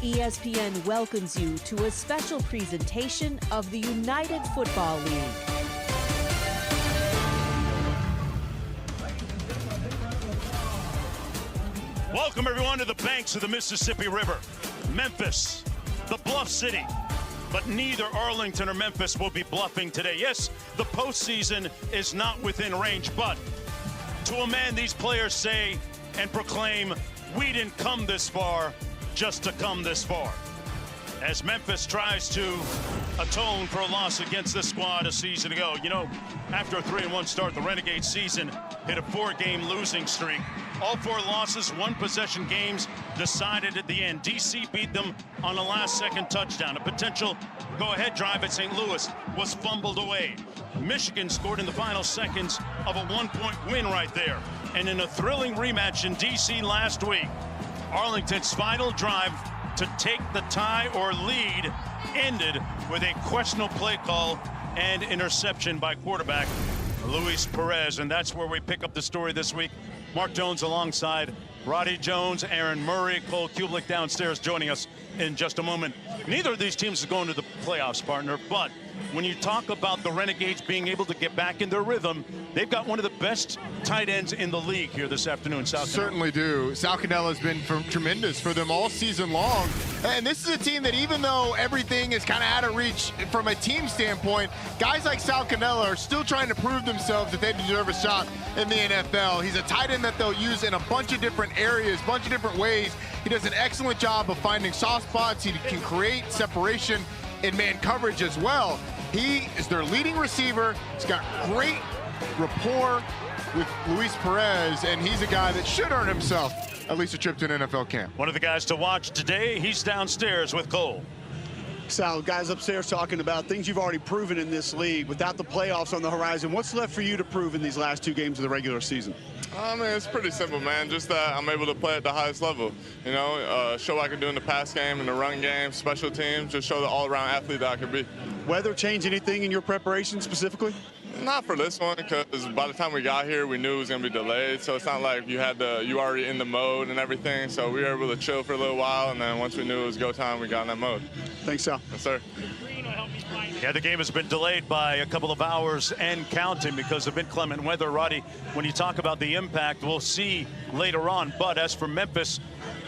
ESPN welcomes you to a special presentation of the United Football League. Welcome everyone to the banks of the Mississippi River. Memphis, the bluff city. But neither Arlington or Memphis will be bluffing today. Yes, the postseason is not within range, but to a man, these players say and proclaim, we didn't come this far just to come this far. As Memphis tries to atone for a loss against this squad a season ago. You know, after a 3-1 start, the Renegades season hit a 4-game losing streak. All 4 losses, 1-possession games decided at the end. DC beat them on a last-second touchdown. A potential go-ahead drive at St. Louis was fumbled away. Michigan scored in the final seconds of a 1-point win right there. And in a thrilling rematch in DC last week, Arlington's final drive to take the tie or lead ended with a questionable play call and interception by quarterback Luis Perez. And that's where we pick up the story this week. Mark Jones alongside Roddy Jones, Aaron Murray, Cole Kublik downstairs joining us in just a moment. Neither of these teams is going to the playoffs, partner, but when you talk about the Renegades being able to get back in their rhythm, they've got one of the best tight ends in the league here this afternoon. Certainly do. Sal Cannella has been tremendous for them all season long. And this is a team that, even though everything is kind of out of reach from a team standpoint, guys like Sal Cannella are still trying to prove themselves that they deserve a shot in the NFL. He's a tight end that they'll use in a bunch of different areas, bunch of different ways. He does an excellent job of finding soft spots. He can create separation in man coverage as well. He is their leading receiver. He's got great rapport with Luis Perez, and he's a guy that should earn himself at least a trip to an NFL camp. One of the guys to watch today, he's downstairs with Cole. Sal, guys upstairs talking about things you've already proven in this league. Without the playoffs on the horizon, what's left for you to prove in these last 2 games of the regular season? I mean, it's pretty simple, man. Just that I'm able to play at the highest level. You know, show what I can do in the pass game, in the run game, special teams, just show the all-around athlete that I can be. Weather change anything in your preparation specifically? Not for this one, because by the time we got here, we knew it was going to be delayed. So it's not like you already in the mode and everything. So we were able to chill for a little while, and then once we knew it was go time, we got in that mode. Thanks, Sal. Yes, sir. Yeah, the game has been delayed by a couple of hours and counting because of inclement weather. Roddy, when you talk about the impact, we'll see later on. But as for Memphis,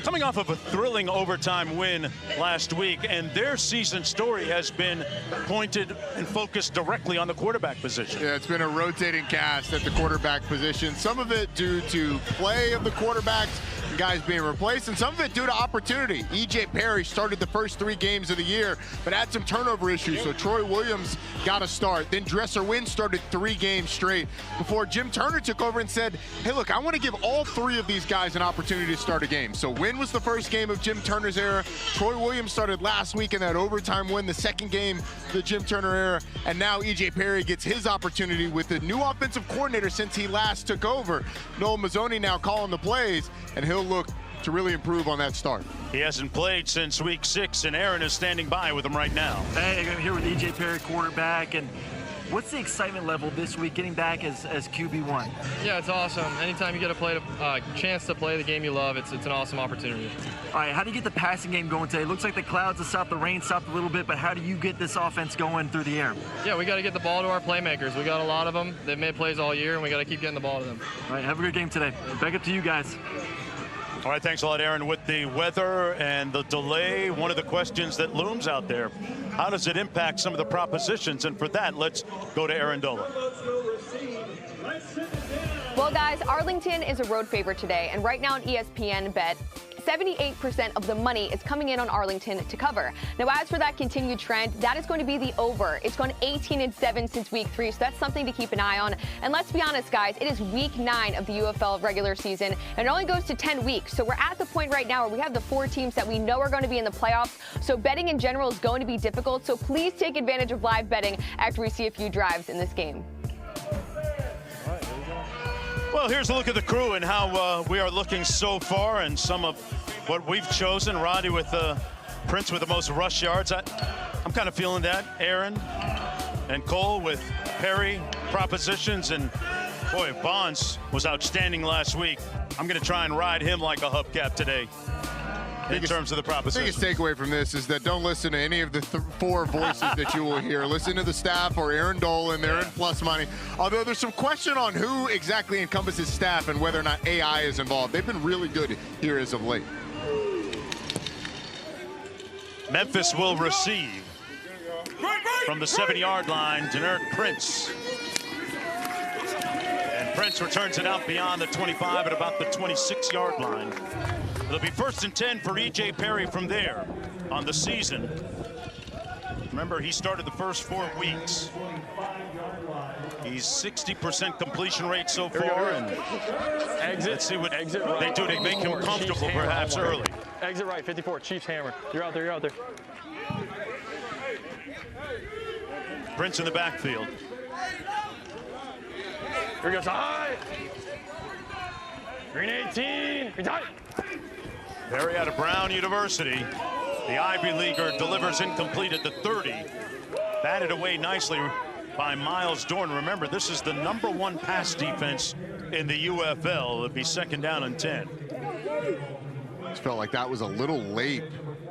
coming off of a thrilling overtime win last week, and their season story has been pointed and focused directly on the quarterback position. Yeah, it's been a rotating cast at the quarterback position. Some of it due to play of the quarterbacks, guys being replaced, and some of it due to opportunity. E.J. Perry started the first 3 games of the year, but had some turnover issues, so Troy Williams got a start. Then Dresser Wynn started 3 games straight before Jim Turner took over and said, hey, look, I want to give all 3 of these guys an opportunity to start a game. So Wynn was the first game of Jim Turner's era. Troy Williams started last week in that overtime win, the second game of the Jim Turner era, and now E.J. Perry gets his opportunity with the new offensive coordinator since he last took over. Noel Mazzoni now calling the plays, and he'll look to really improve on that start. He hasn't played since week 6, and Aaron is standing by with him right now. Hey, I'm here with E.J. Perry, quarterback, and what's the excitement level this week getting back as QB1? Yeah, it's awesome. Anytime you get a chance to play the game you love, it's an awesome opportunity. All right, how do you get the passing game going today? It looks like the clouds have stopped, the rain stopped a little bit, but how do you get this offense going through the air? Yeah, we got to get the ball to our playmakers. We got a lot of them. They've made plays all year, and we got to keep getting the ball to them. All right, have a good game today. Back up to you guys. All right, thanks a lot, Aaron. With the weather and the delay, one of the questions that looms out there, how does it impact some of the propositions? And for that, let's go to Aaron Dolan. Well, guys, Arlington is a road favorite today, and right now on ESPN Bet, 78% of the money is coming in on Arlington to cover. Now, as for that continued trend, that is going to be the over. It's gone 18-7 since week 3, so that's something to keep an eye on. And let's be honest, guys, it is week 9 of the UFL regular season, and it only goes to 10 weeks. So we're at the point right now where we have the 4 teams that we know are going to be in the playoffs. So betting in general is going to be difficult. So please take advantage of live betting after we see a few drives in this game. Well, here's a look at the crew and how we are looking so far, and some of what we've chosen. Roddy with Prince with the most rush yards. I'm kind of feeling that. Aaron and Cole with Perry propositions, and boy, Bonds was outstanding last week. I'm going to try and ride him like a hubcap today. in terms of the proposition. Biggest takeaway from this is that don't listen to any of the four voices that you will hear. Listen to the staff or Aaron Dolan. They're in plus money. Although there's some question on who exactly encompasses staff and whether or not AI is involved. They've been really good here as of late. Memphis will receive from the 7-yard line, Denard Prince. And Prince returns it out beyond the 25 at about the 26-yard line. It'll be 1st and 10 for E.J. Perry from there on the season. Remember, he started the first 4 weeks. He's 60% completion rate so far. And exit. Let's see what exit right. they do to make him comfortable perhaps early. Exit right, 54, Chiefs hammer. You're out there, you're out there. Prince in the backfield. Here goes high. Green 18. Green tight. Perry out of Brown University. The Ivy Leaguer delivers incomplete at the 30. Batted away nicely by Miles Dorn. Remember, this is the #1 pass defense in the UFL. It'll be 2nd down and 10. Just felt like that was a little late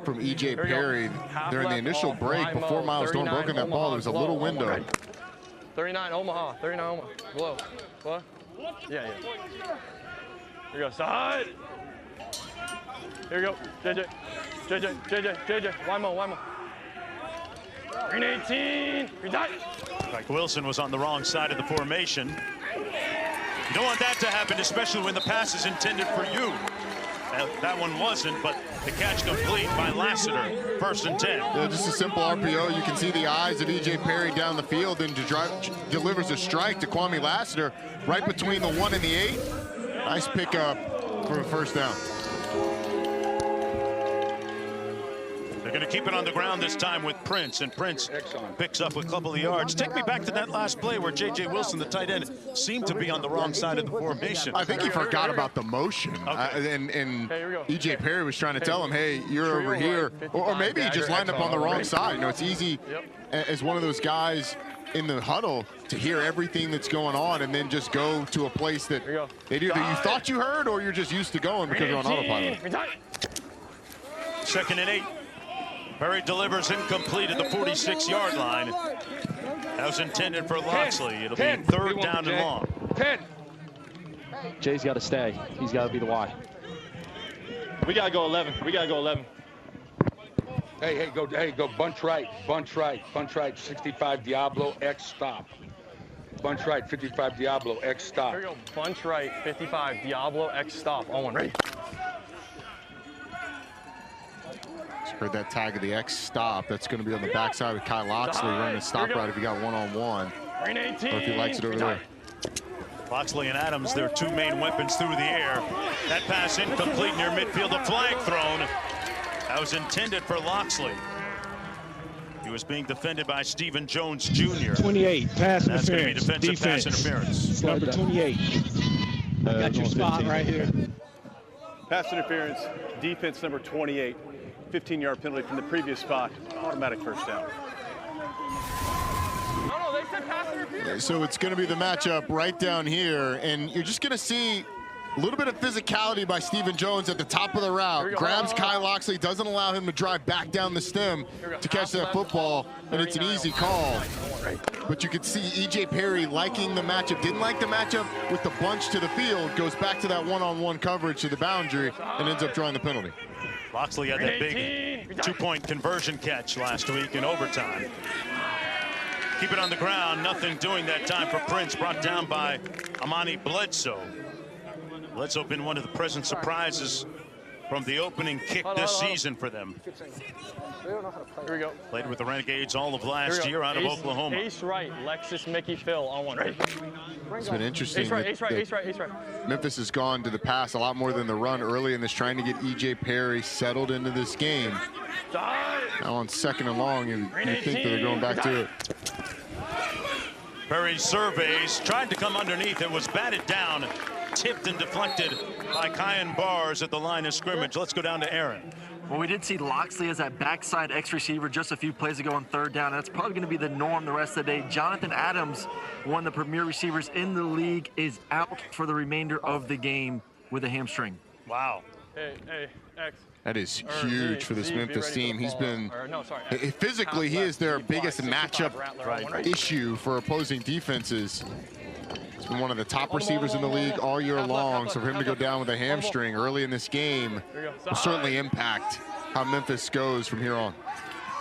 from E.J. Perry during the initial break before Miles Dorn broke in that ball. There was a little window. 39 Omaha, 39 Omaha. Below. What? Yeah. Here goes side. Here you go. JJ. Wymo. Green 18. Green tight. Like Wilson was on the wrong side of the formation. You don't want that to happen, especially when the pass is intended for you. That one wasn't, but the catch complete by Lassiter. 1st and 10. Yeah, just a simple RPO. You can see the eyes of E.J. Perry down the field and delivers a strike to Kwame Lassiter right between the 1 and the 8. Nice pickup for a 1st down. They're going to keep it on the ground this time with Prince, and Prince picks up a couple of yards. Take me back to that last play where J.J. Wilson, the tight end, seemed to be on the wrong side of the formation. I think he forgot about the motion. Okay. And E.J. Perry was trying to tell him, hey, you're over here. Or maybe he just lined up on the wrong side. You know, it's easy as one of those guys in the huddle to hear everything that's going on and then just go to a place that either you thought you heard or you're just used to going because you're on autopilot. 2nd and 8. Perry delivers incomplete at the 46-yard line. That was intended for Loxley. It'll be 3rd down and long. 10. Jay's got to stay. He's got to be the Y. We got to go 11. Hey, go bunch right, 65 Diablo, X stop. Bunch right, 55 Diablo, X stop. Here we go, bunch right, 55 Diablo, X stop. On one, ready? Heard that tag of the X stop. That's going to be on the backside of Kyle Loxley running a stop right if he got one-on-one. Green 18. Or if he likes it over there. Loxley and Adams, their 2 main weapons through the air. That pass incomplete near midfield, a flag thrown. That was intended for Loxley. He was being defended by Stephen Jones Jr. 28, pass interference. That's going to be defensive pass interference. Number 28. Got your spot right here. Pass interference, defense number 28. 15-yard penalty from the previous spot. Automatic 1st down. No, they said pass interference. So it's going to be the matchup right down here, and you're just going to see a little bit of physicality by Stephen Jones at the top of the route. Grabs Kyle Loxley, doesn't allow him to drive back down the stem to catch that football, and it's an easy call. But you could see E.J. Perry liking the matchup, didn't like the matchup with the bunch to the field, goes back to that one-on-one coverage to the boundary, and ends up drawing the penalty. Loxley had that big 2-point conversion catch last week in overtime. Keep it on the ground, nothing doing that time for Prince, brought down by Amani Bledsoe. Bledsoe been one of the present surprises from the opening kick this season for them. Here we go. Played with the Renegades all of last year out of Oklahoma. Ace right, Lexus Mickey Phil on one. Ready? It's been interesting. Ace right. Memphis has gone to the pass a lot more than the run early in this, trying to get E.J. Perry settled into this game. Now on 2nd and long, you think that they're going back to it. Perry surveys, tried to come underneath. It was batted down, tipped and deflected by Kyan Bars at the line of scrimmage. Let's go down to Aaron. Well, we did see Loxley as that backside X receiver just a few plays ago on 3rd down. That's probably going to be the norm the rest of the day. Jonathan Adams, one of the premier receivers in the league, is out for the remainder of the game with a hamstring. Wow. That is huge for this Memphis team. He's been, physically, he is their biggest matchup issue for opposing defenses. He's been one of the top receivers in the league all year long, so for him to go down with a hamstring early in this game will certainly impact how Memphis goes from here on.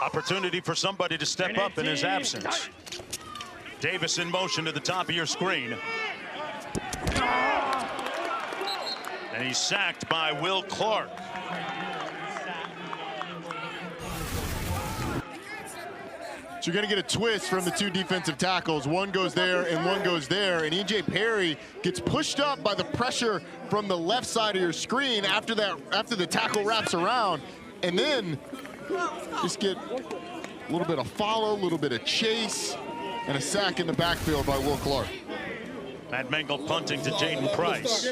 Opportunity for somebody to step up in his absence. Davis in motion to the top of your screen. And he's sacked by Will Clark. So you're going to get a twist from the two defensive tackles. One goes there and one goes there. And E.J. Perry gets pushed up by the pressure from the left side of your screen after the tackle wraps around. And then just get a little bit of follow, a little bit of chase, and a sack in the backfield by Will Clark. Matt Mengel punting to Jaden Price.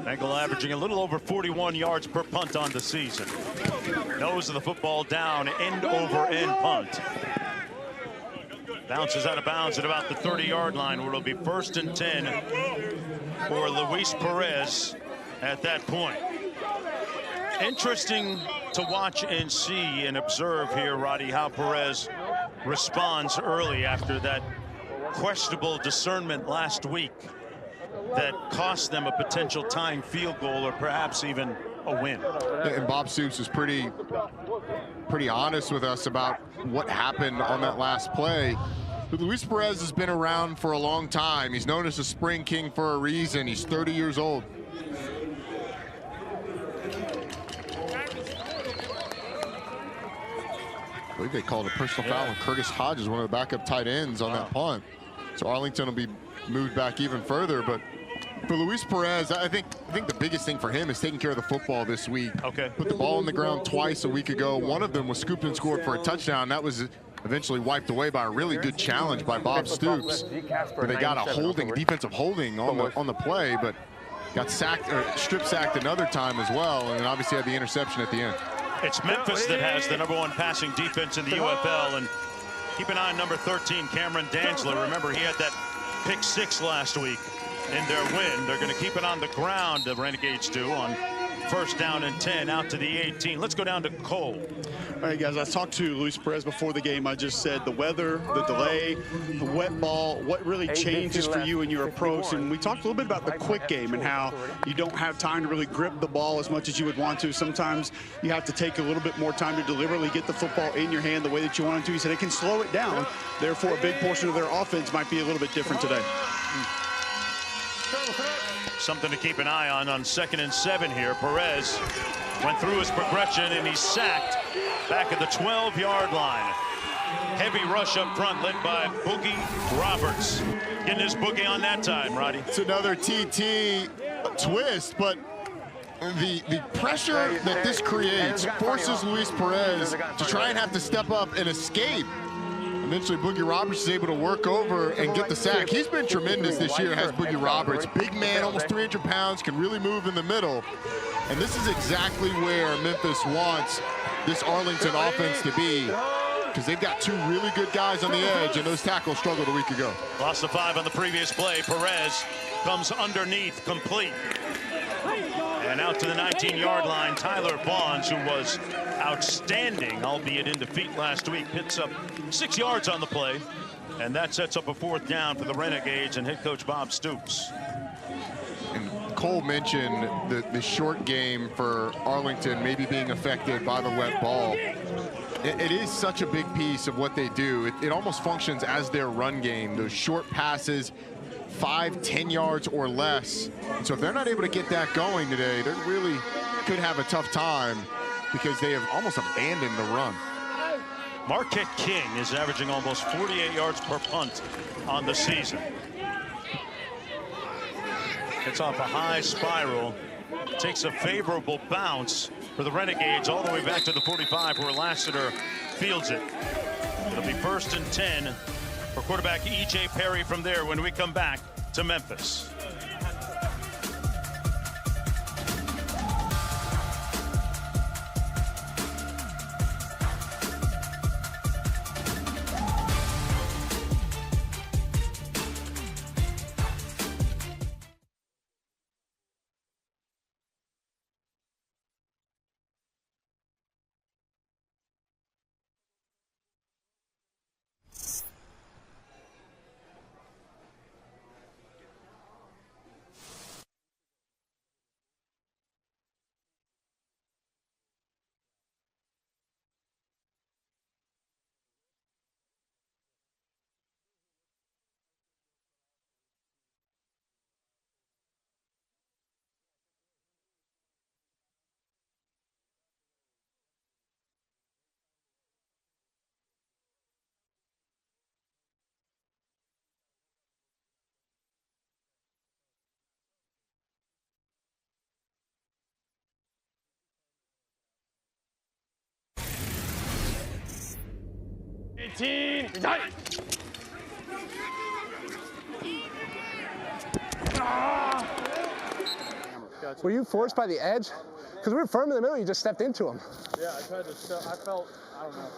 Mengel averaging a little over 41 yards per punt on the season. Nose of the football down, end over end punt. Bounces out of bounds at about the 30-yard line, where it'll be 1st and 10 for Luis Perez at that point. Interesting to watch and see and observe here, Roddy, how Perez responds early after that questionable discernment last week that cost them a potential tying field goal or perhaps even a win. And Bob Stoops was pretty honest with us about what happened on that last play. But Luis Perez has been around for a long time. He's known as the Spring King for a reason. He's 30 years old. I believe they called a personal foul on Curtis Hodges, one of the backup tight ends on that punt. So Arlington will be moved back even further. But for Luis Perez, I think the biggest thing for him is taking care of the football this week. Okay. Put the ball on the ground twice a week ago. One of them was scooped and scored for a touchdown. That was eventually wiped away by a really good challenge by Bob Stoops. But they got a defensive holding on the play, but got sacked or strip sacked another time as well, and then obviously had the interception at the end. It's Memphis that has the #1 passing defense in the UFL, and keep an eye on number 13, Cameron Dantzler. Remember, he had that pick 6 last week in their win. They're going to keep it on the ground, the Renegades do, on 1st down and 10 out to the 18. Let's go down to Cole. All right, guys, I talked to Luis Perez before the game. I just said the weather, the delay, the wet ball, what really changes for you in your approach. And we talked a little bit about the quick game and how you don't have time to really grip the ball as much as you would want to. Sometimes you have to take a little bit more time to deliberately get the football in your hand the way that you want it to. He said it can slow it down. Therefore, a big portion of their offense might be a little bit different today. Something to keep an eye on 2nd and 7 here. Perez went through his progression, and he's sacked back at the 12-yard line. Heavy rush up front led by Boogie Roberts. Getting his boogie on that time, Roddy. It's another TT twist, but the pressure that this creates forces Luis Perez to try and have to step up and escape. Eventually, Boogie Roberts is able to work over and get the sack. He's been tremendous this year, has Boogie Roberts. Big man, almost 300 pounds, can really move in the middle. And this is exactly where Memphis wants this Arlington offense to be, because they've got 2 really good guys on the edge, and those tackles struggled a week ago. Lost the 5 on the previous play. Perez comes underneath, complete. And out to the 19-yard line, Tyler Bonds, who was outstanding, albeit in defeat last week, picks up 6 yards on the play. And that sets up a 4th down for the Renegades and head coach Bob Stoops. And Cole mentioned the short game for Arlington maybe being affected by the wet ball. It is such a big piece of what they do. It almost functions as their run game, those short passes, 5-10 yards or less. And so if they're not able to get that going today, they really could have a tough time, because they have almost abandoned the run. Marquette King is averaging almost 48 yards per punt on the season. Gets off a high spiral, takes a favorable bounce for the Renegades all the way back to the 45, where Lassiter fields it. It'll be 1st and 10 for quarterback E.J. Perry from there when we come back to Memphis. 18, resign. Were you forced by the edge? Because we were firm in the middle, you just stepped into him. Yeah, I tried to, I felt, I don't know.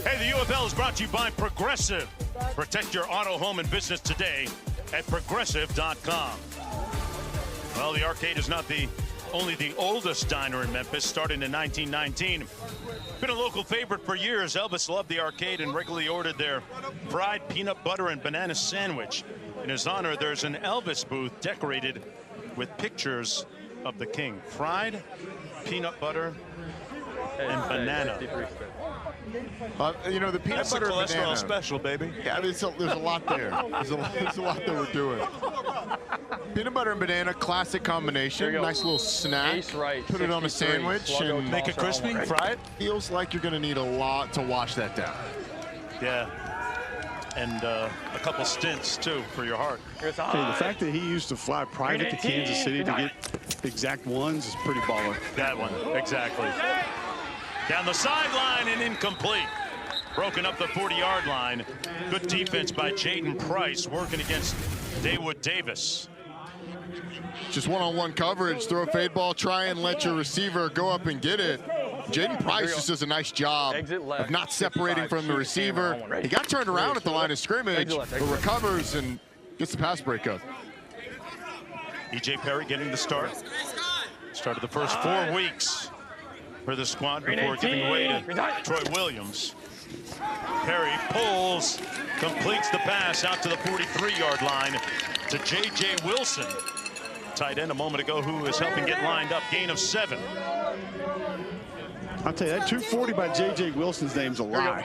Hey, the UFL is brought to you by Progressive. Protect your auto, home, and business today at Progressive.com. Well, the Arcade is not only the oldest diner in Memphis, started in 1919. Been a local favorite for years. Elvis loved the Arcade and regularly ordered their fried peanut butter and banana sandwich. In his honor, there's an Elvis booth decorated with pictures of the king. Fried peanut butter and banana. You know, the peanut That's butter a cholesterol and banana special, baby. Yeah, there's a lot there. There's a lot that we're doing. Peanut butter and banana, classic combination. Nice little snack. Right, put it on a sandwich and make it crispy. Fry it. Feels like you're going to need a lot to wash that down. Yeah. And a couple stints, too, for your heart. Hey, the fact that he used to fly private to Kansas City to get exact ones is pretty baller. That one, exactly. Down the sideline and incomplete. Broken up the 40-yard line. Good defense by Jaden Price working against Dawood Davis. Just one-on-one coverage, throw a fade ball, try and let your receiver go up and get it. Jaden Price just does a nice job of not separating from the receiver. He got turned around at the line of scrimmage, but recovers and gets the pass breakup. E.J. Perry getting the start. Started the first 4 weeks for the squad before giving way to Troy Williams. Perry pulls, completes the pass out to the 43-yard line to J.J. Wilson. Tight end a moment ago who is helping get lined up. Gain of 7. I'll tell you, that 240 by J.J. Wilson's name's a lie.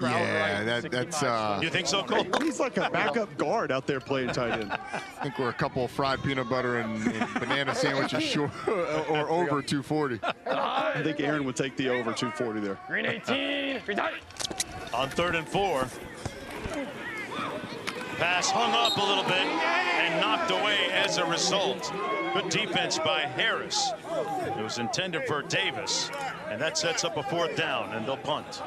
Yeah, that's... You think so, Cole? He's like a backup guard out there playing tight end. I think we're a couple of fried peanut butter and banana sandwiches short or over 240. I think Aaron would take the over 240 there. Green 18, resign. On 3rd and 4. Pass hung up a little bit and knocked away as a result. Good defense by Harris. It was intended for Davis, and that sets up a 4th down, and they'll punt.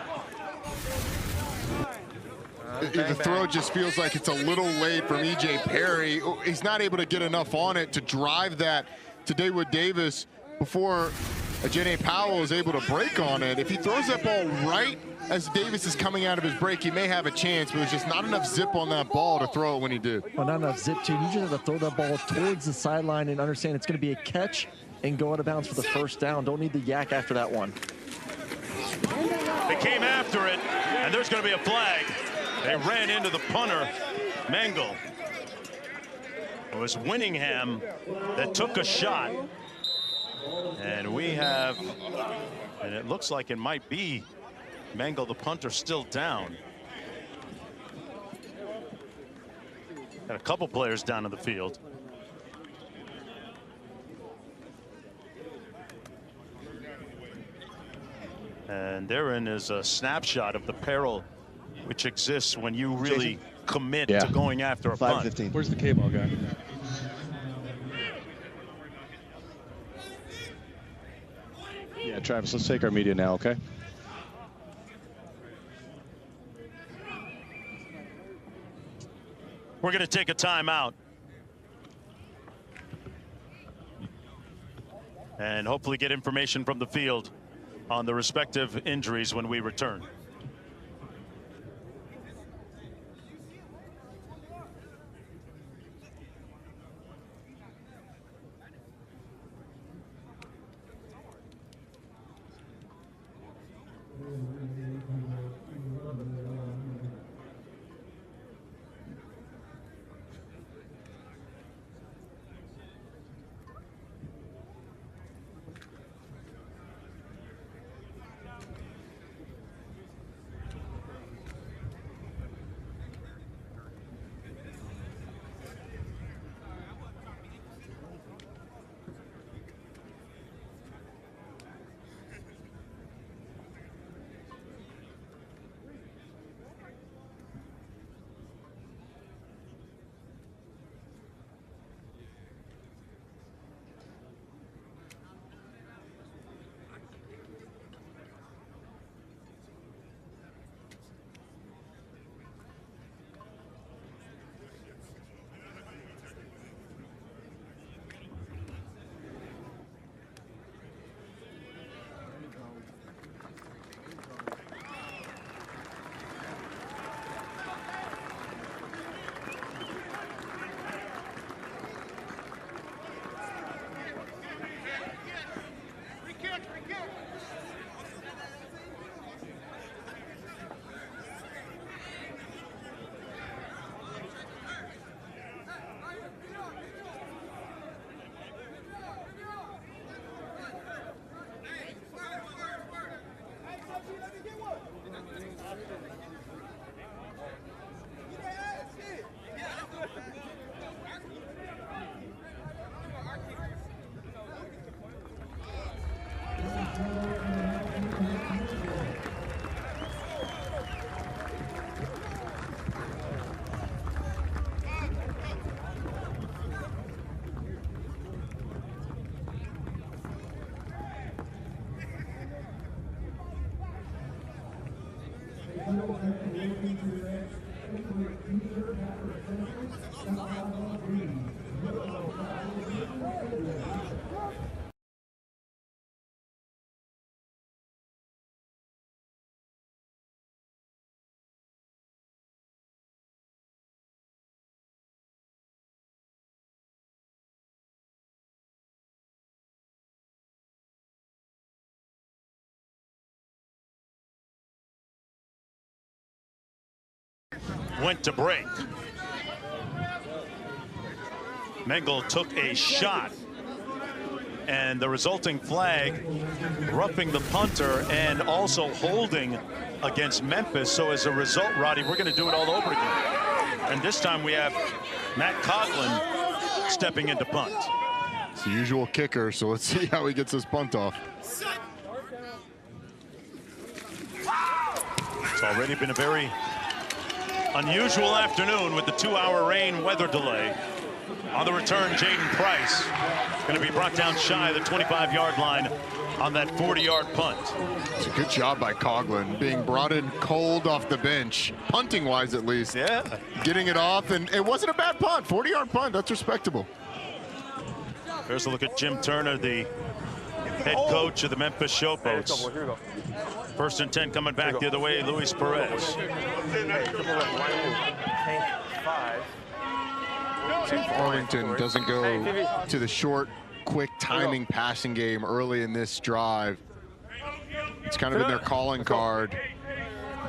The throw just feels like it's a little late from E.J. Perry. He's not able to get enough on it to drive that to Dawood Davis before Ajene Powell is able to break on it. If he throws that ball right as Davis is coming out of his break, he may have a chance, but there's just not enough zip on that ball to throw it when he did. Well, not enough zip, too. You just have to throw that ball towards the sideline and understand it's going to be a catch and go out of bounds for the 1st down. Don't need the yak after that one. They came after it, and there's going to be a flag. They ran into the punter, Mangle. It was Winningham that took a shot. And we have, and it looks like it might be Mangle, the punter, still down. Got a couple players down in the field. And therein is a snapshot of the peril which exists when you really commit to going after a punt. 5-15. Where's the K-ball guy? Yeah, Travis, let's take our media now, okay? we're going to take a timeout. And hopefully get information from the field on the respective injuries when we return. Went to break. Mengel took a shot, and the resulting flag roughing the punter and also holding against Memphis. So as a result, Roddy, we're going to do it all over again. And this time we have Matt Coughlin stepping into punt. It's the usual kicker, so let's see how he gets this punt off. It's already been a very unusual afternoon with the 2-hour rain weather delay. On the return, Jaden Price going to be brought down shy of the 25-yard line on that 40-yard punt. It's a good job by Coughlin, being brought in cold off the bench, punting-wise at least. Yeah. Getting it off, and it wasn't a bad punt. 40-yard punt, that's respectable. Here's a look at Jim Turner, the head coach of the Memphis Showboats. First and 10 coming back the other way, Luis Perez. If Arlington doesn't go to the short, quick timing passing game early in this drive, it's kind of been their calling card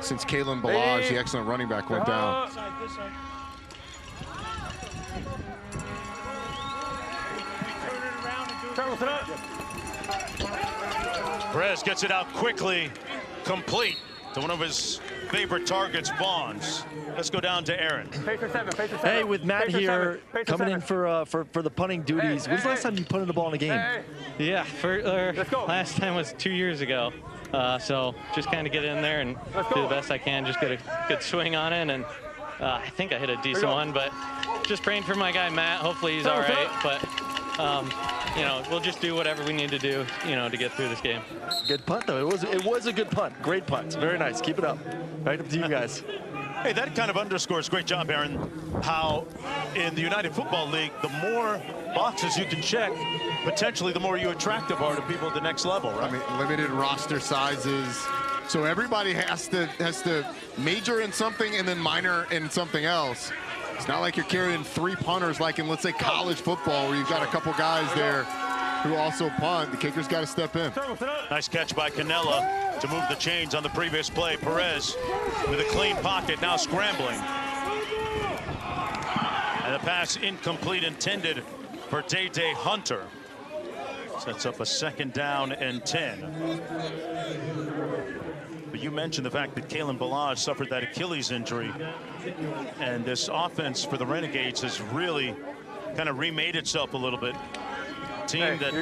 since Kalen Balaj, the excellent running back, went down. Perez gets it out quickly, complete to one of his favorite targets, Vaughns. Let's go down to Aaron. Hey, with Matt here coming in for the punting duties. When's the last time you punted the ball in a game? Yeah, last time was 2 years ago. So just kind of get in there and do the best I can, just get a good swing on it. And I think I hit a decent one, but just praying for my guy, Matt. Hopefully he's all right. But, you know, we'll just do whatever we need to do, you know, to get through this game. Good punt, though. It was a good punt. Great punt. Very nice. Keep it up. Right up to you guys. Hey, that kind of underscores, great job, Aaron, how in the United Football League, the more boxes you can check, potentially the more you attractive are to people at the next level, right? I mean, limited roster sizes. So everybody has to major in something and then minor in something else. It's not like you're carrying 3 punters like in, let's say, college football, where you've got a couple guys there who also punt. The kicker's got to step in. Nice catch by Canella to move the chains on the previous play. Perez with a clean pocket, now scrambling. And the pass incomplete, intended for Day-Day Hunter. Sets up a 2nd down and 10. But you mentioned the fact that Kalen Ballage suffered that Achilles injury. And this offense for the Renegades has really kind of remade itself a little bit. Team that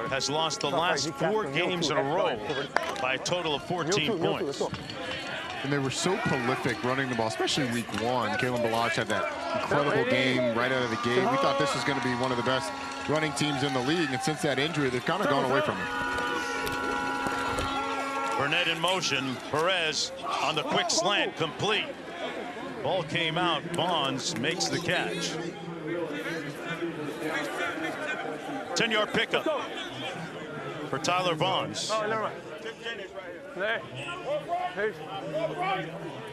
has lost the last 4 games in a row by a total of 14 points. And they were so prolific running the ball, especially week 1. Kalen Ballage had that incredible game right out of the gate. We thought this was going to be one of the best running teams in the league, and since that injury, they've kind of gone away from it. Burnett in motion. Perez on the quick slant, complete. Ball came out. Bonds makes the catch. 10-yard pickup for Tyler Bonds. Oh, never mind. Hey,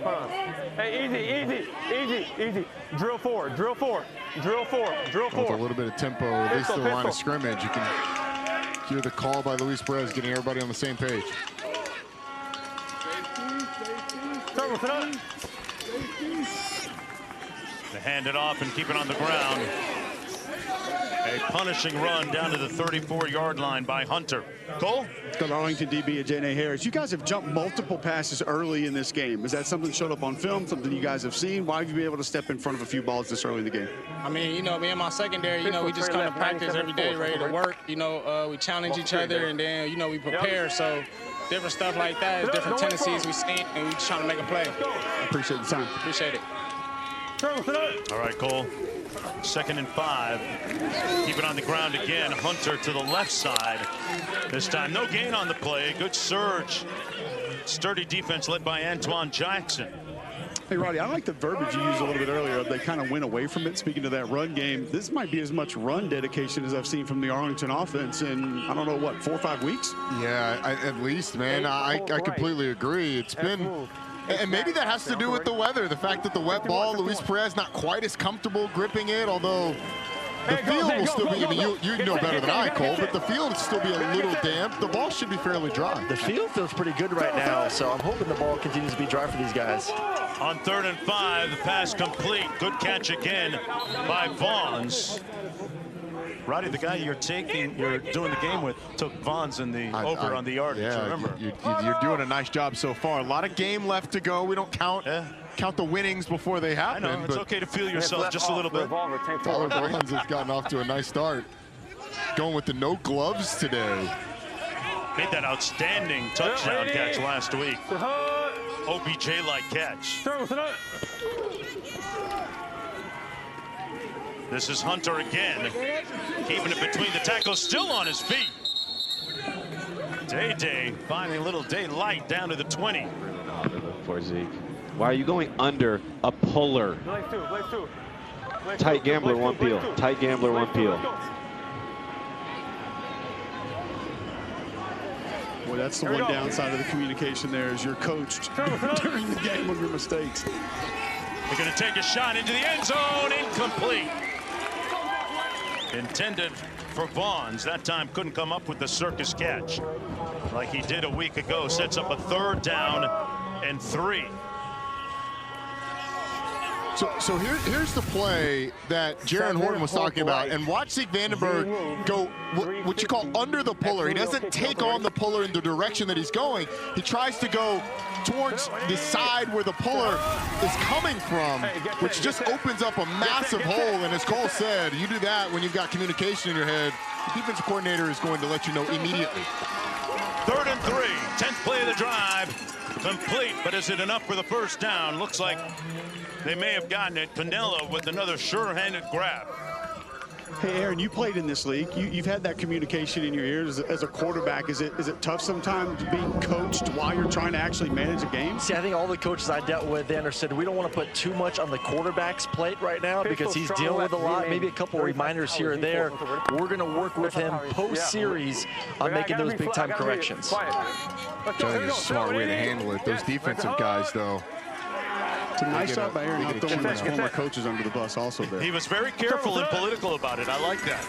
hold on. Hey, easy. Drill 4. With a little bit of tempo, at least the line of scrimmage, you can hear the call by Luis Perez, getting everybody on the same page. They hand it off and keep it on the ground. A punishing run down to the 34-yard line by Hunter. Cole? The Arlington DB, Ajane Harris. You guys have jumped multiple passes early in this game. Is that something that showed up on film, something you guys have seen? Why have you been able to step in front of a few balls this early in the game? I mean, you know, me and my secondary, you know, we just kind of practice every day, ready to work. You know, we challenge each other, and then, you know, we prepare. So different stuff like that is different tendencies we see, and we just trying to make a play. I appreciate the time. Appreciate it. All right, Cole. 2nd and 5. Keep it on the ground again. Hunter to the left side. This time, no gain on the play. Good surge. Sturdy defense led by Antoine Jackson. Hey, Roddy, I like the verbiage you used a little bit earlier. They kind of went away from it. Speaking of that run game, this might be as much run dedication as I've seen from the Arlington offense in, I don't know, what, 4 or 5 weeks? Yeah, at least, man. I completely agree. It's been... And maybe that has to do with the weather, the fact that the wet ball, Luis Perez not quite as comfortable gripping it, although the field will still be, I mean, you know better than I, Cole, but the field will still be a little damp. The ball should be fairly dry. The field feels pretty good right now, so I'm hoping the ball continues to be dry for these guys. On 3rd and 5, the pass complete. Good catch again by Vaughns. Roddy, the guy you're doing the game with, took Vaughns in the over on the yardage, yeah, remember? You're doing a nice job so far. A lot of game left to go. We don't count the winnings before they happen. I know, it's okay to feel yourself just a little bit. Tyler Vaughns has gotten off to a nice start. Going with the no gloves today. Made that outstanding touchdown catch last week. OBJ-like catch. This is Hunter again, keeping it between the tackles, still on his feet. Day-Day finding a little daylight down to the 20. For Zeke. Why are you going under a puller? Tight gambler, one peel. Tight gambler, one peel. Boy, that's the one downside of the communication there, is you're coached during the game on your mistakes. They're going to take a shot into the end zone, incomplete. Intended for Vaughns. That time couldn't come up with the circus catch like he did a week ago. Sets up a 3rd down and 3. So here's the play that Jaron Horton was talking about. And watch Zeke Vandenberg go what you call under the puller. He doesn't take on the puller in the direction that he's going. He tries to go towards the side where the puller is coming from, which just opens up a massive hole. And as Cole said, you do that when you've got communication in your head, the defensive coordinator is going to let you know immediately. 3rd and 3, 10th play of the drive. Complete, but is it enough for the 1st down? Looks like they may have gotten it. Canella with another sure-handed grab. Hey, Aaron, you played in this league. You've had that communication in your ears as a quarterback. Is it tough sometimes being coached while you're trying to actually manage a game? See, I think all the coaches I dealt with, they understood we don't want to put too much on the quarterback's plate right now because he's dealing with a lot. Maybe a couple of reminders here and there. We're going to work with him post-series on making those big-time corrections. I think it's a smart way to handle it. Those defensive guys, though. It's a nice job by Aaron not throwing his former coaches under the bus also there. He was very careful and political about it. I like that.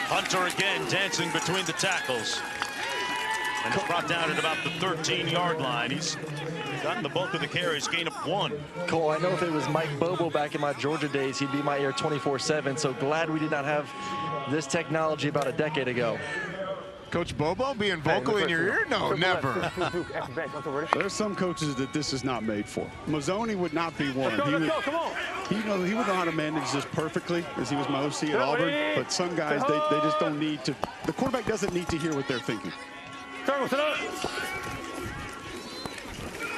Hunter again dancing between the tackles. And it's brought down at about the 13-yard line. He's gotten the bulk of the carries, gain of 1. Cole, I know if it was Mike Bobo back in my Georgia days, he'd be my ear 24/7. So glad we did not have this technology about a decade ago. Coach Bobo being vocal in your ear? No, never. There's some coaches that this is not made for. Mazzoni would not be one. He would know how to manage this perfectly, as he was my OC at Auburn. But some guys, they just don't need to. The quarterback doesn't need to hear what they're thinking.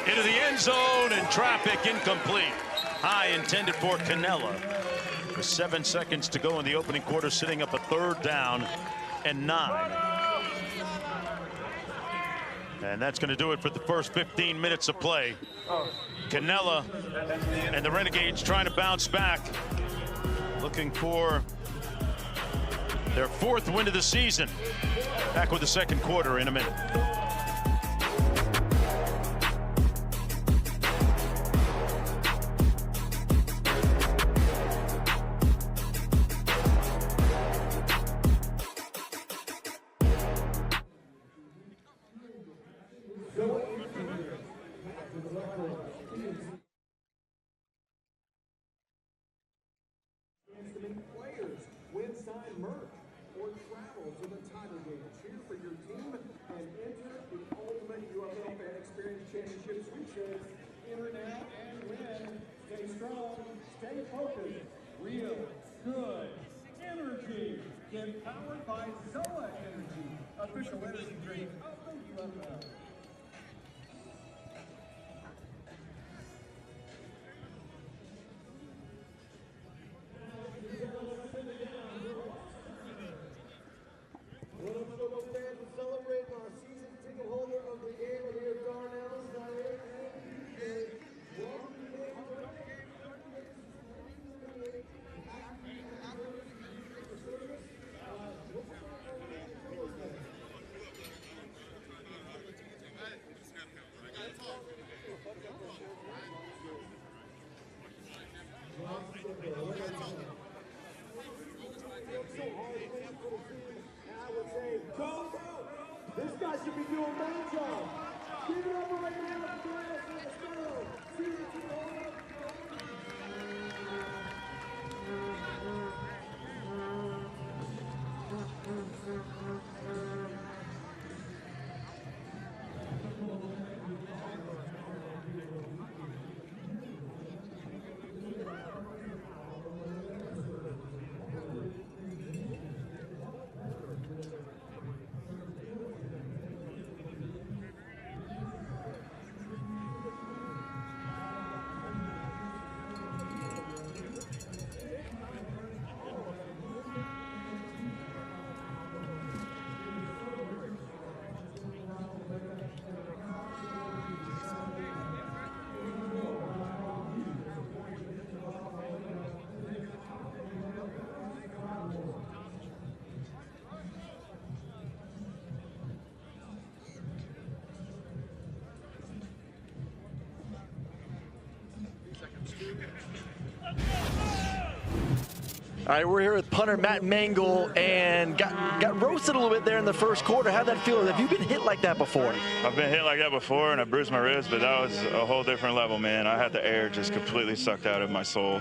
Into the end zone, and traffic incomplete. High intended for Canella. With 7 seconds to go in the opening quarter, sitting up a 3rd down and 9. And that's going to do it for the first 15 minutes of play. Canella and the Renegades trying to bounce back, looking for their 4th win of the season. Back with the second quarter in a minute. Players, win signed merch, or travel to the title game. Cheer for your team and enter the ultimate UFL Fan Experience Championship sweepstakes. Enter now and win. Stay strong, stay focused. Real good energy. Empowered by Zoa Energy, official energy drink of the UFL. Celebrating our season ticket holder of the game of the year, Darnell. This guy should be doing my job. Give it up right now for the season ticket holder. All right, we're here with punter Matt Mangle, and got roasted a little bit there in the first quarter. How'd that feel? Have you been hit like that before? I've been hit like that before, and I bruised my ribs, but that was a whole different level, man. I had the air just completely sucked out of my soul.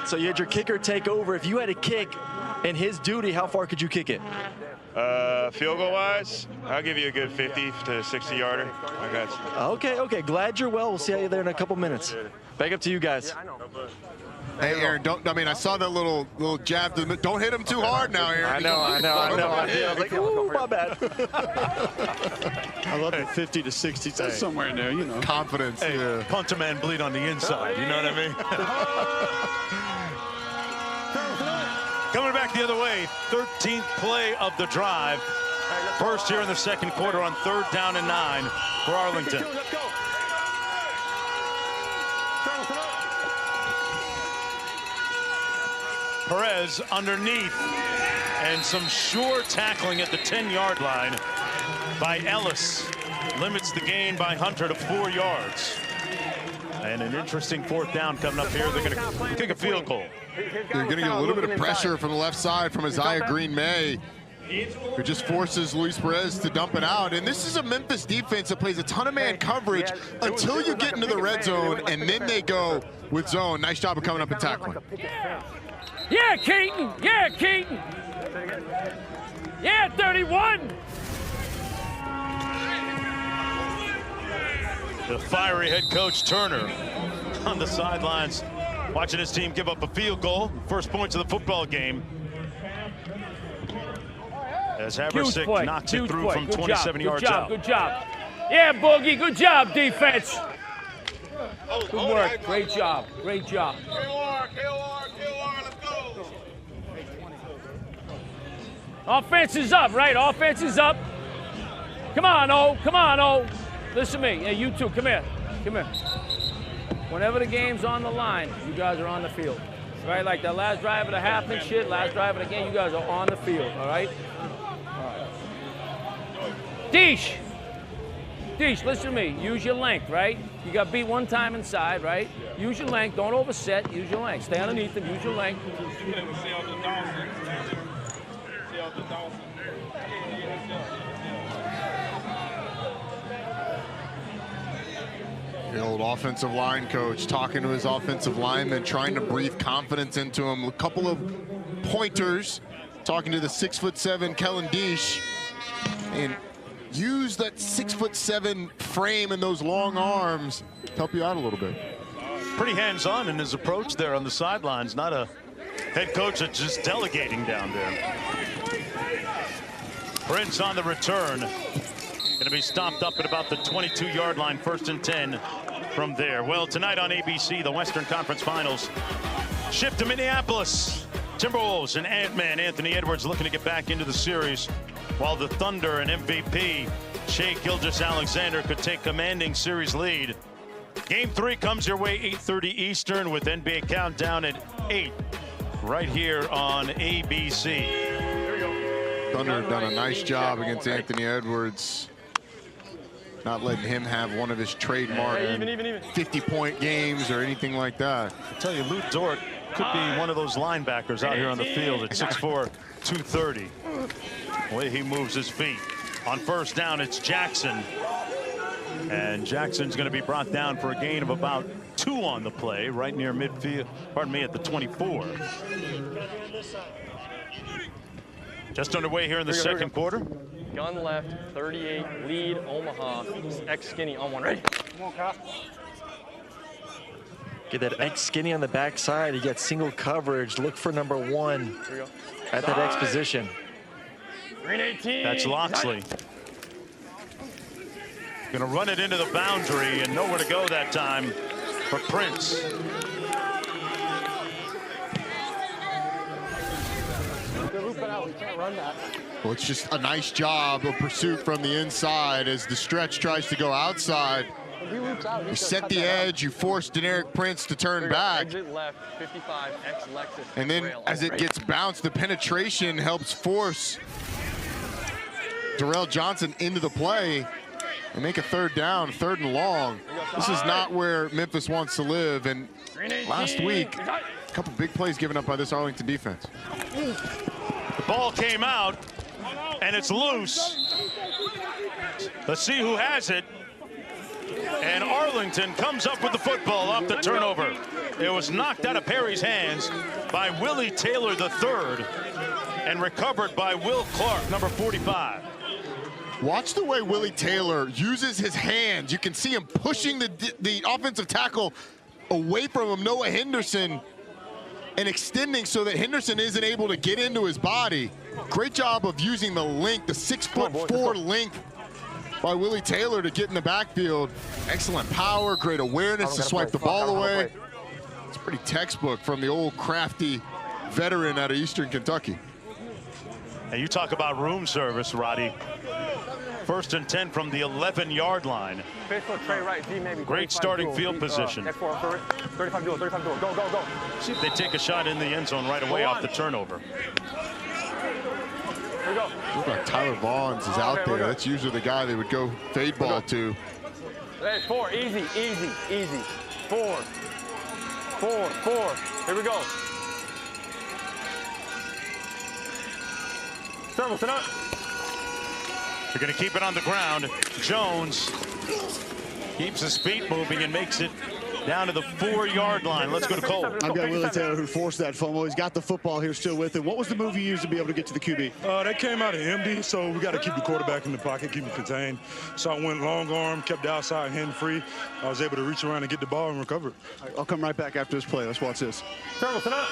So you had your kicker take over. If you had a kick in his duty, how far could you kick it? Field goal wise, I'll give you a good 50 to 60 yarder. I got you. Okay. Glad you're well. We'll see you there in a couple minutes. Back up to you guys. Hey, Aaron, I saw that little jab. Don't hit him too hard now, Aaron. I know. I was like, ooh, my bad. I love the 50 to 60. That's somewhere in there, you know. Confidence. Hey, yeah. Punt a man, bleed on the inside. You know what I mean? Coming back 13th play of the drive. First here in the second quarter on 3rd down and 9 for Arlington. Perez underneath, and some sure tackling at the 10-yard line by Ellis. Limits the gain by Hunter to 4 yards. And an interesting 4th down coming up here. They're going to kick a field goal. They're going to get a little bit of pressure from the left side from Isaiah Green-May, who just forces Luis Perez to dump it out. And this is a Memphis defense that plays a ton of man coverage until you get into the red zone, and then they go with zone. Nice job of coming up and tackling. Yeah, Keaton. Yeah, Keaton. Yeah, 31. The fiery head coach Turner on the sidelines, watching his team give up a field goal. First points of the football game. As Haversick knocks it through from 27 yards out. Good job. Yeah, Boogie. Good job, defense. Good work. Great job. Great job. Offense is up, right? Offense is up. Come on, O. Come on, O. Listen to me. Yeah, you too. Come here. Come here. Whenever the game's on the line, you guys are on the field. Right? Like the last drive of the half and shit, last drive of the game, you guys are on the field. All right? Deesh, listen to me. Use your length, right? You got beat one time inside, right? Use your length. Don't overset. Use your length. Stay underneath him. Use your length. The old offensive line coach talking to his offensive lineman, trying to breathe confidence into him. A couple of pointers, talking to the 6'7" Kellen Deesh, and use that 6'7" frame and those long arms to help you out a little bit. Pretty hands-on in his approach there on the sidelines. Not a head coach that's just delegating down there. Prince on the return. Going to be stopped up at about the 22-yard line, 1st and 10 from there. Well, tonight on ABC, the Western Conference Finals shift to Minneapolis. Timberwolves and Ant-Man Anthony Edwards looking to get back into the series, while the Thunder and MVP Shai Gilgeous-Alexander could take commanding series lead. Game 3 comes your way 8:30 Eastern with NBA Countdown at 8 right here on ABC. Thunder have done a nice job against Anthony Edwards, not letting him have one of his trademark 50-point games or anything like that. I tell you, Lou Dort could be one of those linebackers out here on the field at 6'4", 230. The way he moves his feet. On 1st down, it's Jackson. And Jackson's going to be brought down for a gain of about 2 on the play, right near midfield, pardon me, at the 24. Just underway here in the second quarter. Gun left, 38, lead, Omaha, X skinny on one, ready? Come on, Kyle. Get that X skinny on the backside. You get single coverage. Look for number 1 at that X position. Green 18. That's Loxley. Going to run it into the boundary and nowhere to go that time for Prince. Well, it's just a nice job of pursuit from the inside as the stretch tries to go outside. You set the edge, you force Deneric Prince to turn back. Exit left, 55, X Lexus. And then as it gets bounced, the penetration helps force Darrell Johnson into the play and make a 3rd down, 3rd and long. This is not where Memphis wants to live. And last week, a couple big plays given up by this Arlington defense. The ball came out, and it's loose. Let's see who has it. And Arlington comes up with the football off the turnover. It was knocked out of Perry's hands by Willie Taylor III and recovered by Will Clark, number 45. Watch the way Willie Taylor uses his hands. You can see him pushing the offensive tackle away from him, Noah Henderson, and extending so that Henderson isn't able to get into his body. Great job of using the length, the 6'4" length by Willie Taylor to get in the backfield. Excellent power, great awareness to swipe the ball away. It's pretty textbook from the old crafty veteran out of Eastern Kentucky. And you talk about room service, Roddy. 1st and 10 from the 11-yard line. Great starting field position. 35 duel, go, go, go. See if they take a shot in the end zone right away off the turnover. Here we go. Looks like Tyler Vaughns is out there. That's usually the guy they would go fade ball to. Hey, 4, easy. 4. Here we go. Service it up. They're going to keep it on the ground. Jones keeps his feet moving and makes it down to the 4-yard line. Let's go to Cole. I've got Willie Taylor who forced that fumble. He's got the football here still with him. What was the move you used to be able to get to the QB? That came out of MD, so we got to keep the quarterback in the pocket, keep him contained. So I went long arm, kept the outside hand free. I was able to reach around and get the ball and recover. I'll come right back after this play. Let's watch this. Service it up.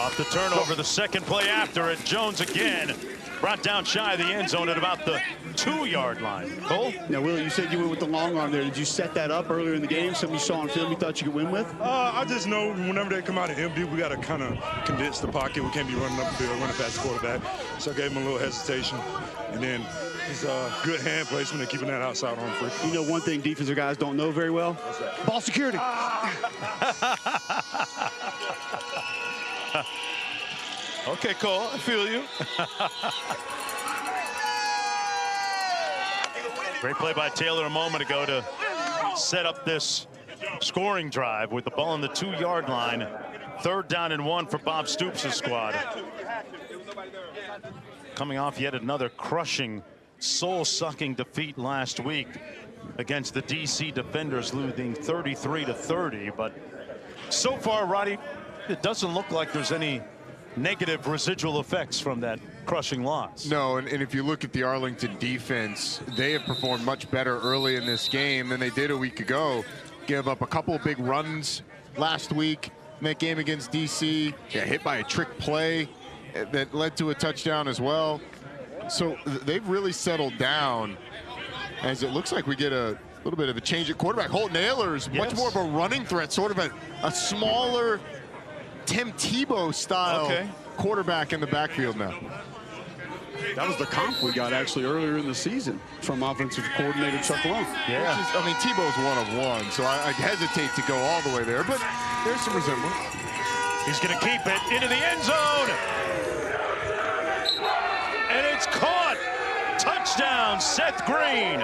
Off the turnover, the second play after it. Jones again brought down shy of the end zone at about the 2-yard line. Cole? Now, Willie, you said you went with the long arm there. Did you set that up earlier in the game? Something you saw on film you thought you could win with? I just know whenever they come out of MD, we got to kind of condense the pocket. We can't be running up the field, running past the quarterback. So I gave him a little hesitation. And then his good hand placement and keeping that outside arm free. You know one thing defensive guys don't know very well? What's that? Ball security. Okay, Cole, I feel you. Great play by Taylor a moment ago to set up this scoring drive with the ball on the 2-yard line. 3rd down and 1 for Bob Stoops' squad. Coming off yet another crushing, soul-sucking defeat last week against the DC Defenders, losing 33-30. But so far, Roddy, it doesn't look like there's any negative residual effects from that crushing loss. No, and if you look at the Arlington defense, they have performed much better early in this game than they did a week ago. Give up a couple of big runs last week in that game against DC. Got hit by a trick play that led to a touchdown as well. So they've really settled down, as it looks like we get a little bit of a change at quarterback. Holt Naylor's much more of a running threat, sort of a smaller Tim Tebow style quarterback in the backfield now. That was the comp we got actually earlier in the season from offensive coordinator Chuck Long. Yeah. I mean, Tebow's 1-of-1, so I hesitate to go all the way there, but there's some resemblance. He's going to keep it into the end zone. And it's caught. Touchdown, Seth Green.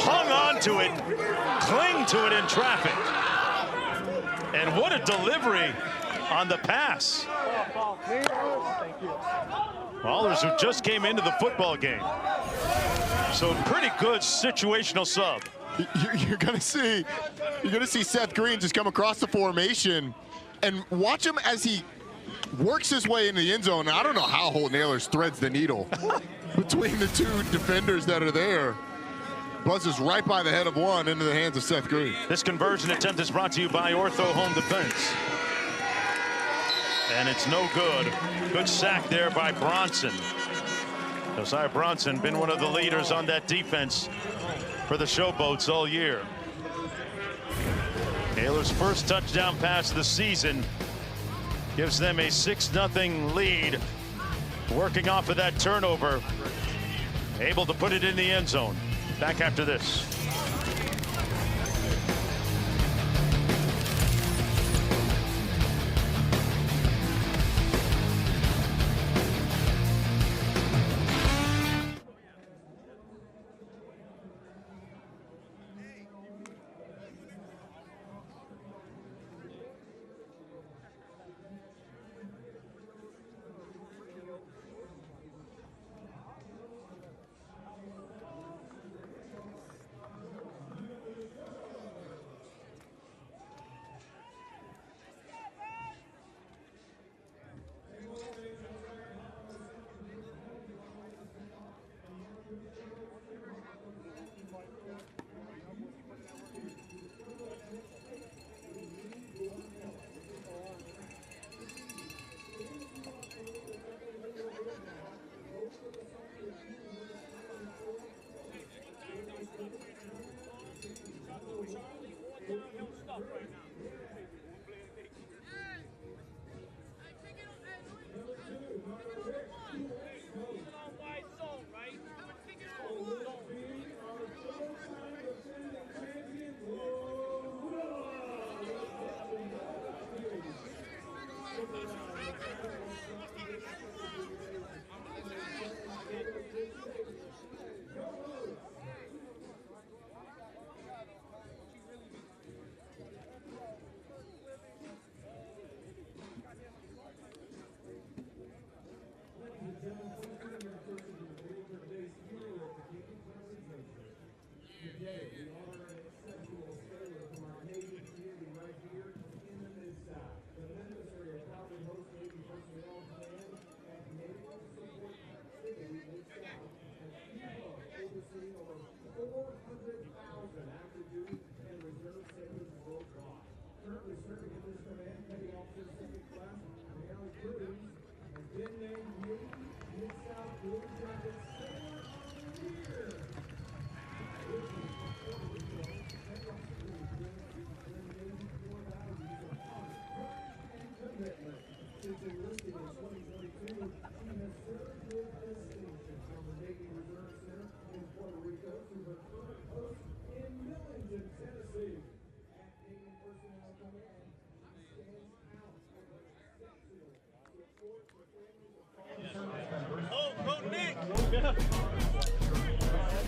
Hung on to it, cling to it in traffic. And what a delivery on the pass. Ballers who just came into the football game. So pretty good situational sub. You're gonna see Seth Green just come across the formation and watch him as he works his way into the end zone. I don't know how Holt Naylors threads the needle between the 2 defenders that are there. Buzzes right by the head of one into the hands of Seth Green. This conversion attempt is brought to you by Ortho Home Defense. And it's no good. Good sack there by Bronson. Josiah Bronson, been one of the leaders on that defense for the Showboats all year. Naylor's first touchdown pass of the season gives them a 6-0 lead. Working off of that turnover, able to put it in the end zone. Back after this.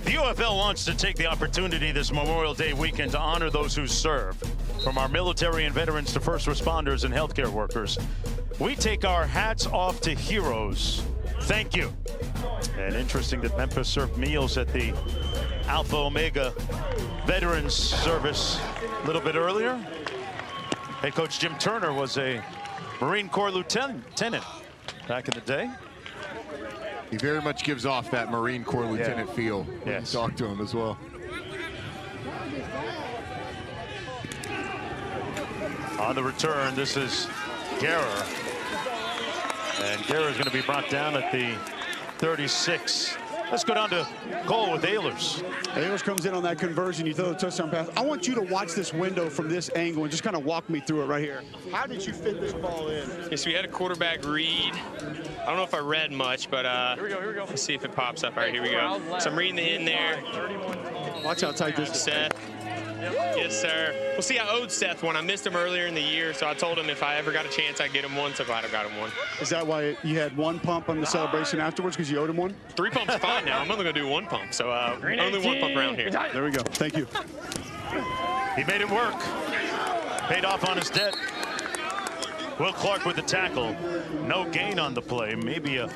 The UFL wants to take the opportunity this Memorial Day weekend to honor those who serve. From our military and veterans to first responders and healthcare workers, we take our hats off to heroes. Thank you. And interesting that Memphis served meals at the Alpha Omega Veterans Service a little bit earlier. Head coach Jim Turner was a Marine Corps lieutenant back in the day. He very much gives off that Marine Corps lieutenant feel when you talk to him as well. On the return, this is Guerra. And Guerra is going to be brought down at the 36. Let's go down to Cole with Ehlers. Ehlers comes in on that conversion. You throw the touchdown pass. I want you to watch this window from this angle and just kind of walk me through it right here. How did you fit this ball in? Yes, we had a quarterback read. I don't know if I read much, but here we go. Let's see if it pops up. All right, here we go. So I'm reading the in there. Watch how tight this is. Seth. Yes, sir. We'll see, I owed Seth one. I missed him earlier in the year, so I told him if I ever got a chance, I'd get him one. So glad I got him one. Is that why you had one pump on the celebration afterwards, because you owed him one? 3 pumps are fine now. I'm only going to do 1 pump, so only 1 pump around here. There we go. Thank you. He made it work. Paid off on his debt. Will Clark with the tackle. No gain on the play. Maybe a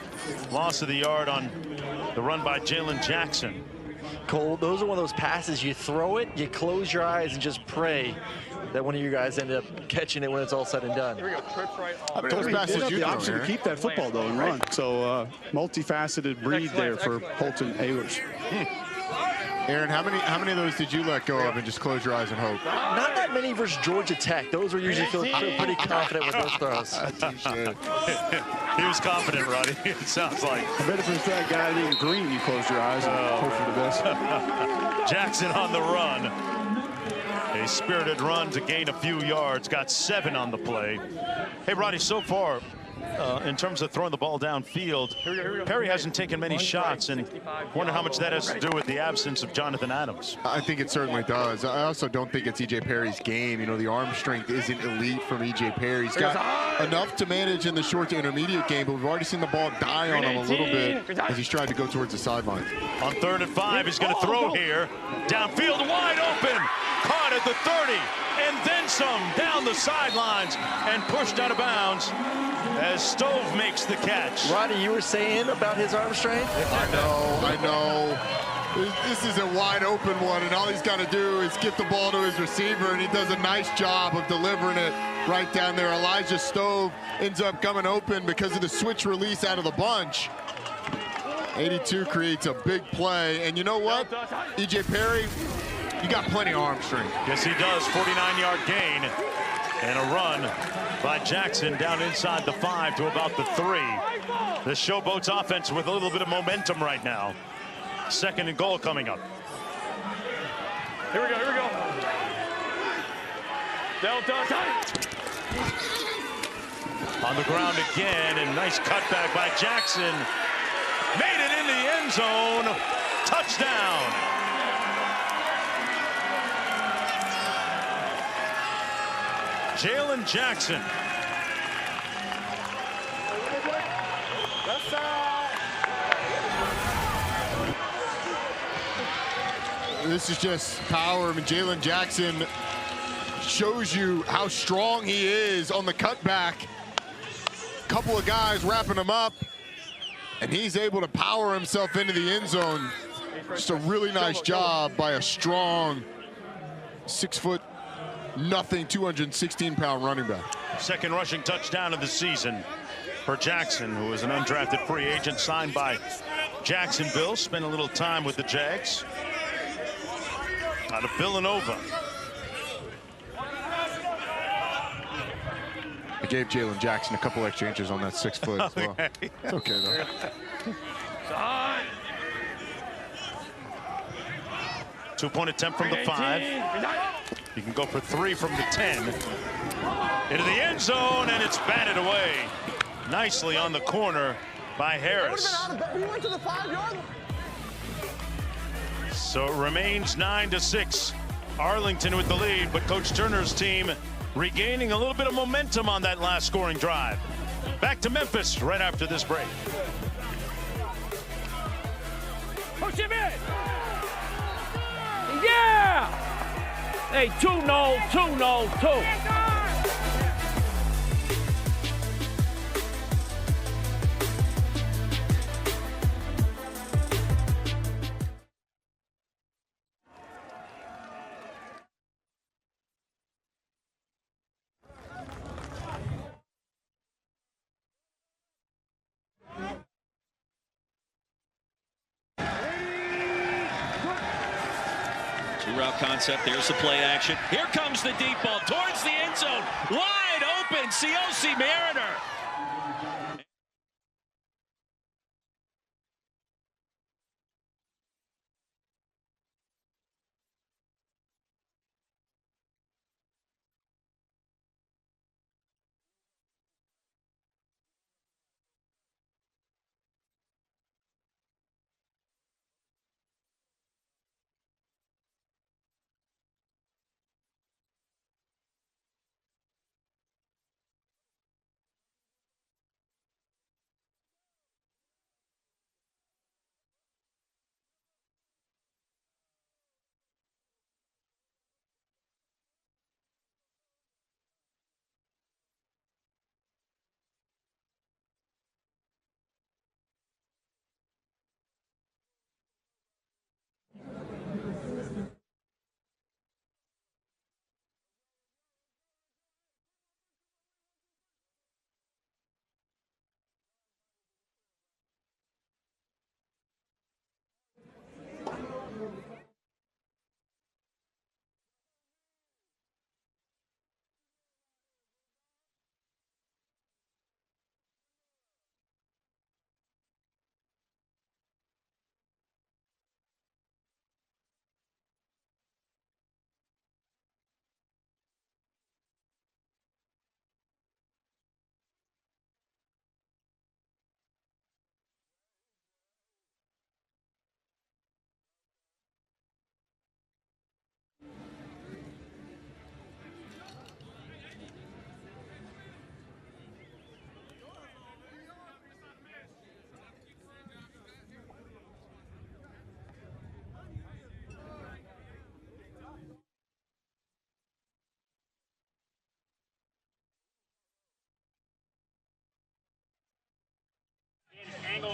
loss of the yard on the run by Jalen Jackson. Cole, those are one of those passes. You throw it, you close your eyes, and just pray that one of you guys ended up catching it when it's all said and done. Here we go. Trips right. Those passes you have the option to keep that football, though, and run. So, multifaceted breed there for Holton Ehlers. Aaron, how many of those did you let go of and just close your eyes and hope? Not that many versus Georgia Tech. Those were usually feel pretty confident with those throws. He was confident, Roddy. It sounds like. I bet if it's that guy in green, you close your eyes and hope for the best. Jackson on the run. A spirited run to gain a few yards. Got 7 on the play. Hey, Roddy, so far, in terms of throwing the ball downfield, Perry hasn't taken many shots, and wonder how much that has to do with the absence of Jonathan Adams. I think it certainly does. I also don't think it's E.J. Perry's game. You know, the arm strength isn't elite from E.J. Perry. He's got enough to manage in the short to intermediate game, but we've already seen the ball die on him a little bit as he's tried to go towards the sideline. On 3rd and 5, he's going to throw here. Downfield, wide open. Caught at the 30, and then some down the sidelines and pushed out of bounds as Stove makes the catch. Roddy, you were saying about his arm strength? I know. This is a wide open one, and all he's got to do is get the ball to his receiver, and he does a nice job of delivering it right down there. Elijah Stove ends up coming open because of the switch release out of the bunch. 82 creates a big play, and you know what? E.J. Perry, you got plenty of arm strength. Yes, he does. 49-yard gain and a run by Jackson down inside the 5 to about the 3. The Showboats offense with a little bit of momentum right now. 2nd and goal coming up. Here we go. Delta tight. On the ground again, and nice cutback by Jackson. Made it in the end zone. Touchdown. Jalen Jackson. This is just power. I mean, Jalen Jackson shows you how strong he is on the cutback. Couple of guys wrapping him up, and he's able to power himself into the end zone. Just a really nice job by a strong 6'0", 216-pound running back. 2nd rushing touchdown of the season for Jackson, who is an undrafted free agent signed by Jacksonville. Spent a little time with the Jags out of Villanova. I gave Jalen Jackson a couple extra inches on that 6 foot as well. It's okay, though. Two-point attempt from the 5. You can go for 3 from the 10. Into the end zone, and it's batted away nicely on the corner by Harris. So it remains 9-6. Arlington with the lead, but Coach Turner's team regaining a little bit of momentum on that last scoring drive. Back to Memphis right after this break. Push him in. Yeah. Hey, 2-0, 2-0, 2. Two-route concept. There's the play action. Here comes the deep ball towards the end zone. Wide open. COC Mariner.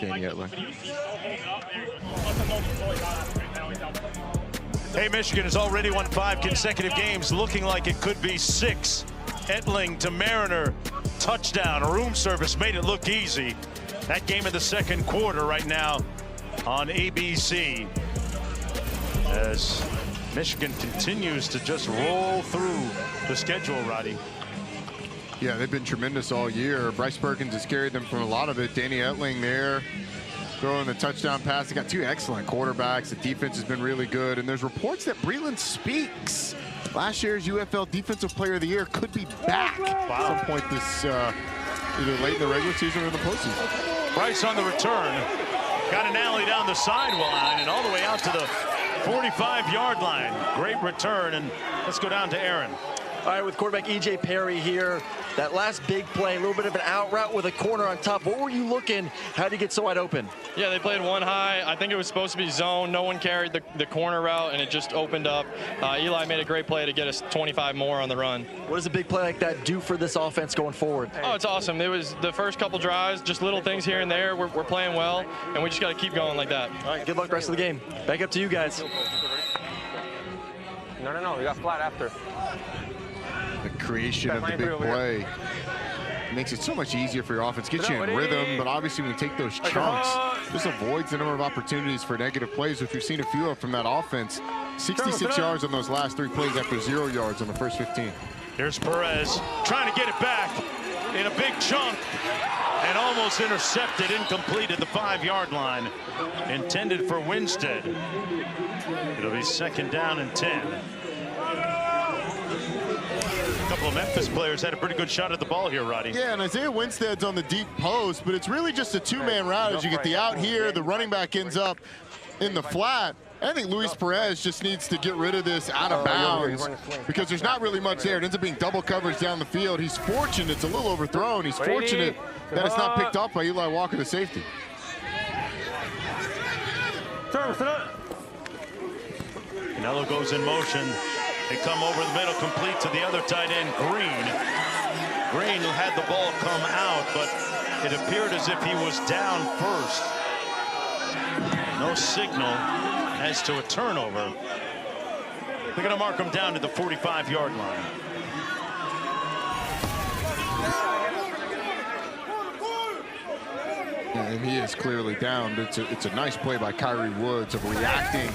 Danny Etling. Hey, Michigan has already won 5 consecutive games, looking like it could be 6. Etling to Mariner, touchdown, room service made it look easy. That game in the second quarter right now on ABC. As Michigan continues to just roll through the schedule, Roddy. Yeah, they've been tremendous all year. Bryce Perkins has carried them from a lot of it. Danny Etling there throwing the touchdown pass. They got 2 excellent quarterbacks. The defense has been really good. And there's reports that Breland Speaks, last year's UFL Defensive Player of the Year, could be back at some point this either late in the regular season or in the postseason. Bryce on the return. Got an alley down the sideline and all the way out to the 45-yard line. Great return, and let's go down to Aaron. All right, with quarterback E.J. Perry here, that last big play, a little bit of an out route with a corner on top. What were you looking? How did you get so wide open? Yeah, they played one high. I think it was supposed to be zone. No one carried the corner route, and it just opened up. Eli made a great play to get us 25 more on the run. What does a big play like that do for this offense going forward? Oh, it's awesome. It was the first couple drives, just little things here and there. We're playing well, and we just got to keep going like that. All right, good luck the rest of the game. Back up to you guys. No, we got flat after. The creation of the big play makes it so much easier for your offense. Gets you in rhythm, but obviously when you take those chunks, just avoids the number of opportunities for negative plays, which we've seen a few of from that offense. 66 yards on those last 3 plays after 0 yards on the first 15. Here's Perez trying to get it back in a big chunk and almost intercepted, incomplete at the 5-yard line. Intended for Winstead. It'll be 2nd down and 10. A couple of Memphis players had a pretty good shot at the ball here, Roddy. Yeah, and Isaiah Winstead's on the deep post, but it's really just a 2-man route as you get the out here. The running back ends up in the flat. I think Luis Perez just needs to get rid of this out of bounds because there's not really much there. It ends up being double coverage down the field. He's fortunate. It's a little overthrown. He's fortunate that it's not picked up by Eli Walker, the safety. Canelo goes in motion. They come over the middle, complete to the other tight end, Green. Green had the ball come out, but it appeared as if he was down first. No signal as to a turnover. They're going to mark him down to the 45-yard line. And he is clearly down. It's a nice play by Kyrie Woods of reacting.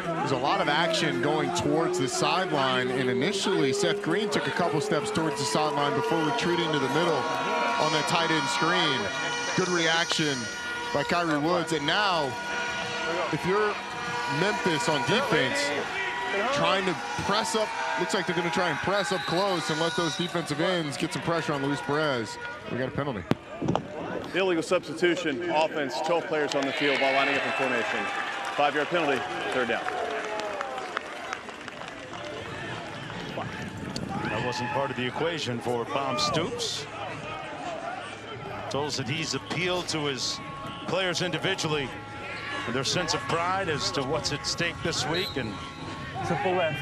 There's a lot of action going towards the sideline, and initially Seth Green took a couple steps towards the sideline before retreating to the middle on that tight end screen. Good reaction by Kyrie Woods. And now, if you're Memphis on defense, trying to press up, looks like they're going to try and press up close and let those defensive ends get some pressure on Luis Perez. We got a penalty. Illegal substitution, offense, 12 players on the field while lining up in formation. 5-yard penalty, third down. That wasn't part of the equation for Bob Stoops. Told us that he's appealed to his players individually and their sense of pride as to what's at stake this week, and triple left.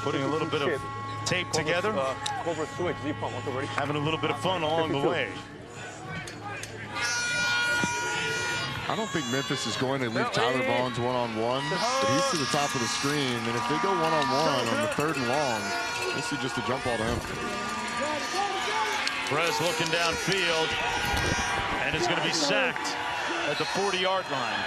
Putting a little bit of tape together, having a little bit of fun along the way. I don't think Memphis is going to leave Tyler Vaughns one-on-one, but he's to the top of the screen, and if they go one-on-one on the 3rd and long, this is just a jump ball to him. Perez looking downfield, and is going to be sacked at the 40-yard line.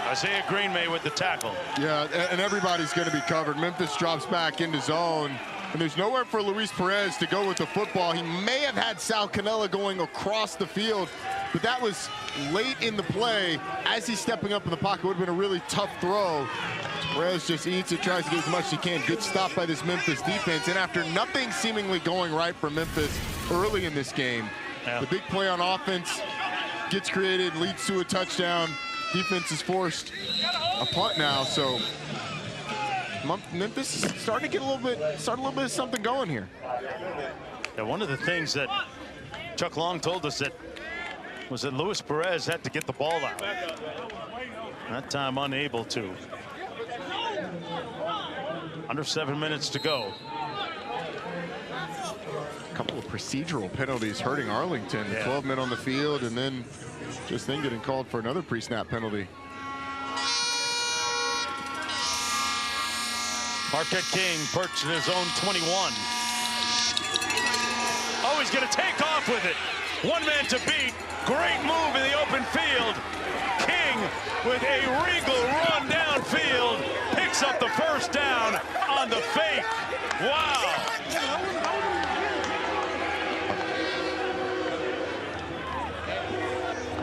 Isaiah Greenway with the tackle. Yeah, and everybody's going to be covered. Memphis drops back into zone, and there's nowhere for Luis Perez to go with the football. He may have had Sal Cannella going across the field, but that was late in the play. As he's stepping up in the pocket, would have been a really tough throw. Perez just eats it, tries to get as much as he can. Good stop by this Memphis defense. And after nothing seemingly going right for Memphis early in this game, the big play on offense gets created, leads to a touchdown. Defense is forced a punt now, so Memphis is starting to get a little bit of something going here. Yeah, one of the things that Chuck Long told us was that Luis Perez had to get the ball out. That time unable to. Under 7 minutes to go. A couple of procedural penalties hurting Arlington. 12 men on the field, and then just then getting called for another pre-snap penalty. Marquette King perched at his own 21. Oh, he's going to take off with it. One man to beat. Great move in the open field. King with a regal run downfield. Picks up the first down on the fake. Wow.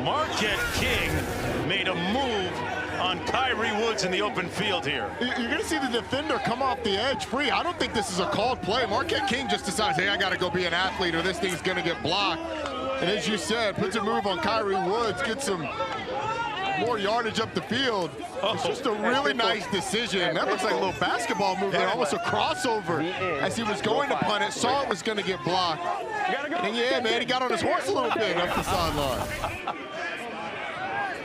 Marquette King made a move on Kyrie Woods in the open field here. You're going to see the defender come off the edge free. I don't think this is a called play. Marquette King just decides, hey, I got to go be an athlete or this thing's going to get blocked. And as you said, puts a move on Kyrie Woods, gets some more yardage up the field. It's just a really nice decision. That looks like a little basketball move there, almost a crossover as he was going to punt it, saw it was going to get blocked. And yeah, man, he got on his horse a little bit up the sideline.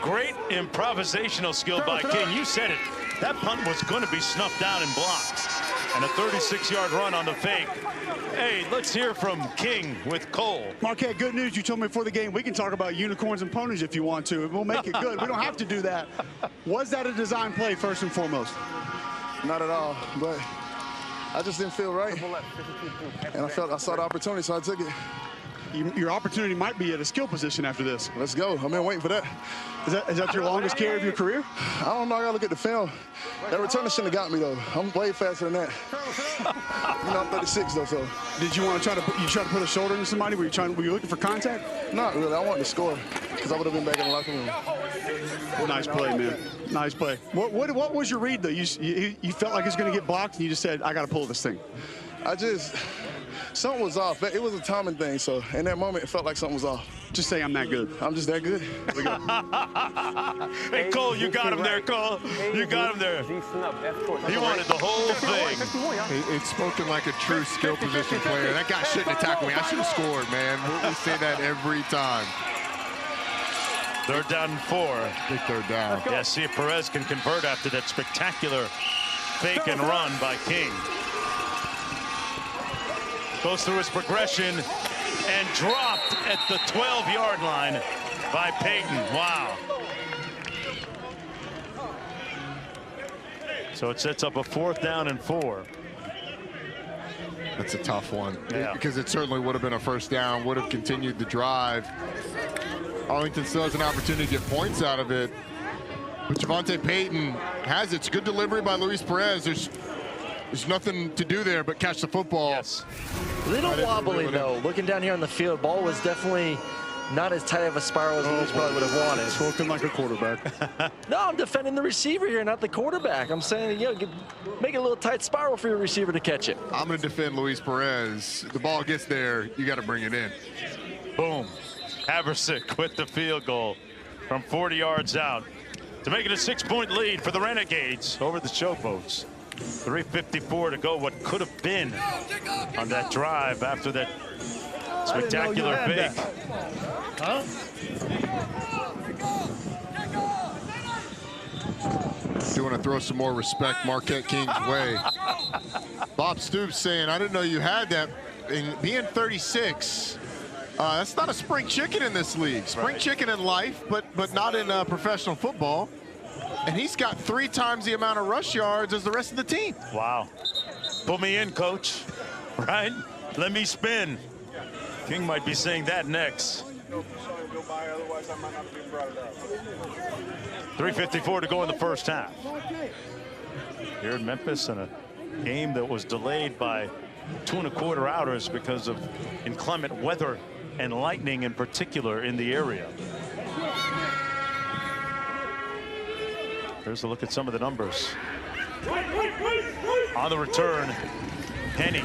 Great improvisational skill by King. You said it. That punt was going to be snuffed down and blocked. And a 36-yard run on the fake. Hey, let's hear from King with Cole. Marquette, good news. You told me before the game we can talk about unicorns and ponies if you want to. We'll make it good. We don't have to do that. Was that a design play first and foremost? Not at all, but I just didn't feel right. And I saw the opportunity, so I took it. Your opportunity might be at a skill position after this. Let's go. I've been waiting for that. Is that your longest carry of your career? I don't know. I got to look at the film. That returner shouldn't have got me, though. I'm way faster than that. You know, I'm 36, though, so. Did you want to try to put a shoulder into somebody? Were you looking for contact? Not really. I wanted to score because I would have been back in the locker room. Nice play, man. Nice play. What was your read, though? You felt like it was going to get blocked, and you just said, I got to pull this thing. something was off. It was a timing thing, so in that moment, it felt like something was off. Just say I'm that good. I'm just that good. Hey, Cole, you got him there, Cole. You got him there. He wanted the whole thing. It's spoken like a true skill position player. That guy shouldn't have tackled me. I should have scored, man. We say that every time. 3rd down and 4. Big 3rd down. Yeah, see if Perez can convert after that spectacular fake and run by King. Goes through his progression and dropped at the 12-yard line by Payton. Wow. So it sets up a 4th down and 4. That's a tough one. Yeah. Because it certainly would have been a 1st down, would have continued the drive. Arlington still has an opportunity to get points out of it. But Javonte Payton has it. It's good delivery by Luis Perez. There's nothing to do there but catch the football. Yes. A little wobbly, though. Looking down here on the field, ball was definitely not as tight of a spiral as Luis probably would have wanted. Spoken like a quarterback. No, I'm defending the receiver here, not the quarterback. I'm saying, you know, make it a little tight spiral for your receiver to catch it. I'm going to defend Luis Perez. The ball gets there, you got to bring it in. Boom. Haversick with the field goal from 40 yards out to make it a 6-point lead for the Renegades over the Showboats. 3:54 to go. What could have been on that drive after that spectacular fake. Huh? You want to throw some more respect Marquette King's way. Bob Stoops saying, I didn't know you had that. And being 36, that's not a spring chicken in this league. Spring chicken in life, but not in professional football. And he's got 3 times the amount of rush yards as the rest of the team. Wow. Put me in, coach. Right? Let me spin. King might be saying that next. 3:54 to go in the first half. Here in Memphis in a game that was delayed by 2 1/4 hours because of inclement weather and lightning in particular in the area. Here's a look at some of the numbers. On the return, Penny.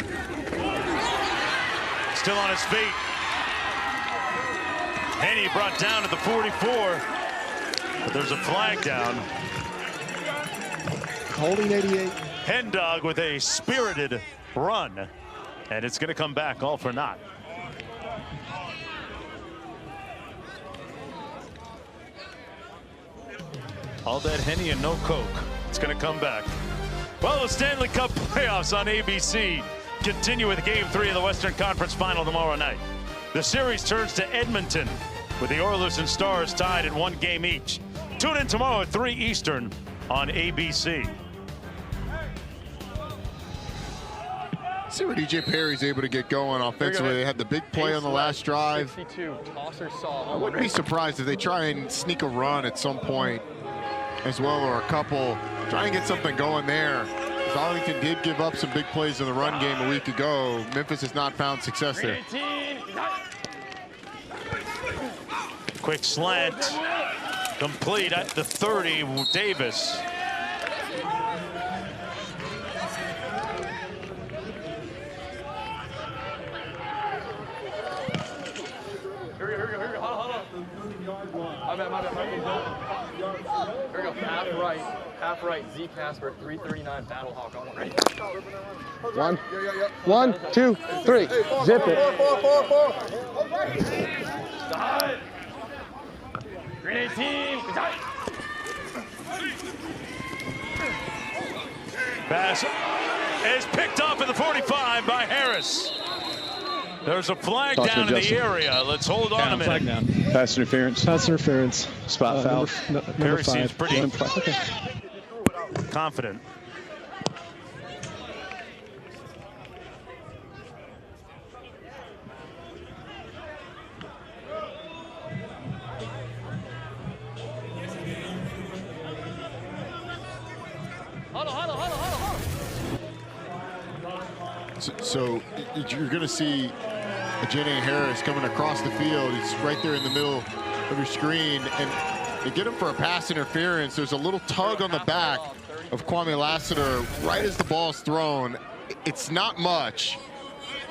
Still on his feet. Penny brought down to the 44. But there's a flag down. Holding 88. Hendog with a spirited run. And it's going to come back all for naught. All that Henny and no Coke. It's going to come back. Well, the Stanley Cup playoffs on ABC continue with Game 3 of the Western Conference Final tomorrow night. The series turns to Edmonton with the Oilers and Stars tied at 1 game each. Tune in tomorrow at 3 Eastern on ABC. See what EJ Perry's able to get going offensively. They had the big play on the last drive. 62, tosser saw. I wouldn't be surprised if they try and sneak a run at some point as well, or a couple. Try and get something going there. Arlington did give up some big plays in the run game a week ago. Memphis has not found success there. Quick slant. Complete at the 30, Davis. Here we go, half right, Z Casper, 339 Battle Hawk on right. 1, 2, 3. Zip it. Grenade team. Pass is picked up at the 45 by Harris. There's a flag down in the area. Let's hold on a minute. Pass interference. Pass interference. Spot foul. Perry 5. seems pretty Okay. confident. So you're going to see Jenny Harris coming across the field. He's right there in the middle of your screen, and they get him for a pass interference. There's a little tug on the back of Kwame Lassiter right as the ball's thrown. it's not much,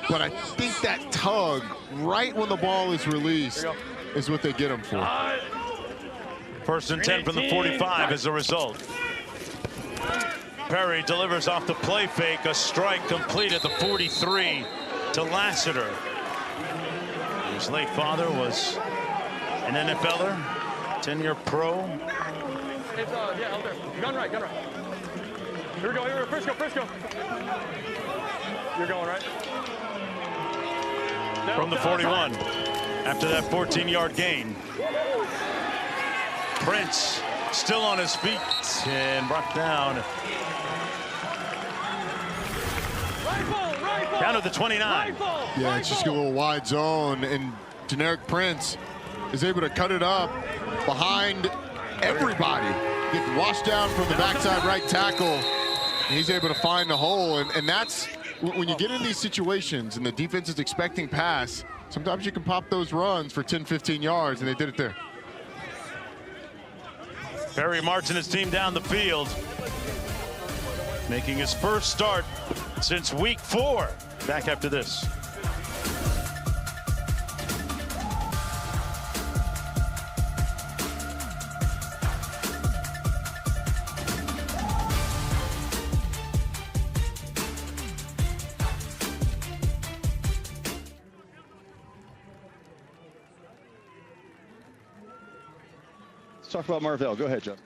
but I think that tug right when the ball is released is what they get him for. 1st and 10 from the 45 as a result. Perry delivers off the play fake, a strike complete at the 43 to Lassiter. His late father was an NFLer, 10-year pro. It's, yeah, out there. Gun right, gun right. Here we go, Frisco. You're going right. From the 41, after that 14-yard gain. Prince still on his feet and brought down. Down to the 29. Yeah, it's just a little wide zone, and Generic Prince is able to cut it up behind everybody. Gets washed down from the backside right tackle, and he's able to find the hole. And that's when you get in these situations and the defense is expecting pass, sometimes you can pop those runs for 10, 15 yards, and they did it there. Perry marching his team down the field, making his first start since week 4. Back after this. Let's talk about Marvell. Go ahead, Jeff.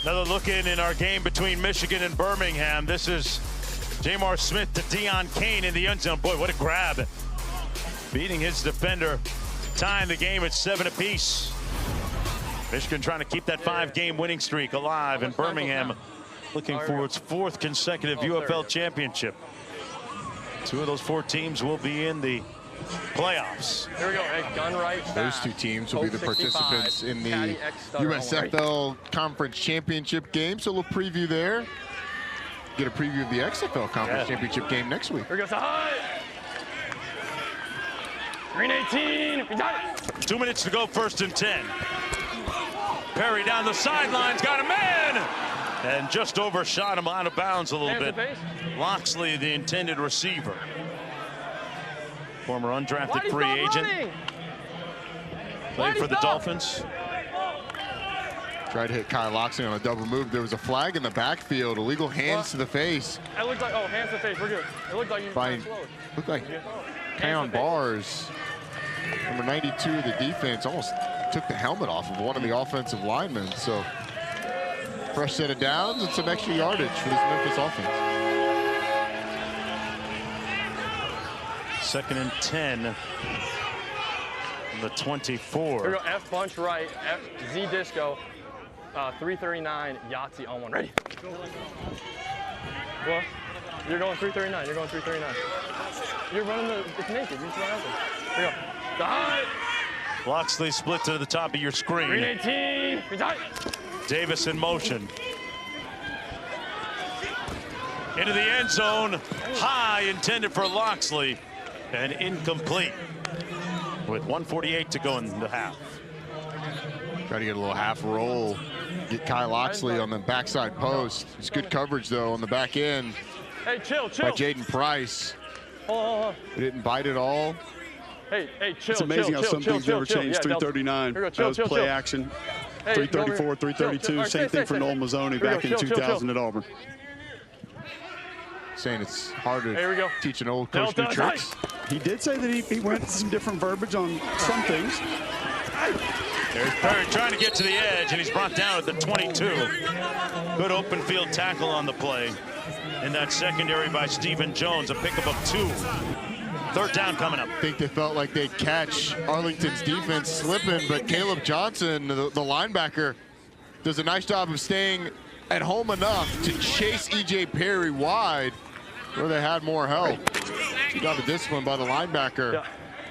Another look in our game between Michigan and Birmingham. This is Jamar Smith to Deion Kane in the end zone. Boy, what a grab. Beating his defender, tying the game at 7 apiece. Michigan trying to keep that 5-game winning streak alive, and Birmingham looking for its 4th consecutive UFL championship. 2 of those 4 teams will be in the playoffs. Here we go. Hey, gun right. Those 2 teams will be the participants in the USFL Conference Championship game. So a little preview there. Get a preview of the XFL Conference Championship game next week. Here goes the high. Green 18. We got it. 2 minutes to go, 1st and 10. Perry down the sidelines, got a man! And just overshot him out of bounds a little bit. Loxley, the intended receiver. Former undrafted free agent. Played for the Dolphins. Tried to hit Kyle Loxley on a double move. There was a flag in the backfield, illegal hands to the face. It looked like, oh, hands to the face, we're good. It looked like you By, looked like Keon Bars, number 92 of the defense, almost took the helmet off of one of the offensive linemen. So fresh set of downs and some extra yardage for this Memphis offense. 2nd and 10. The 24. Here we go, F bunch right, F, Z disco, 339, Yahtzee on one. Ready? Well, you're going 339, you're going 339. You're running it's naked, you just run out there. Here we go. Die! Loxley split to the top of your screen. 318, die! Davis in motion. Into the end zone, high, intended for Loxley, and incomplete. With 1:48 to go in the half. Try to get a little half roll. Get Kyle Loxley on the backside post. It's good coverage, though, on the back end. Hey, chill. By Jaden Price. Hold on. He didn't bite at all. Hey, chill. It's amazing how some things never change. 339. That was play action. 334, 332. Same thing for Noel Mazzoni back in 2000 at Auburn. Saying it's hard to teach an old coach new tricks. He did say that he went some different verbiage on some things. There's Perry trying to get to the edge, and he's brought down at the 22. Good open field tackle on the play. In that secondary by Stephen Jones, a pickup of 2. 3rd down coming up. I think they felt like they'd catch Arlington's defense slipping, but Caleb Johnson, the linebacker, does a nice job of staying at home enough to chase E.J. Perry wide where they had more help. She got the discipline by the linebacker.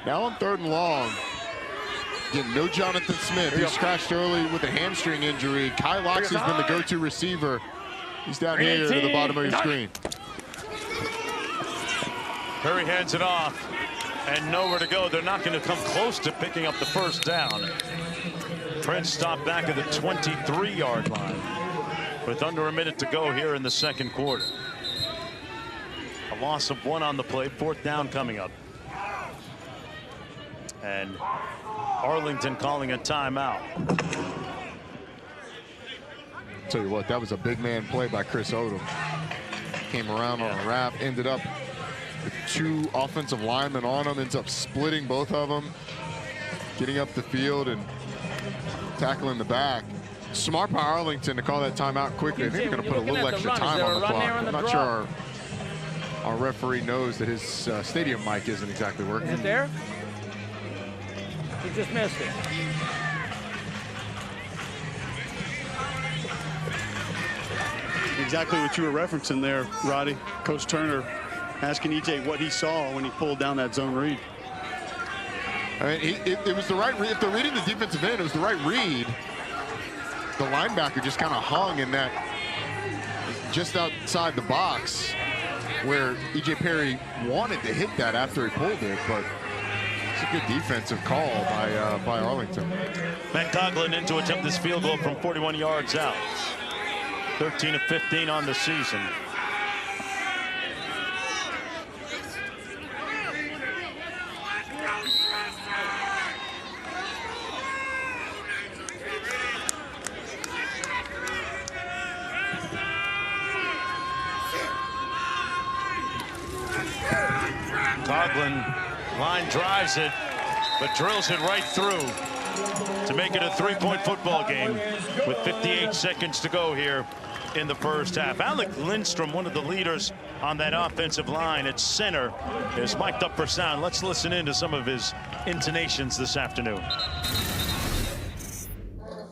Now on 3rd and long. Again, no Jonathan Smith. He scratched early with a hamstring injury. Kyle Loxley's been the go-to receiver. He's down here to the bottom of your screen. Perry hands it off, and nowhere to go. They're not going to come close to picking up the 1st down. Prince stopped back at the 23-yard line with under a minute to go here in the 2nd quarter. A loss of 1 on the play. 4th down coming up. And Arlington calling a timeout. Tell you what, that was a big man play by Chris Odom. Came around on a wrap, ended up with 2 offensive linemen on him, ends up splitting both of them, getting up the field and tackling the back. Smart by Arlington to call that timeout quickly. I think they're going to put a little extra time on the clock. I'm not sure our referee knows that his stadium mic isn't exactly working. Is it there? He just missed it. Exactly what you were referencing there, Roddy. Coach Turner asking EJ what he saw when he pulled down that zone read. I mean, it was the right read. If they're reading the defensive end, it was the right read. The linebacker just kind of hung in that, just outside the box, where E.J. Perry wanted to hit that after he pulled it, but it's a good defensive call by Arlington. Matt Coughlin in to attempt this field goal from 41 yards out. 13 of 15 on the season. Coughlin line drives it, but drills it right through to make it a 3-point football game with 58 seconds to go here in the 1st half. Alec Lindstrom, one of the leaders on that offensive line at center, is mic'd up for sound. Let's listen in to some of his intonations this afternoon.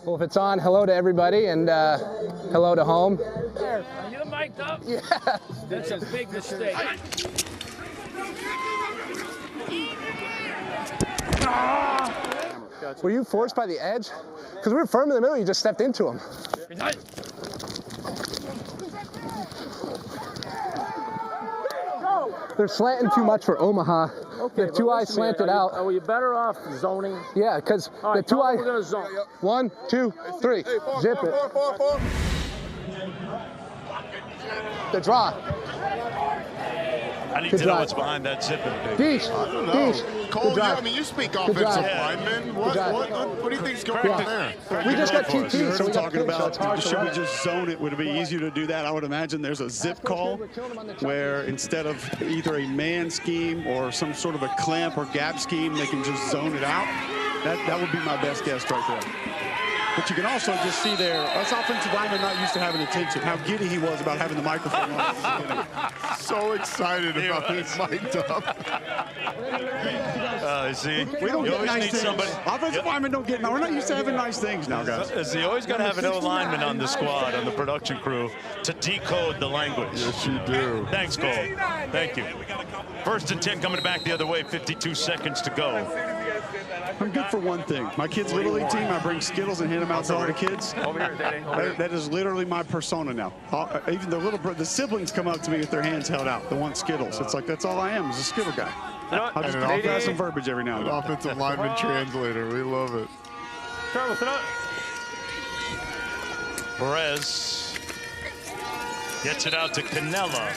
Well, if it's on, hello to everybody, and hello to home. Are you mic'd up? Yeah. That's a big mistake. Were you forced by the edge? Because we were firm in the middle, you just stepped into him. They're slanting too much for Omaha. Okay, the 2 eyes slanted out. Are you better off zoning? Yeah, because the 2 eyes. We're gonna zone. 1, 2, 3. Zip it. The draw. I need to know what's behind that zipping. I don't know. Cole, you speak offensive lineman. What do you think's going on there? We just got TT, so we got talking about should we just zone it? Would it be easier to do that? I would imagine there's a zip call where instead of either a man scheme or some sort of a clamp or gap scheme, they can just zone it out. That would be my best guess right there. But you can also just see there, us offensive linemen not used to having attention, how giddy he was about having the microphone on. So excited about being mic'd up. See, we don't get nice things. Somebody. Offensive linemen don't get, we're not used to having nice things now, guys. You always got to have an O-lineman on the squad, on the production crew, to decode the language. Yes, you do. Thanks, Cole. Thank you. 1st and 10 coming back the other way, 52 seconds to go. I'm good for one thing. My kids' Little League team, I bring Skittles and hand them out to all the kids. That is literally my persona now. Even the siblings come up to me with their hands held out. They want Skittles. It's like, that's all I am, is a Skittle guy. I'll just pass some verbiage every now and then. Offensive lineman translator. We love it. Perez gets it out to Canella.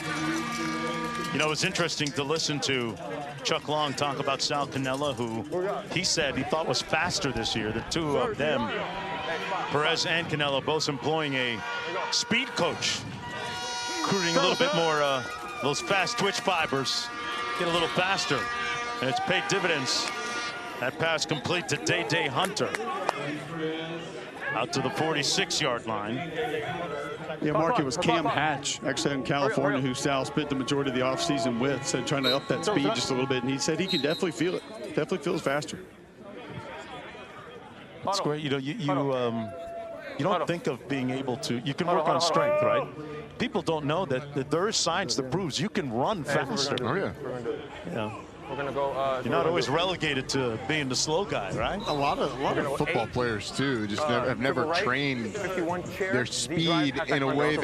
You know, it's interesting to listen to Chuck Long talk about Sal Canella, who he said he thought was faster this year. The two of them, Perez and Canella, both employing a speed coach, recruiting a little bit more those fast twitch fibers, get a little faster, and it's paid dividends. That pass complete to Day Hunter. Out to the 46-yard line. Yeah, Mark, it was Cam Hatch, actually in California, who Sal spent the majority of the offseason with, said trying to up that speed just a little bit, and he said he can definitely feel it. Definitely feels faster. It's great. You know, you don't think of being able to, you can work on strength, right? People don't know that there is science that proves you can run faster. Oh, yeah. Yeah. You're not always relegated to being the slow guy, right? A lot of football players too just have never trained their speed in a way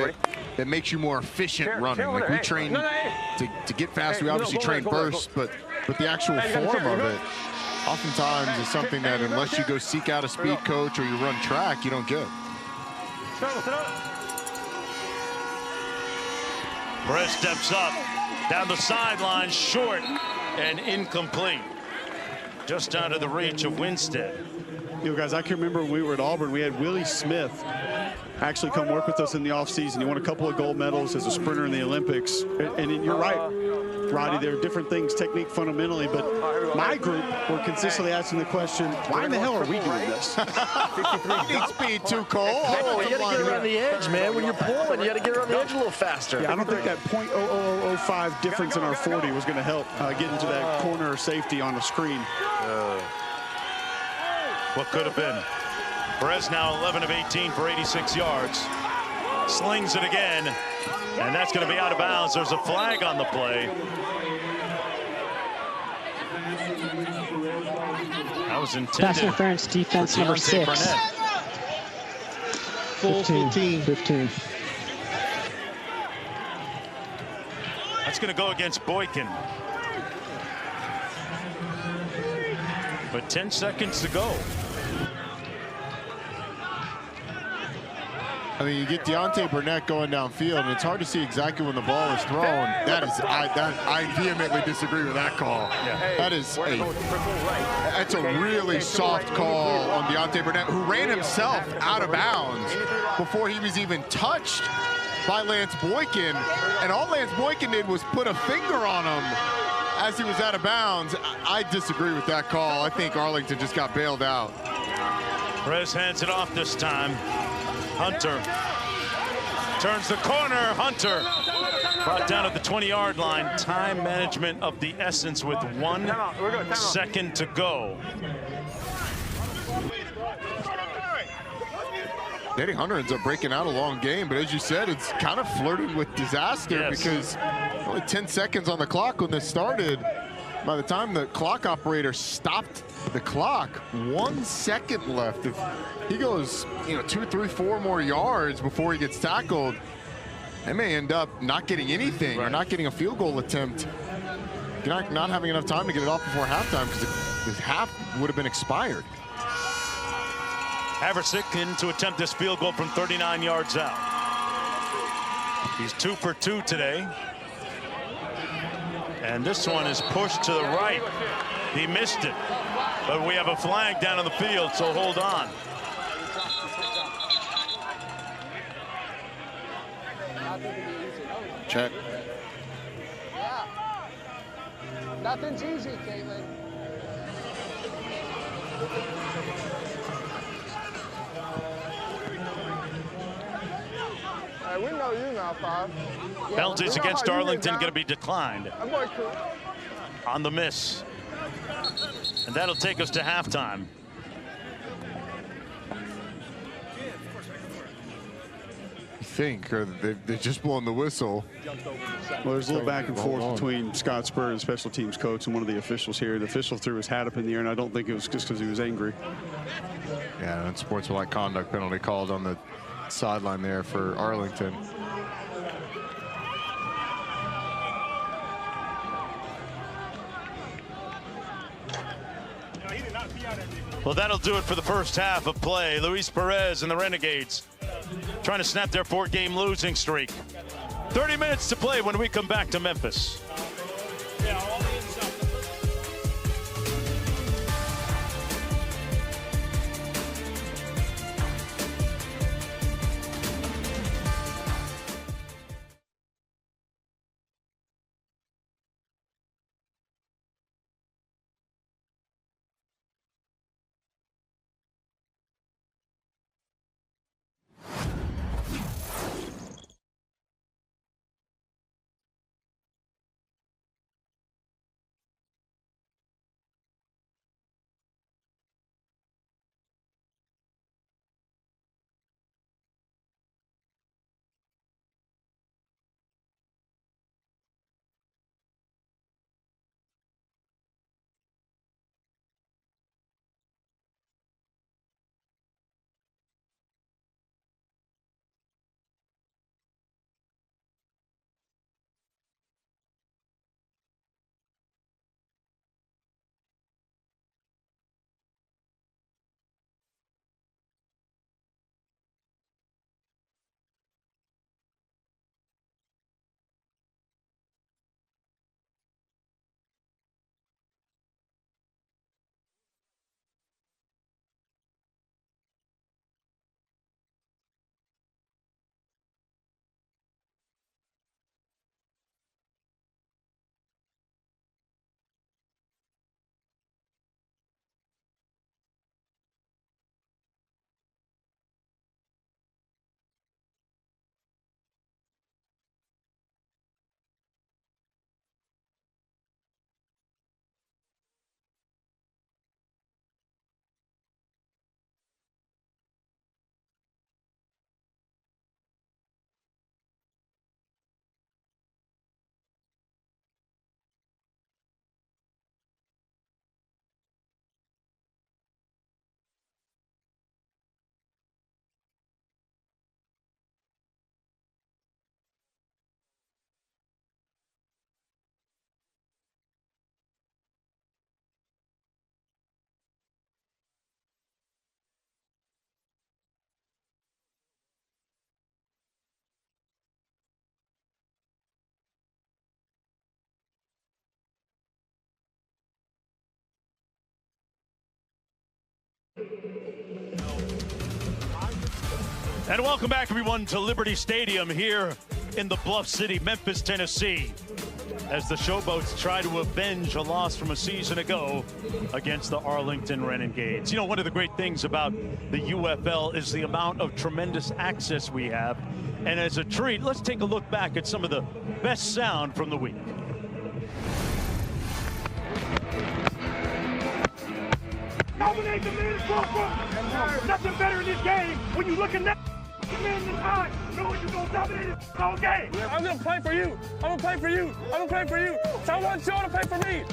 that makes you more efficient running. Like we train to get fast. We obviously train bursts, but the actual form of it oftentimes is something that unless you go seek out a speed coach or you run track, you don't get. Perez steps up down the sideline, short and incomplete. Just out of the reach of Winstead. You know, guys, I can remember when we were at Auburn, we had Willie Smith actually come work with us in the offseason. He won a couple of gold medals as a sprinter in the Olympics. And you're right, Roddy, there are different things, technique fundamentally, but my group were consistently asking the question, why in the hell are we doing this? You need speed too, Cole. Oh, you got to get around the edge, man. When you're pulling, you got to get around the edge a little faster. Yeah, I don't think that .00005 difference in our 40 was going to help get into that corner or safety on the screen. What could have been. Perez now 11 of 18 for 86 yards. Slings it again, and that's going to be out of bounds. There's a flag on the play. That was intended. Pass interference, defense number 6. Full 15. That's going to go against Boykin. But 10 seconds to go. I mean, you get Deontay Burnett going downfield, and it's hard to see exactly when the ball is thrown. I vehemently disagree with that call. Yeah. That's a really soft call on Deontay Burnett, who ran himself out of bounds before he was even touched by Lance Boykin. And all Lance Boykin did was put a finger on him as he was out of bounds. I disagree with that call. I think Arlington just got bailed out. Perez hands it off this time. Hunter turns the corner. Hunter brought down at the 20-yard line. Time management of the essence with 1 second to go. Eddie Hunter ends up breaking out a long game, but as you said, it's kind of flirting with disaster because only 10 seconds on the clock when this started. By the time the clock operator stopped the clock, 1 second left. If he goes, 2, 3, 4 more yards before he gets tackled, they may end up not getting anything or not getting a field goal attempt. Not having enough time to get it off before halftime because the half would have been expired. Haversick in to attempt this field goal from 39 yards out. He's 2 for 2 today. And this one is pushed to the right. He missed it. But we have a flag down on the field, so hold on. Check. Yeah. Nothing's easy, Caitlin. We know you now, 5. Penalties against Arlington going to be declined Cool. on the miss. And that'll take us to halftime. I think, or they've just blown the whistle. Well, there's a little back and forth between Scott Spur and special teams coach and one of the officials here. The official threw his hat up in the air, and I don't think it was just because he was angry. Yeah, and sportsmanlike conduct penalty called on the sideline there for Arlington. Well, that'll do it for the first half of play. Luis Perez and the Renegades trying to snap their 4-game losing streak. 30 minutes to play when we come back to Memphis. And welcome back, everyone, to Liberty Stadium here in the Bluff City, Memphis, Tennessee, as the Showboats try to avenge a loss from a season ago against the Arlington Renegades. You know, one of the great things about the UFL is the amount of tremendous access we have. And as a treat, let's take a look back at some of the best sound from the week. Dominate the man's forefront. Nothing better in this game when you look at that man in the eye, knowing you're going to dominate it all game. I'm going to play for you. I'm going to play for you. I'm going to play for you. So I want y'all to play for me.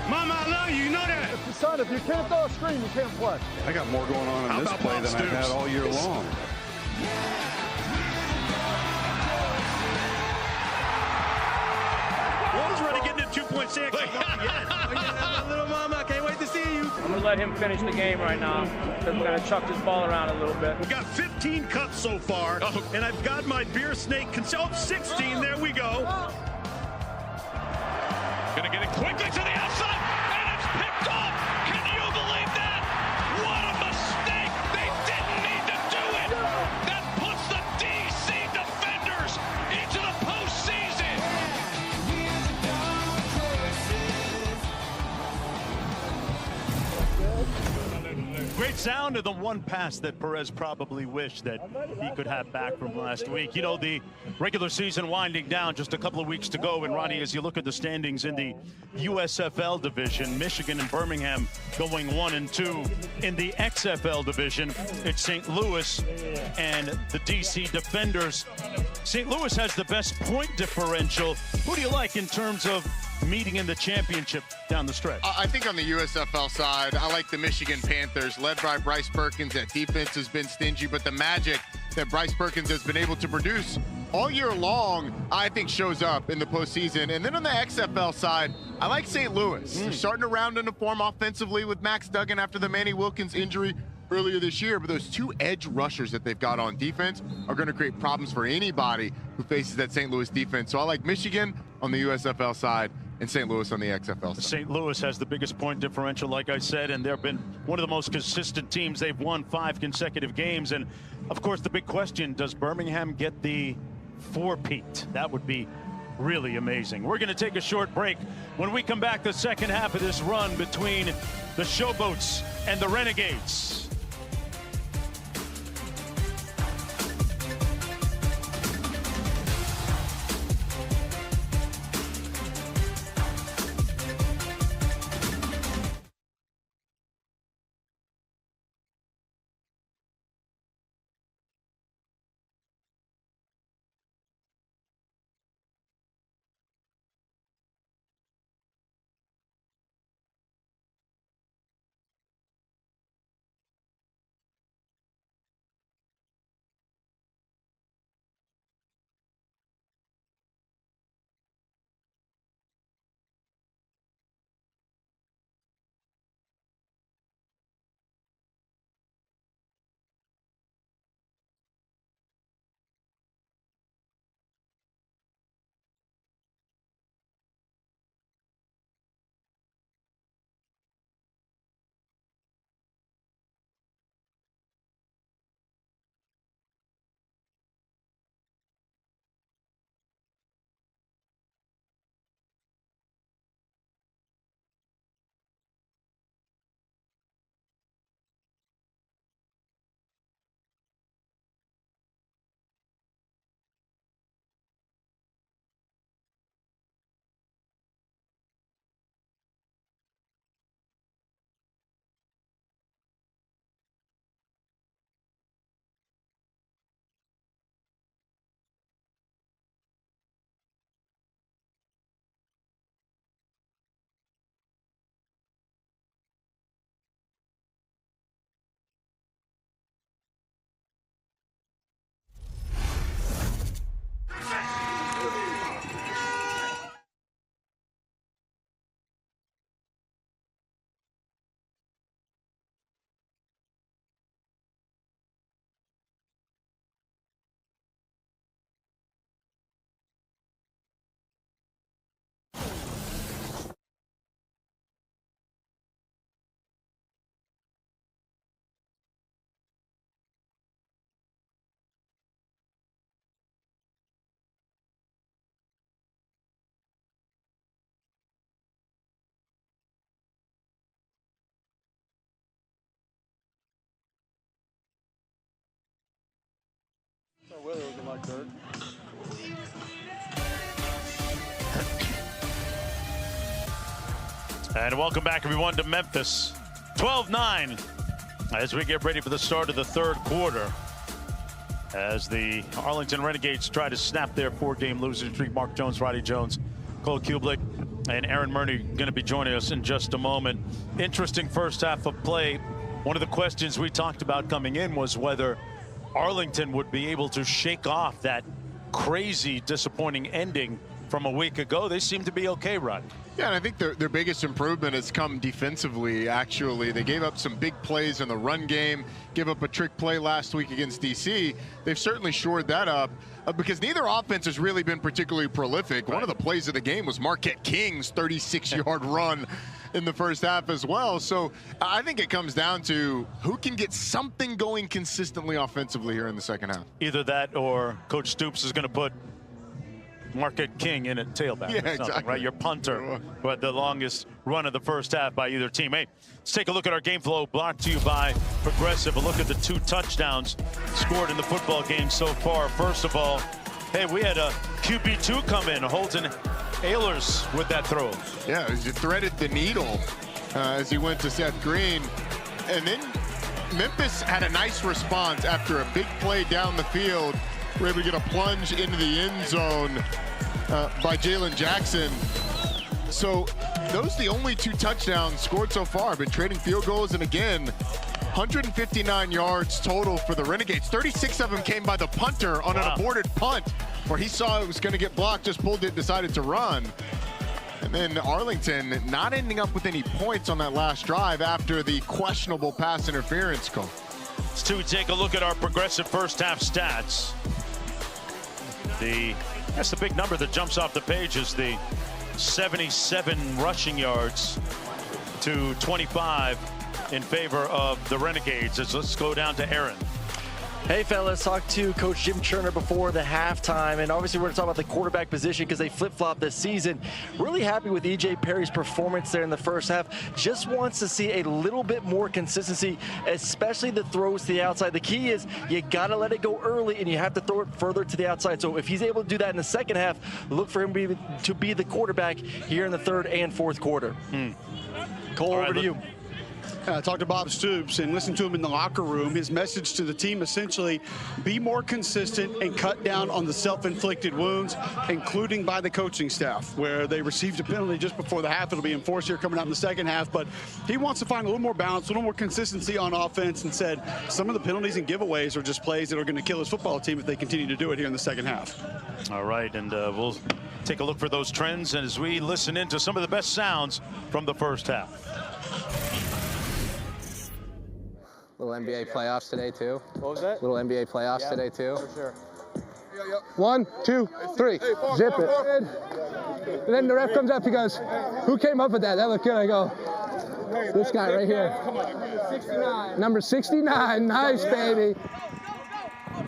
Mama, I love you. You know that. Son, if you can't throw a screen, you can't play. I got more going on in this play than I've had all year long. Wolves ready getting it 2.6. Little mama, I can't wait to see you. I'm gonna let him finish the game right now because we're gonna chuck this ball around a little bit. We've got 15 cups so far, and I've got my beer snake. 16. There we go. Gonna get it quickly to the outside, and it's picked off. Can you believe that? What a mistake! They didn't need to do it. That puts the DC Defenders into the postseason. Great sound of the one pass that Perez probably wished that he could have back from last week. You know, the regular season winding down, just a couple of weeks to go. And Ronnie, as you look at the standings in the USFL division, Michigan and Birmingham going 1 and 2. In the XFL division, it's St. Louis and the DC Defenders. St. Louis has the best point differential. Who do you like in terms of meeting in the championship down the stretch? I think on the USFL side, I like the Michigan Panthers, led by Bryce Perkins. That defense has been stingy, but the magic that Bryce Perkins has been able to produce all year long, I think shows up in the postseason. And then on the XFL side, I like St. Louis. They're starting to round into form offensively with Max Duggan after the Manny Wilkins injury earlier this year, but those two edge rushers that they've got on defense are going to create problems for anybody who faces that St. Louis defense. So I like Michigan on the USFL side and St. Louis on the XFL side. St. Louis has the biggest point differential, like I said, and they've been one of the most consistent teams. They've won 5 consecutive games. And, of course, the big question, does Birmingham get the 4-peat? That would be really amazing. We're going to take a short break. When we come back, the second half of this run between the Showboats and the Renegades. Weather looking like dirt. And welcome back, everyone, to Memphis. 12-9 as we get ready for the start of the third quarter. As the Arlington Renegades try to snap their 4-game losing streak. Mark Jones, Roddy Jones, Cole Kublik, and Aaron Murney going to be joining us in just a moment. Interesting first half of play. One of the questions we talked about coming in was whether Arlington would be able to shake off that crazy, disappointing ending from a week ago. They seem to be okay, Rod. Yeah, and I think their biggest improvement has come defensively, actually. They gave up some big plays in the run game, gave up a trick play last week against DC. They've certainly shored that up because neither offense has really been particularly prolific. Right. One of the plays of the game was Marquette King's 36-yard run in the first half as well. So I think it comes down to who can get something going consistently offensively here in the second half. Either that or Coach Stoops is going to put Marquette King in at tailback. Yeah, exactly. Right, your punter, but the longest run of the first half by either team. Hey, let's take a look at our game flow brought to you by Progressive. A look at the 2 touchdowns scored in the football game so far. First of all, hey, we had a QB2 come in, Holton Ahlers with that throw. Yeah, he threaded the needle as he went to Seth Green. And then Memphis had a nice response after a big play down the field. We're able to get a plunge into the end zone by Jalen Jackson. So those are the only 2 touchdowns scored so far. Been trading field goals, and again, 159 yards total for the Renegades. 36 of them came by the punter on an aborted punt where he saw it was going to get blocked, just pulled it, decided to run. And then Arlington not ending up with any points on that last drive after the questionable pass interference call. Let's take a look at our Progressive first half stats. I guess the big number that jumps off the page is the 77 rushing yards to 25 in favor of the Renegades. Let's go down to Aaron. Hey, fellas, talked to Coach Jim Turner before the halftime, and obviously we're going to talk about the quarterback position because they flip-flopped this season. Really happy with EJ Perry's performance there in the first half. Just wants to see a little bit more consistency, especially the throws to the outside. The key is you got to let it go early, and you have to throw it further to the outside. So if he's able to do that in the second half, look for him to be the quarterback here in the third and fourth quarter. Cole, over to you. Talked to Bob Stoops and listened to him in the locker room. His message to the team essentially, be more consistent and cut down on the self-inflicted wounds, including by the coaching staff, where they received a penalty just before the half. It'll be enforced here coming out in the second half, but he wants to find a little more balance, a little more consistency on offense, and said some of the penalties and giveaways are just plays that are going to kill his football team if they continue to do it here in the second half. All right, and we'll take a look for those trends as we listen into some of the best sounds from the first half. Little NBA playoffs today, too. What was that? Little NBA playoffs today, too. For sure. 1, 2, 3. Zip it. And then the ref comes up, he goes, who came up with that? That looked good. I go, this guy right here. 69. Number 69. Nice, baby.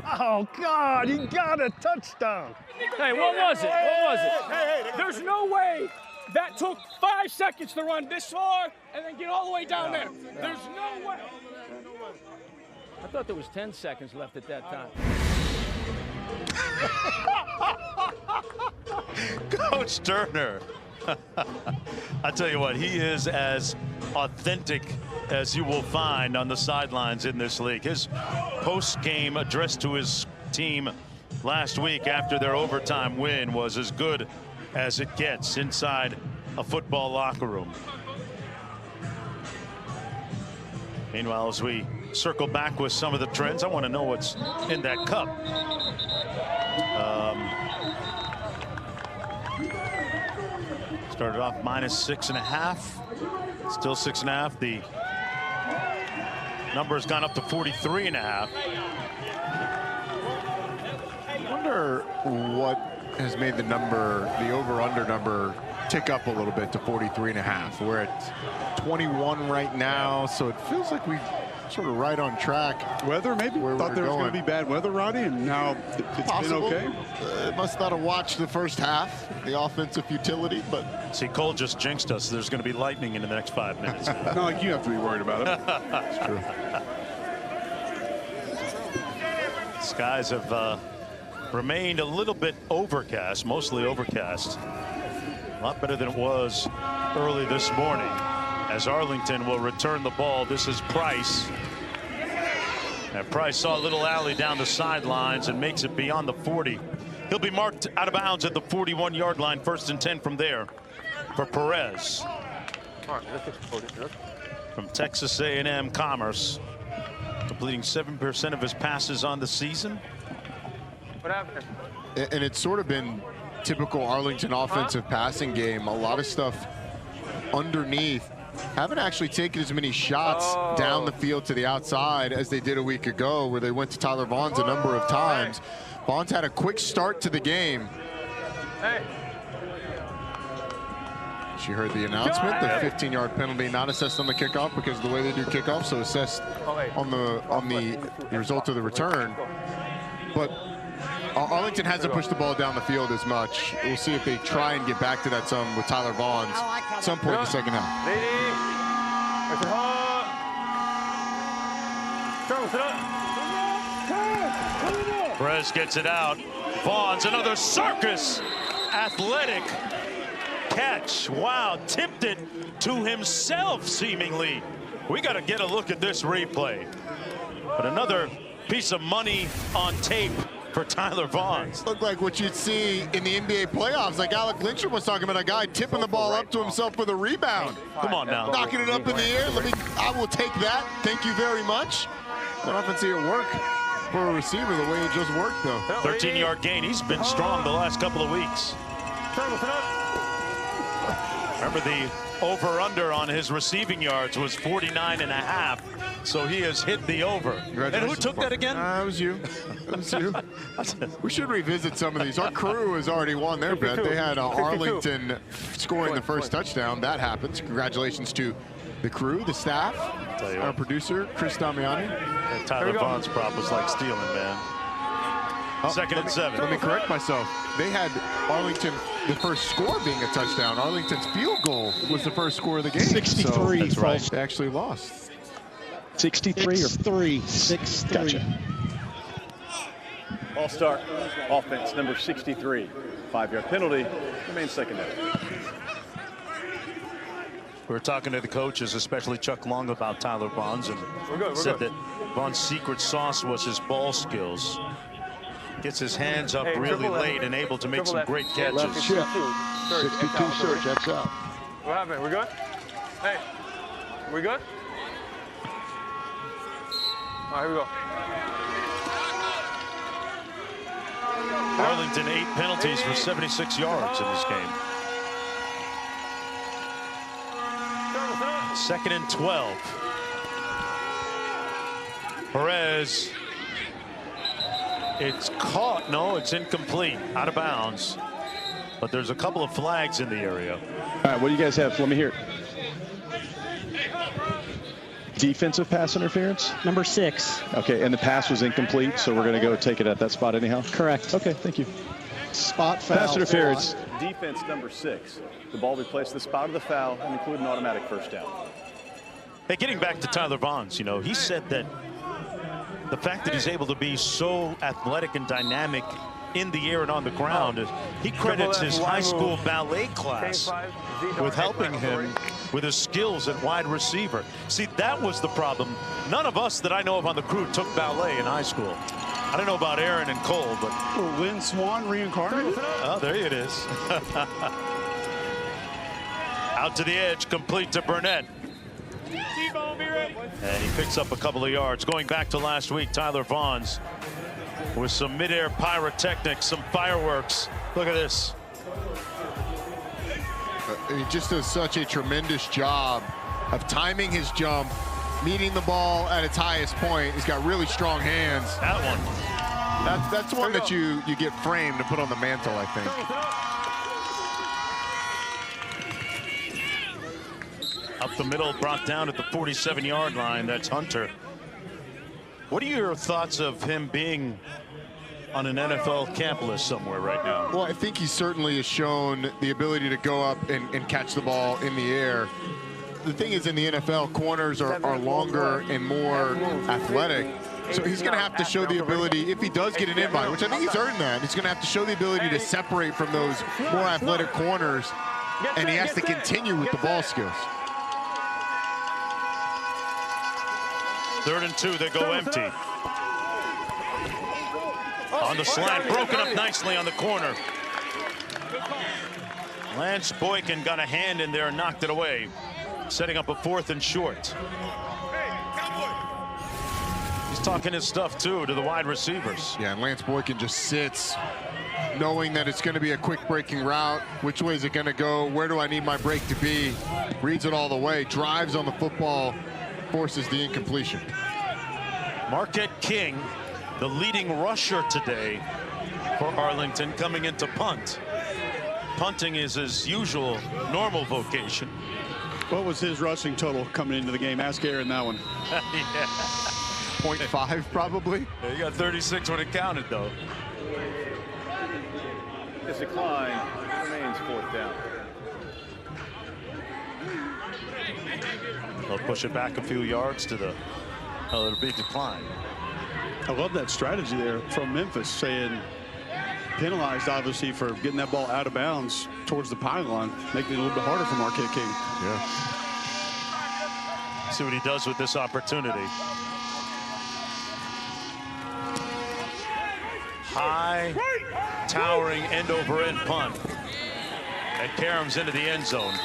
Oh, God, he got a touchdown. Hey, what was it? What was it? Hey, there's no way that took 5 seconds to run this far and then get all the way down there. There's no way. I thought there was 10 seconds left at that time. Coach Turner. I tell you what, he is as authentic as you will find on the sidelines in this league. His post-game address to his team last week after their overtime win was as good as it gets inside a football locker room. Meanwhile, as we circle back with some of the trends, I want to know what's in that cup. Started off -6.5, still 6.5. The number has gone up to 43.5. I wonder what has made the number, the over-under number, tick up a little bit to 43.5. We're at 21 right now, so it feels like we've sort of right on track. Weather, maybe? Thought there was going to be bad weather, Roddy, and now it's possible. Been okay? Must not have watched the first half, the offensive futility, but... See, Cole just jinxed us. There's going to be lightning in the next 5 minutes. Not like you have to be worried about it. That's true. Skies have remained a little bit overcast, mostly overcast. A lot better than it was early this morning. As Arlington will return the ball, this is Price. And Price saw a little alley down the sidelines and makes it beyond the 40. He'll be marked out of bounds at the 41-yard line, 1st and 10 from there for Perez. From Texas A&M Commerce, completing 7% of his passes on the season. What happened? And it's sort of been typical Arlington offensive passing game. A lot of stuff underneath haven't actually taken as many shots down the field to the outside as they did a week ago, where they went to Tyler Vaughns a number of times. Vaughns had a quick start to the game. She heard the announcement, the 15-yard penalty not assessed on the kickoff because of the way they do kickoffs, so assessed on the result of the return. But Arlington hasn't pushed the ball down the field as much. We'll see if they try and get back to that some with Tyler Vaughns at some point in the second half. Perez gets it out. Vaughns, another circus athletic catch. Wow, tipped it to himself seemingly. We got to get a look at this replay. But another piece of money on tape for Tyler Vaughns. Looked like what you'd see in the NBA playoffs, like Alec Lindstrom was talking about, a guy tipping the ball up to himself for the rebound. Come on now. Knocking it up in the air. I will take that. Thank you very much. I don't often see it work for a receiver the way it just worked, though. 13-yard gain. He's been strong the last couple of weeks. Remember, the over-under on his receiving yards was 49.5, so he has hit the over. And who took that again? It was you. It was you. We should revisit some of these. Our crew has already won their bet. They had Arlington scoring the first touchdown. That happens. Congratulations to the crew, the staff, our producer, Chris Damiani. That Tyler Vaughns prop was like stealing, man. Second and 7. Let me correct myself. They had Arlington, the first score being a touchdown. Arlington's field goal was the first score of the game. 63. So that's right. They actually lost. 63 or 3. 6-3. Gotcha. All-star offense, number 63. 5-yard penalty, remains second down. We were talking to the coaches, especially Chuck Long, about Tyler Vaughns, and said that Vaughn's secret sauce was his ball skills. Gets his hands up really late and able to make some great catches. Left chip. 62 short, checks out. What happened? We good? Hey, we good? All right, here we go. Arlington 8 penalties for 76 yards in this game. Second and 12. Perez. It's caught. No, it's incomplete. Out of bounds. But there's a couple of flags in the area. All right, what do you guys have? Let me hear it. Defensive pass interference? Number 6. Okay, and the pass was incomplete, so we're going to go take it at that spot anyhow? Correct. Okay, thank you. Spot foul. Pass interference. Defense number 6. The ball be placed at the spot of the foul and include an automatic first down. Hey, getting back to Tyler Vaughns, you know, he said that the fact that he's able to be so athletic and dynamic in the air and on the ground, he credits his high school ballet class with helping him with his skills at wide receiver. See, that was the problem. None of us that I know of on the crew took ballet in high school. I don't know about Aaron and Cole, but Lynn Swan reincarnated. Oh, there it is. Out to the edge, complete to Burnett. And he picks up a couple of yards. Going back to last week, Tyler Vaughns with some midair pyrotechnics, some fireworks. Look at this. He just does such a tremendous job of timing his jump, meeting the ball at its highest point. He's got really strong hands. That one. That's one that you get framed and put on the mantle, I think. Up the middle, brought down at the 47-yard line. That's Hunter. What are your thoughts of him being on an NFL camp list somewhere right now? Well, I think he certainly has shown the ability to go up and catch the ball in the air. The thing is, in the NFL, corners are longer and more athletic. So he's going to have to show the ability, if he does get an invite, which I think he's earned that, he's going to have to show the ability to separate from those more athletic corners, and he has to continue with the ball skills. 3rd and 2, they go empty. On the slant, broken up nicely on the corner. Lance Boykin got a hand in there and knocked it away, setting up a 4th and short. He's talking his stuff, too, to the wide receivers. Yeah, and Lance Boykin just sits knowing that it's going to be a quick breaking route. Which way is it going to go? Where do I need my break to be? Reads it all the way, drives on the football, forces the incompletion. Marquette King, the leading rusher today for Arlington, coming into punt. Punting is his usual, normal vocation. What was his rushing total coming into the game? Ask Aaron that one. Yeah. 0.5 probably. Yeah, he got 36 when it counted, though. His decline remains 4th down. They'll push it back a few yards to the it'll be decline. I love that strategy there from Memphis, saying penalized obviously for getting that ball out of bounds towards the pylon, making it a little bit harder for Marquette King. Yeah. See what he does with this opportunity. High, towering end over end punt. And Karam's into the end zone.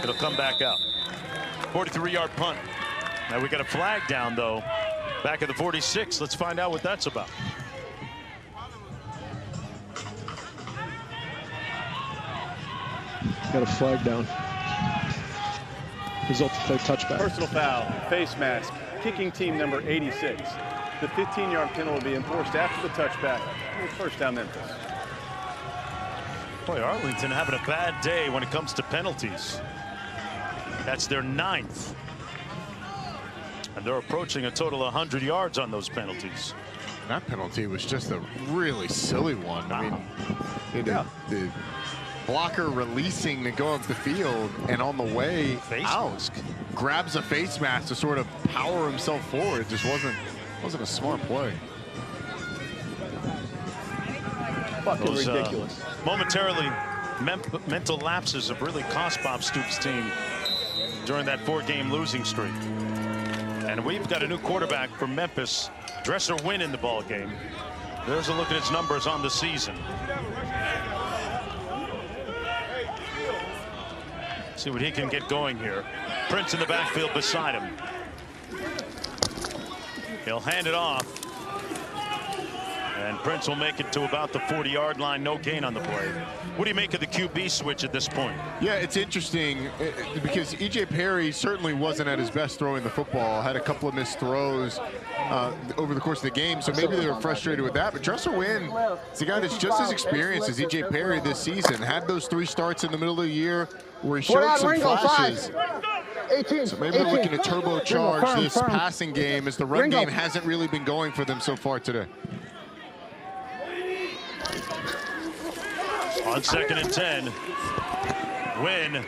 It'll come back out. 43-yard punt. Now we got a flag down though. Back at the 46. Let's find out what that's about. Got a flag down. Result to play touchback. Personal foul, face mask, kicking team number 86. The 15-yard penalty will be enforced after the touchback. First down Memphis. Boy, Arlington having a bad day when it comes to penalties. That's their 9th. And they're approaching a total of 100 yards on those penalties. That penalty was just a really silly one. I mean, the blocker releasing to go up the field, and on the way out, grabs a face mask to sort of power himself forward. It just wasn't a smart play. Fucking ridiculous. Momentarily, mental lapses have really cost Bob Stoops' team during that 4-game losing streak. And we've got a new quarterback from Memphis, Dresser Wynn, in the ball game. There's a look at his numbers on the season. See what he can get going here. Prince in the backfield beside him. He'll hand it off. And Prince will make it to about the 40-yard line. No gain on the play. What do you make of the QB switch at this point? Yeah, it's interesting because E.J. Perry certainly wasn't at his best throwing the football. Had a couple of missed throws over the course of the game, so maybe they were frustrated with that. But Dresser Wynn is a guy that's just as experienced as E.J. Perry this season. Had those 3 starts in the middle of the year where he showed some flashes. 18, so maybe they're looking to turbocharge this passing game, as the run game hasn't really been going for them so far today. On 2nd and 10, Wynn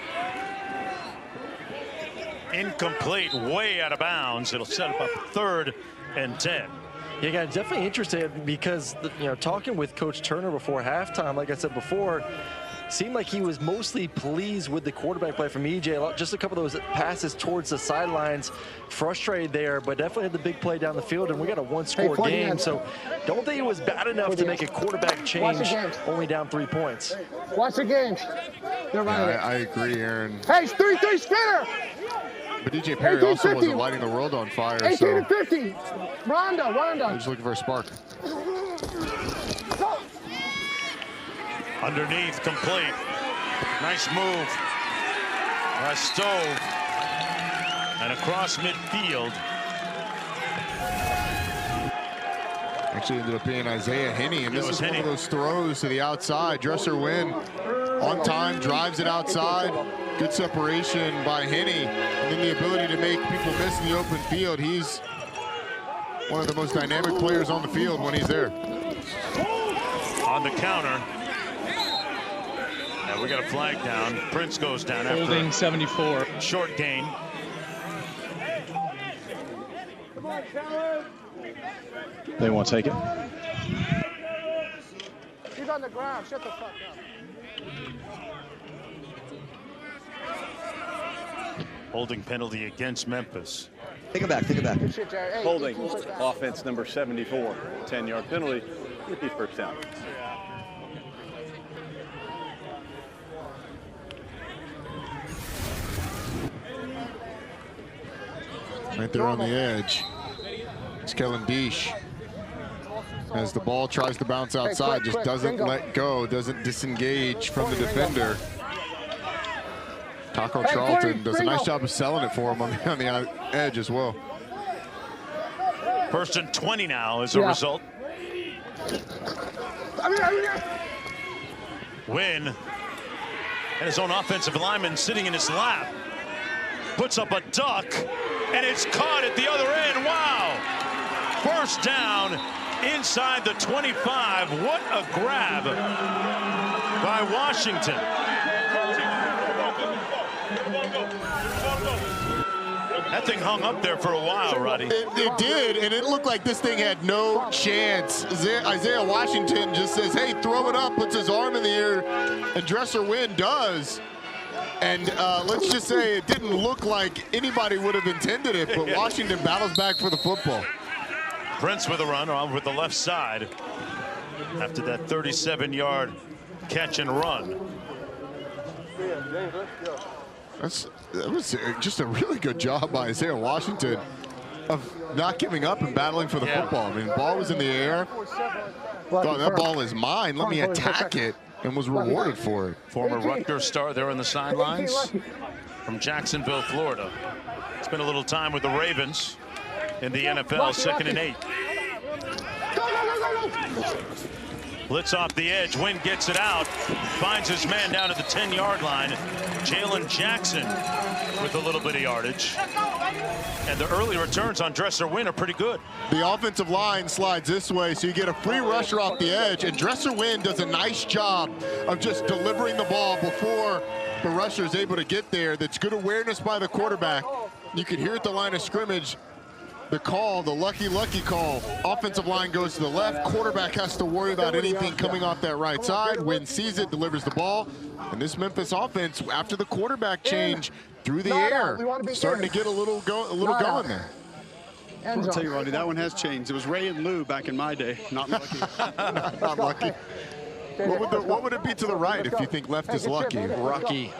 incomplete, way out of bounds. It'll set up a 3rd and 10. Yeah, guys, definitely interested because, you know, talking with Coach Turner before halftime, like I said before, seemed like he was mostly pleased with the quarterback play from EJ. Just a couple of those passes towards the sidelines, frustrated there, but definitely had the big play down the field, and we got a 1-score game. So don't think it was bad enough to make a quarterback change, only down 3 points. Watch the game. I agree, Aaron. Hey, it's 3-3 spinner. But DJ Perry also wasn't lighting the world on fire. 18 to 50. Rondo. He's looking for a spark. Underneath, complete. Nice move. Stove. And across midfield. Actually ended up being Isaiah Henney, and this is one of those throws to the outside. Dresser Wynn on time, drives it outside. Good separation by Henney, and then the ability to make people miss in the open field. He's one of the most dynamic players on the field when he's there. On the counter. We got a flag down. Prince goes down after holding 74. Short gain. They won't take it. He's on the ground. Shut the fuck up. Holding penalty against Memphis. Take it back. Holding offense number 74. 10-yard penalty. With the first down. Right there on the edge. It's Kellen Deesh. as the ball tries to bounce outside, just doesn't let go, doesn't disengage from the defender. Taco Charlton does a nice job of selling it for him on the edge as well. 1st and 20 now as a result. Wynn and his own offensive lineman sitting in his lap. Puts up a duck, and it's caught at the other end. Wow! 1st down inside the 25. What a grab by Washington. That thing hung up there for a while, Roddy. It did, and it looked like this thing had no chance. Isaiah Washington just says, hey, throw it up, puts his arm in the air, and Dresser Wynn does. And let's just say it didn't look like anybody would have intended it, but Washington battles back for the football. Prince with a run on with the left side after that 37-yard catch and run. That was just a really good job by Isaiah Washington of not giving up and battling for the football. I mean, the ball was in the air. Thought that ball is mine. Let me attack it, and was rewarded for it. Former Rutgers star there on the sidelines from Jacksonville, Florida. Spent a little time with the Ravens in the NFL, 2nd and 8. Blitz off the edge. Wynn gets it out. Finds his man down at the 10-yard line. Jalen Jackson with a little bit of yardage. And the early returns on Dresser Wynn are pretty good. The offensive line slides this way, so you get a free rusher off the edge. And Dresser Wynn does a nice job of just delivering the ball before the rusher is able to get there. That's good awareness by the quarterback. You can hear at the line of scrimmage the call, the lucky call. Offensive line goes to the left. Quarterback has to worry about anything coming off that right side. Wynn sees it, delivers the ball. And this Memphis offense, after the quarterback change through the air, starting to get a little going there. I'll tell you, Roddy, that one has changed. It was Ray and Lou back in my day. Not lucky. Not lucky. What would it be to the right if you think left is lucky? Rocky.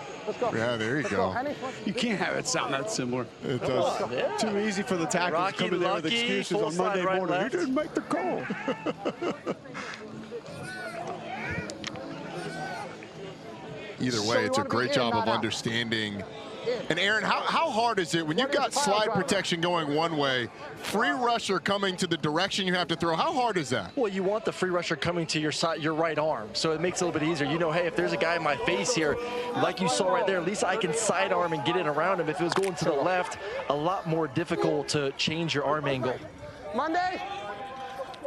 Yeah, there you go. You can't have it sound that similar. It does. Yeah. Too easy for the tackles to come in there with excuses on Monday morning. He didn't make the call. Either way, it's a great job of understanding. And Aaron, how hard is it when you've got slide protection going one way, free rusher coming to the direction you have to throw? How hard is that? Well, you want the free rusher coming to your side, your right arm, so it makes it a little bit easier. You know, hey, if there's a guy in my face here, like you saw right there, at least I can sidearm and get in around him. If it was going to the left, a lot more difficult to change your arm angle. Monday.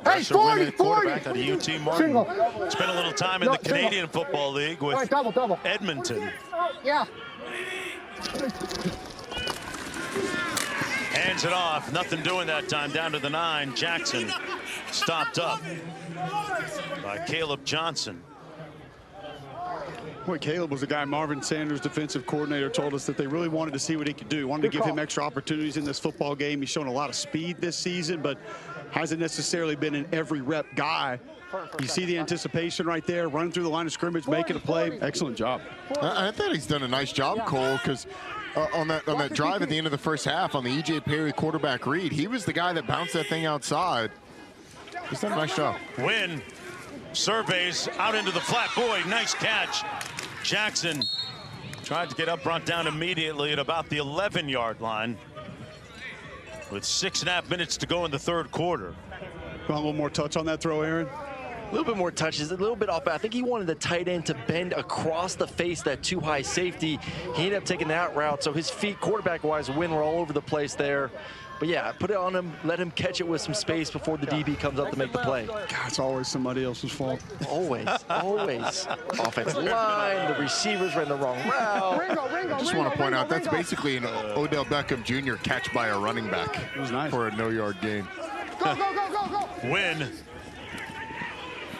Hey, 40, quarterback out of UT Martin. Spent a little time in the Canadian Football League with Edmonton. Yeah. Hands it off. Nothing doing that time. Down to the 9. Jackson stopped up by Caleb Johnson. Boy, Caleb was a guy Marvin Sanders, defensive coordinator, told us that they really wanted to see what he could do. Wanted to give him extra opportunities in this football game. He's shown a lot of speed this season, but hasn't necessarily been an every rep guy. You see the anticipation right there, running through the line of scrimmage, making a play. Excellent job. I thought he's done a nice job, Cole, because on that drive at the end of the first half on the E.J. Perry quarterback read, he was the guy that bounced that thing outside. He's done a nice job. Wynn surveys out into the flat. Boy, nice catch. Jackson tried to get up, brought down immediately at about the 11-yard line with 6.5 minutes to go in the third quarter. Want a little more touch on that throw, Aaron? A little bit more touches, a little bit off. I think he wanted the tight end to bend across the face, that too high safety. He ended up taking that route, so his feet, quarterback-wise, Wynn were all over the place there. But yeah, put it on him, let him catch it with some space before the DB comes up to make the play. God, it's always somebody else's fault. Always, always. Offensive line, the receivers ran the wrong route. I just want to point out that's basically an Odell Beckham Jr. catch by a running back. It was nice. For a no-yard gain. Go, go, go, go, go. Wynn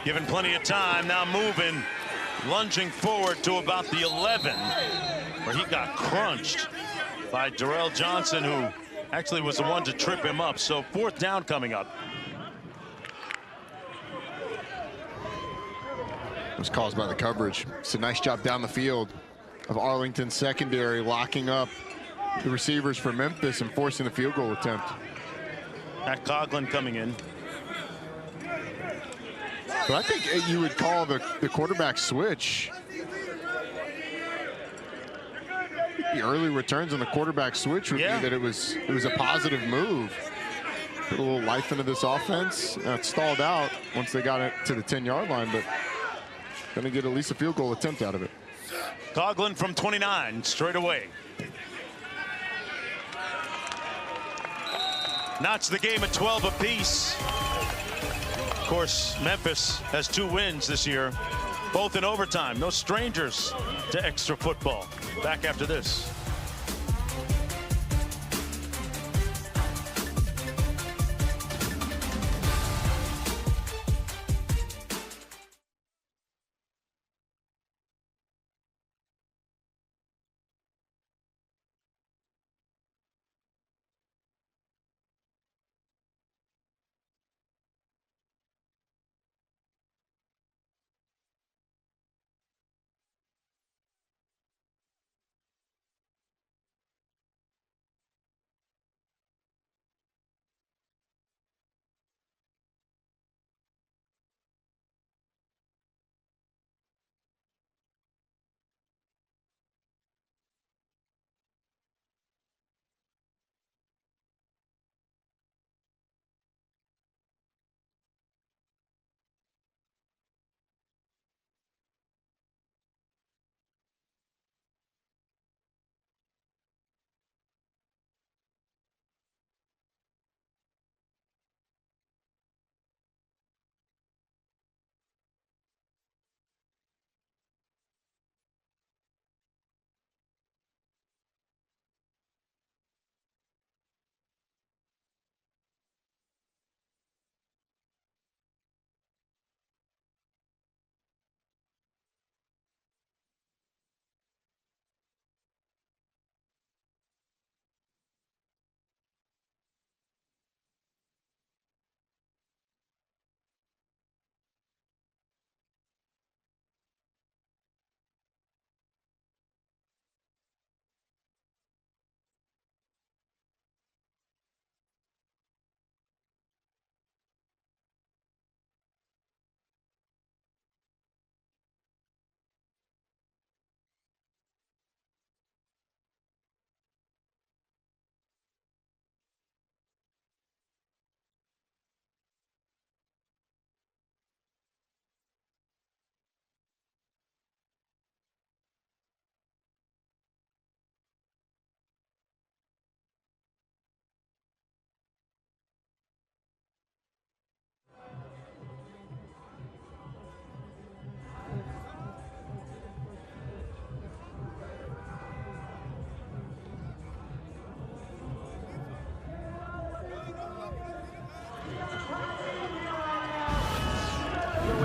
given plenty of time, now moving, lunging forward to about the 11, where he got crunched by Darrell Johnson, who actually was the one to trip him up. So 4th down coming up. It was caused by the coverage. It's a nice job down the field of Arlington secondary, locking up the receivers for Memphis and forcing the field goal attempt. Matt Coughlin coming in. But I think you would call the quarterback switch. The early returns on the quarterback switch would be that it was a positive move. Put a little life into this offense. It stalled out once they got it to the 10-yard line, but going to get at least a field goal attempt out of it. Coughlin from 29 straight away. Notch the game at 12 apiece. Of course, Memphis has 2 wins this year, both in overtime. No strangers to extra football. Back after this.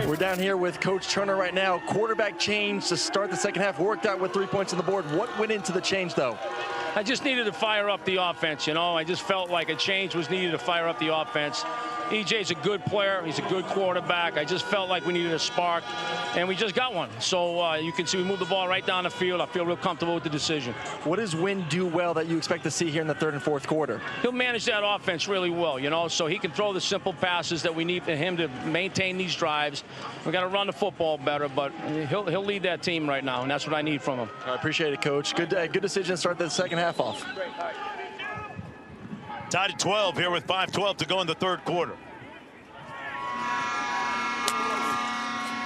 We're down here with Coach Turner right now. Quarterback change to start the second half. Worked out with 3 points on the board. What went into the change, though? I just needed to fire up the offense, you know. I just felt like a change was needed to fire up the offense. EJ's a good player. He's a good quarterback. I just felt like we needed a spark, and we just got one. So you can see we moved the ball right down the field. I feel real comfortable with the decision. What does Wynn do well that you expect to see here in the third and fourth quarter? He'll manage that offense really well, you know, so he can throw the simple passes that we need for him to maintain these drives. We've got to run the football better, but he'll lead that team right now, and that's what I need from him. I appreciate it, Coach. Good decision to start the second half off. Tied at 12 here with 5:12 to go in the third quarter.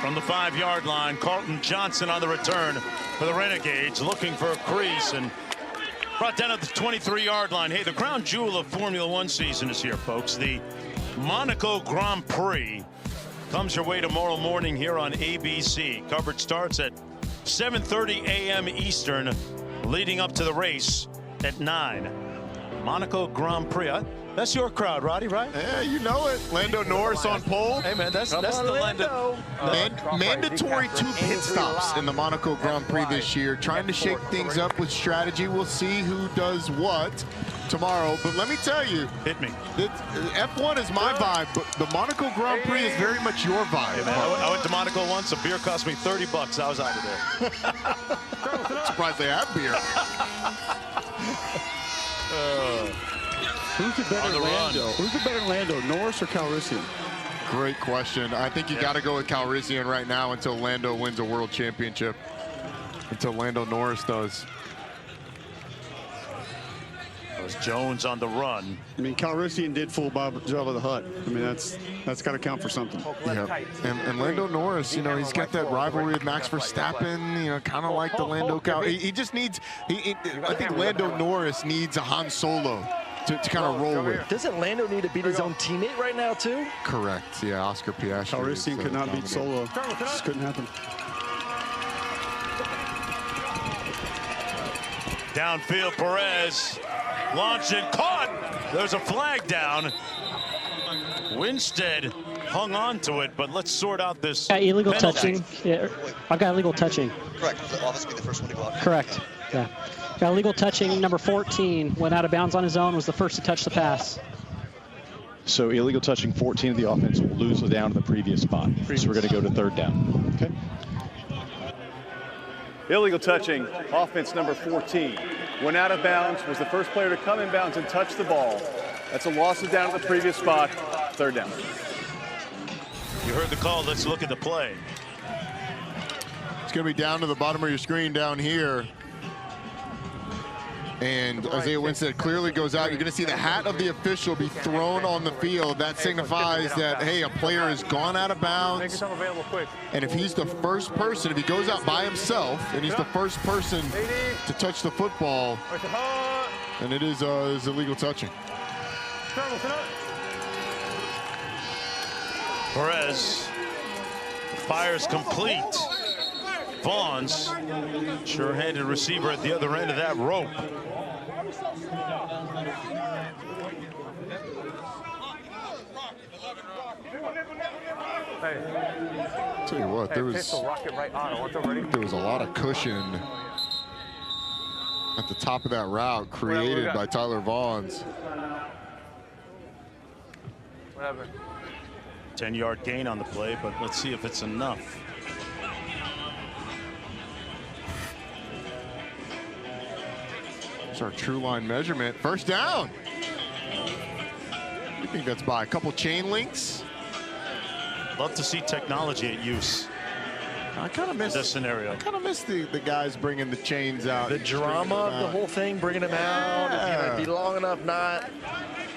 From the 5-yard line, Carlton Johnson on the return for the Renegades, looking for a crease and brought down at the 23-yard line. Hey, the crown jewel of Formula One season is here, folks. The Monaco Grand Prix comes your way tomorrow morning here on ABC. Coverage starts at 7:30 a.m. Eastern, leading up to the race at 9. Monaco Grand Prix. That's your crowd, Roddy, right? Yeah, you know it. Lando Norris on pole. Hey, man, that's the Lando. Mandatory 2 pit stops in the Monaco Grand Prix this year. Trying to shake things up with strategy. We'll see who does what tomorrow. But let me tell you. Hit me. F1 is my vibe, but the Monaco Grand Prix is very much your vibe. Hey, man, I went to Monaco once. A beer cost me $30. I was out of there. Surprised they have beer. Who's the better Lando? Who's the better Lando, Norris or Calrissian? Great question. I think you got to go with Calrissian right now until Lando wins a world championship. Until Lando Norris does. There's Jones on the run. I mean, Calrissian did fool Bob Jabba the Hutt. I mean, that's got to count for something. Yeah. And Lando Norris, you know, he's got that rivalry with Max Verstappen, you know, kind of like the Lando Cal. He just needs, I think Lando Norris needs a Han Solo to kind of roll with. Doesn't Lando need to beat his own teammate right now, too? Correct. Yeah, Oscar Piastri. Calrissian could not beat Solo. Just couldn't happen. Downfield, Perez launched and caught. There's a flag down. Winstead hung on to it, but let's sort out this illegal penalty. touching. Yeah, I got illegal touching. Correct. Obviously, the first one to go out. Correct. Yeah. Got illegal touching. Number 14 went out of bounds on his own. Was the first to touch the pass. So illegal touching 14 of the offense will lose down to the previous spot. So we're going to go to third down. Okay. Illegal touching, offense number 14. Went out of bounds, was the first player to come in bounds and touch the ball. That's a loss of down at the previous spot, third down. You heard the call, let's look at the play. It's going to be down to the bottom of your screen down here. And Isaiah Winstead clearly goes out. You're going to see the hat of the official be thrown on the field. That signifies that, hey, a player has gone out of bounds. And if he's the first person, if he goes out by himself, and he's the first person to touch the football, and it is illegal touching. Perez fires complete. Vaughn's sure-handed receiver at the other end of that rope. Tell you what, there was a lot of cushion at the top of that route created by Tyler Vaughn's. 10-yard gain on the play, but let's see if it's enough. It's our true line measurement. First down. I think that's by a couple chain links. Love to see technology at use. I kind of miss this scenario. I kind of miss the guys bringing the chains out. The drama of the whole thing, bringing them out. Is going to be long enough, not.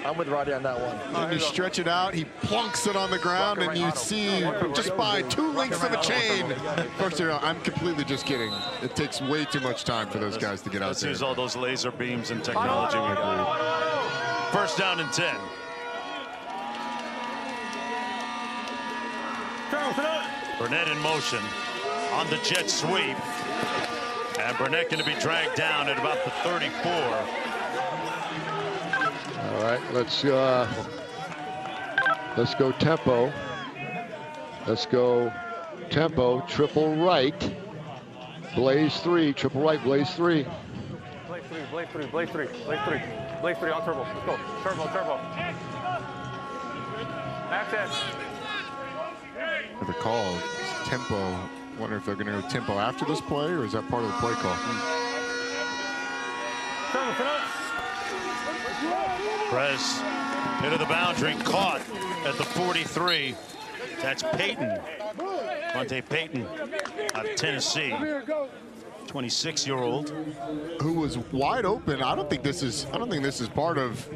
I'm with Roddy on that one. And you stretch it out, he plunks it on the ground, and you see just by 2 links of a chain. First down, I'm completely just kidding. It takes way too much time for those guys to get out Let's there. use all those laser beams and technology we got. First down and 10. Burnett in motion on the jet sweep. And Burnett going to be dragged down at about the 34. All right, let's go tempo. Let's go tempo, triple right. Blaze 3, triple right, blaze 3. Blaze 3, blaze 3, blaze 3, blaze 3. Blaze 3 on turbo. Let's go. Turbo, turbo. Access. The call is tempo. Wonder if they're going to go tempo after this play, or is that part of the play call? Perez into the boundary, caught at the 43. That's Payton. Monte Payton out of Tennessee. 26-year-old. Who was wide open. I don't think this is part of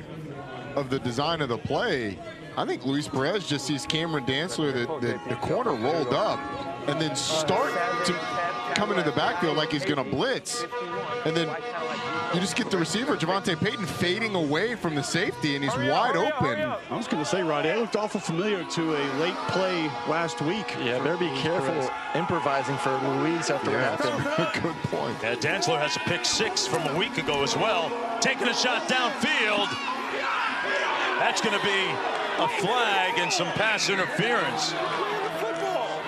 the design of the play. I think Luis Perez just sees Cameron Dantzler, the corner rolled up, and then start to come into the backfield like he's going to blitz. And then you just get the receiver, Javonte Payton, fading away from the safety, and he's wide open. I was going to say, Roddy, it looked awful familiar to a late play last week. Yeah, better be careful improvising for Luis after what happened. Good point. Yeah, Dantzler has a pick 6 from a week ago as well. Taking a shot downfield. That's going to be a flag and some pass interference.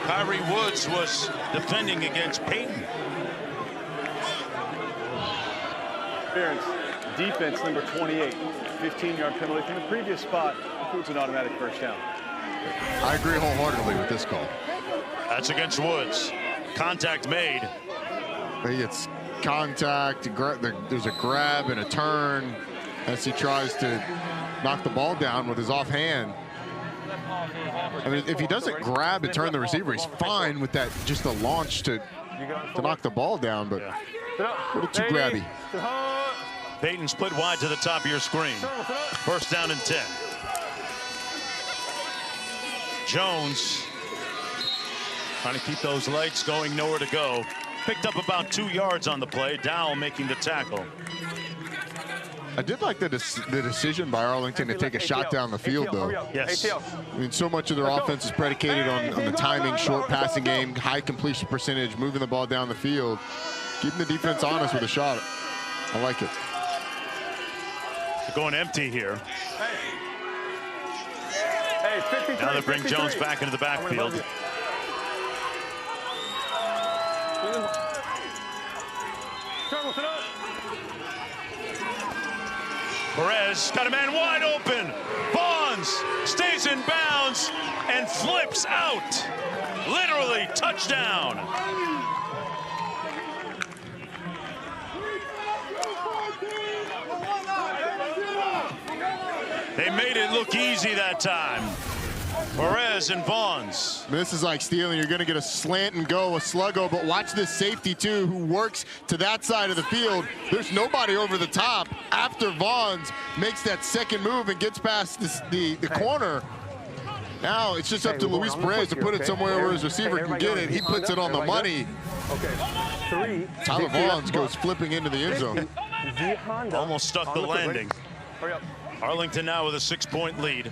Kyrie Woods was defending against Payton. Defense number 28. 15-yard penalty from the previous spot. Includes an automatic first down. I agree wholeheartedly with this call. That's against Woods. Contact made. It's contact. There's a grab and a turn as he tries to knock the ball down with his offhand. I mean, if he doesn't grab and turn the receiver, he's fine with that, just the launch to knock the ball down, but a little too grabby. Peyton split wide to the top of your screen. First down and 10. Jones trying to keep those legs going, nowhere to go. Picked up about 2 yards on the play. Dowell making the tackle. I did like the decision by Arlington to take a shot down the field, though. Yes. I mean, so much of their offense is predicated on the timing, short passing game, high completion percentage, moving the ball down the field, keeping the defense honest with a shot. I like it. They're going empty here. Now they bring Jones back into the backfield. Perez got a man wide open. Bonds stays in bounds and flips out. Literally touchdown. They made it look easy that time. Perez and Bonds. This is like stealing. You're going to get a slant and go, a sluggo, but watch this safety too, who works to that side of the field. There's nobody over the top after Bonds makes that second move and gets past the corner. Now it's just up to Luis Perez to put it somewhere where his receiver can get it. He puts it on the money. Tyler Bonds goes flipping into the end zone. Almost stuck the landing. Arlington now with a 6-point lead.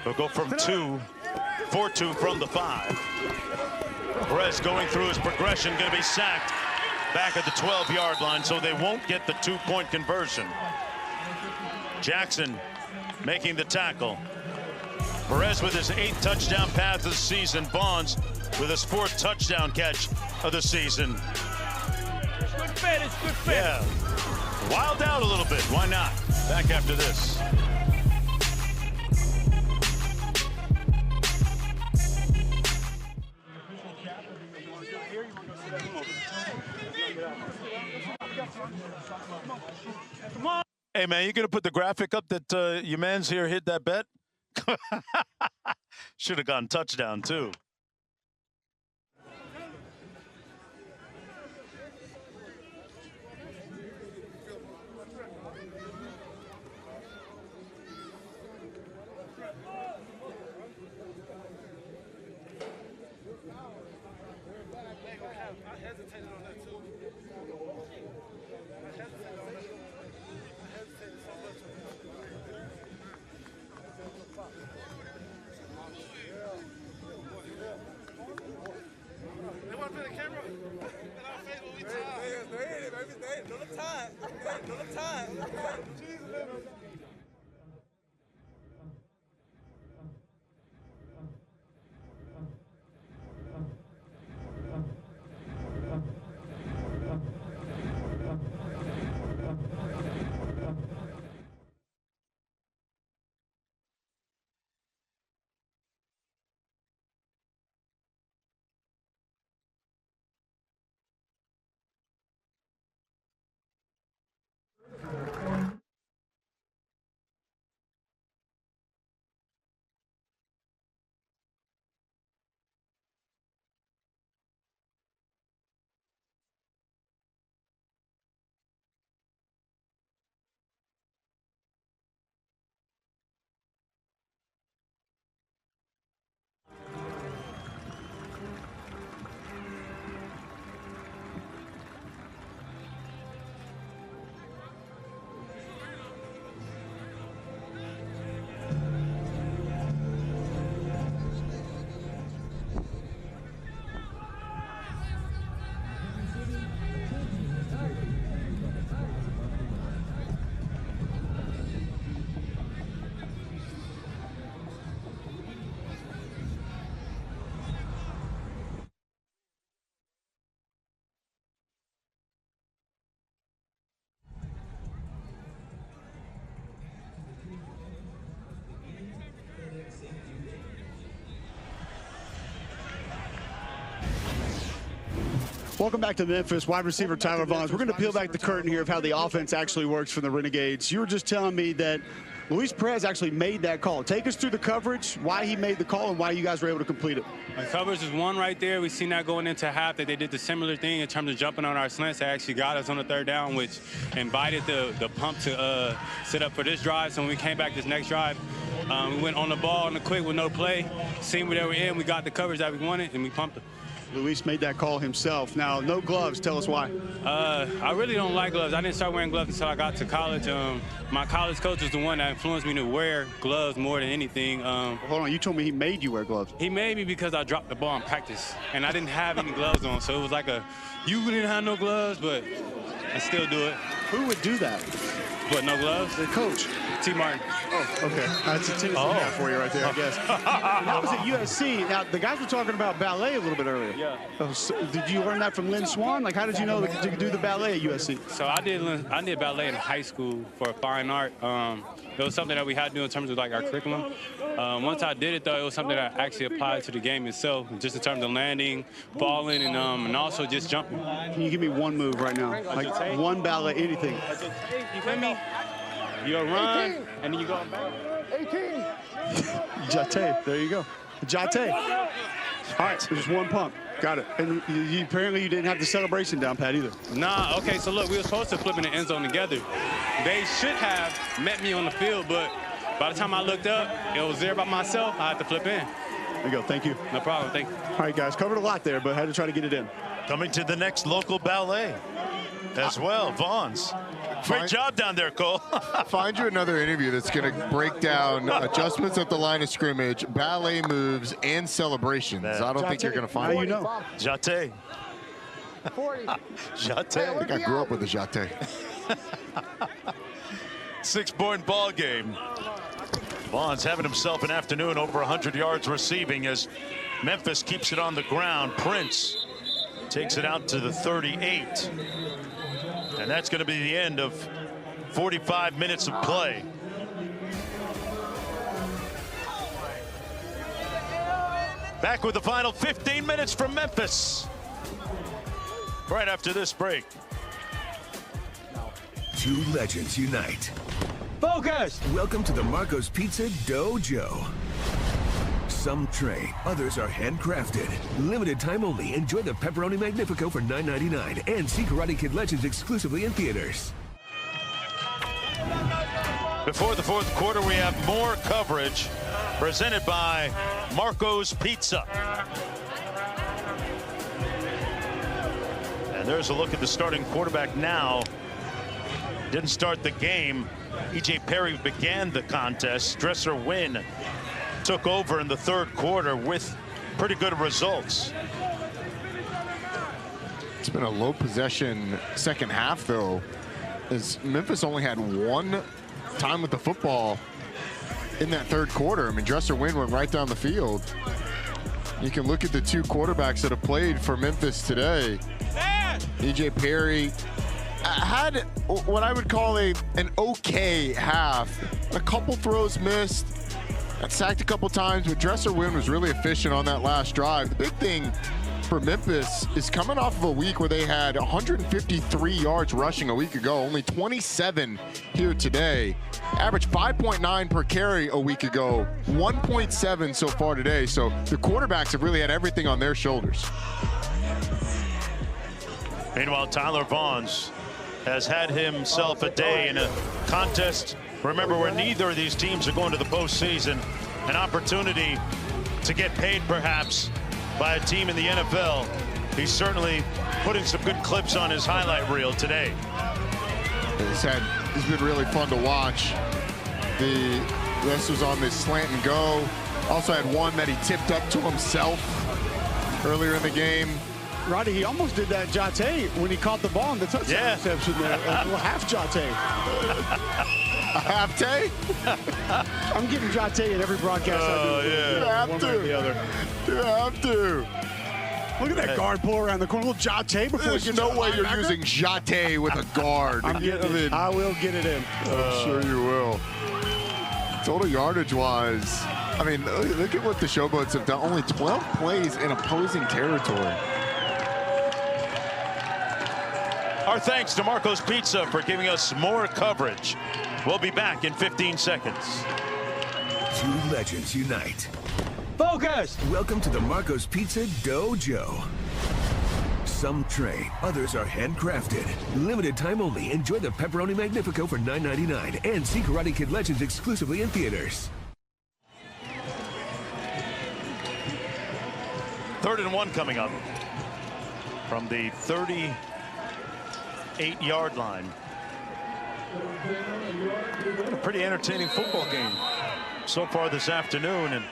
They'll go from 4-2 from the 5. Perez going through his progression, going to be sacked back at the 12-yard line, so they won't get the 2-point conversion. Jackson making the tackle. Perez with his 8th touchdown pass of the season. Bonds with his 4th touchdown catch of the season. It's good fit. It's good fit. Yeah. Wild out a little bit. Why not? Back after this. Hey, man, you going to put the graphic up that your man's here hit that bet? Should have gone touchdown, too. Welcome back to Memphis. Wide receiver Tyler Bonds. We're going to peel back the curtain here of how the offense actually works for the Renegades. You were just telling me that Luis Perez actually made that call. Take us through the coverage, why he made the call, and why you guys were able to complete it. The coverage is one right there. We seen that going into half, that they did the similar thing in terms of jumping on our slants. They actually got us on the third down, which invited the pump to set up for this drive. So when we came back this next drive, we went on the ball on the quick with no play. Seen where they were in, we got the coverage that we wanted, and we pumped it. Luis made that call himself. Now, no gloves. Tell us why. I really don't like gloves. I didn't start wearing gloves until I got to college. My college coach was the one that influenced me to wear gloves more than anything. Hold on, you told me he made you wear gloves. He made me because I dropped the ball in practice, and I didn't have any gloves on. So it was like you didn't have no gloves, but I still do it. Who would do that? What, no gloves? The coach. T. Martin. Oh, okay. That's a Tennessee hat for you right there, I guess. And that was at USC. Now, the guys were talking about ballet a little bit earlier. Yeah. Oh, so did you learn that from Lynn Swan? Like, how did you know that you could do the ballet at USC? So I did ballet in high school for fine art. It was something that we had to do in terms of like our curriculum. Once I did it, though, it was something that actually applied to the game itself, just in terms of landing, falling, and also just jumping. Can you give me one move right now? Like one ballet, anything. You feel me? You run, 18. And then you go back. 18. Jate, there you go. Jate. All right, so just one pump. Got it. And apparently you didn't have the celebration down pat either. Nah, okay, so look, we were supposed to flip in the end zone together. They should have met me on the field, but by the time I looked up, it was there by myself. I had to flip in. There you go. Thank you. No problem. Thank you. All right, guys, covered a lot there, but had to try to get it in. Coming to the next local ballet as well, Vaughn's. Great job down there, Cole. Find you another interview that's going to break down adjustments at the line of scrimmage, ballet moves, and celebrations. I don't think you're going to find it. Now you know. Jate. 40. Jate. I think I grew up with a Jate. 6-point ball game. Vaughn's having himself an afternoon, over 100 yards receiving as Memphis keeps it on the ground. Prince takes it out to the 38. And that's going to be the end of 45 minutes of play. Back with the final 15 minutes from Memphis. Right after this break. Two legends unite. Focus! Welcome to the Marco's Pizza Dojo. Some train, others are handcrafted. Limited time only. Enjoy the Pepperoni Magnifico for $9.99 and see Karate Kid Legends exclusively in theaters. Before the fourth quarter, we have more coverage presented by Marco's Pizza. And there's a look at the starting quarterback now. Didn't start the game. E.J. Perry began the contest. Dresser Wynn took over in the third quarter with pretty good results. It's been a low possession second half, though, as Memphis only had one time with the football in that third quarter. I mean, Dresser Wynn went right down the field. You can look at the two quarterbacks that have played for Memphis today. E.J. Perry had what I would call an okay half. A couple throws missed. Got sacked a couple times, but Dresser Wynn was really efficient on that last drive. The big thing for Memphis is coming off of a week where they had 153 yards rushing a week ago, only 27 here today. Average 5.9 per carry a week ago, 1.7 so far today. So the quarterbacks have really had everything on their shoulders. Meanwhile, Tyler Vaughn's has had himself a day in a contest, remember, where neither of these teams are going to the postseason. An opportunity to get paid perhaps by a team in the NFL. He's certainly putting some good clips on his highlight reel today. It's been really fun to watch. This was on this slant and go. Also had one that he tipped up to himself earlier in the game. Roddy, he almost did that Jate when he caught the ball in the touchdown reception there. A little half Jate. A half tay? I'm getting Jate in every broadcast I do. Yeah. You have to. You have to. Look at that guard pull around the corner. A little Jate before There's no way you're using Jate with a guard. I will get it in. I'm sure you will. Total yardage-wise, I mean, look at what the Showboats have done. Only 12 plays in opposing territory. Our thanks to Marco's Pizza for giving us more coverage We'll be back in 15 seconds. Two legends unite. Focus! Welcome to the Marco's Pizza Dojo. Some train, others are handcrafted. Limited time only. Enjoy the Pepperoni Magnifico for $9.99 and see Karate Kid Legends exclusively in theaters. 3rd and 1 coming up from the 38-yard line. A pretty entertaining football game so far this afternoon, and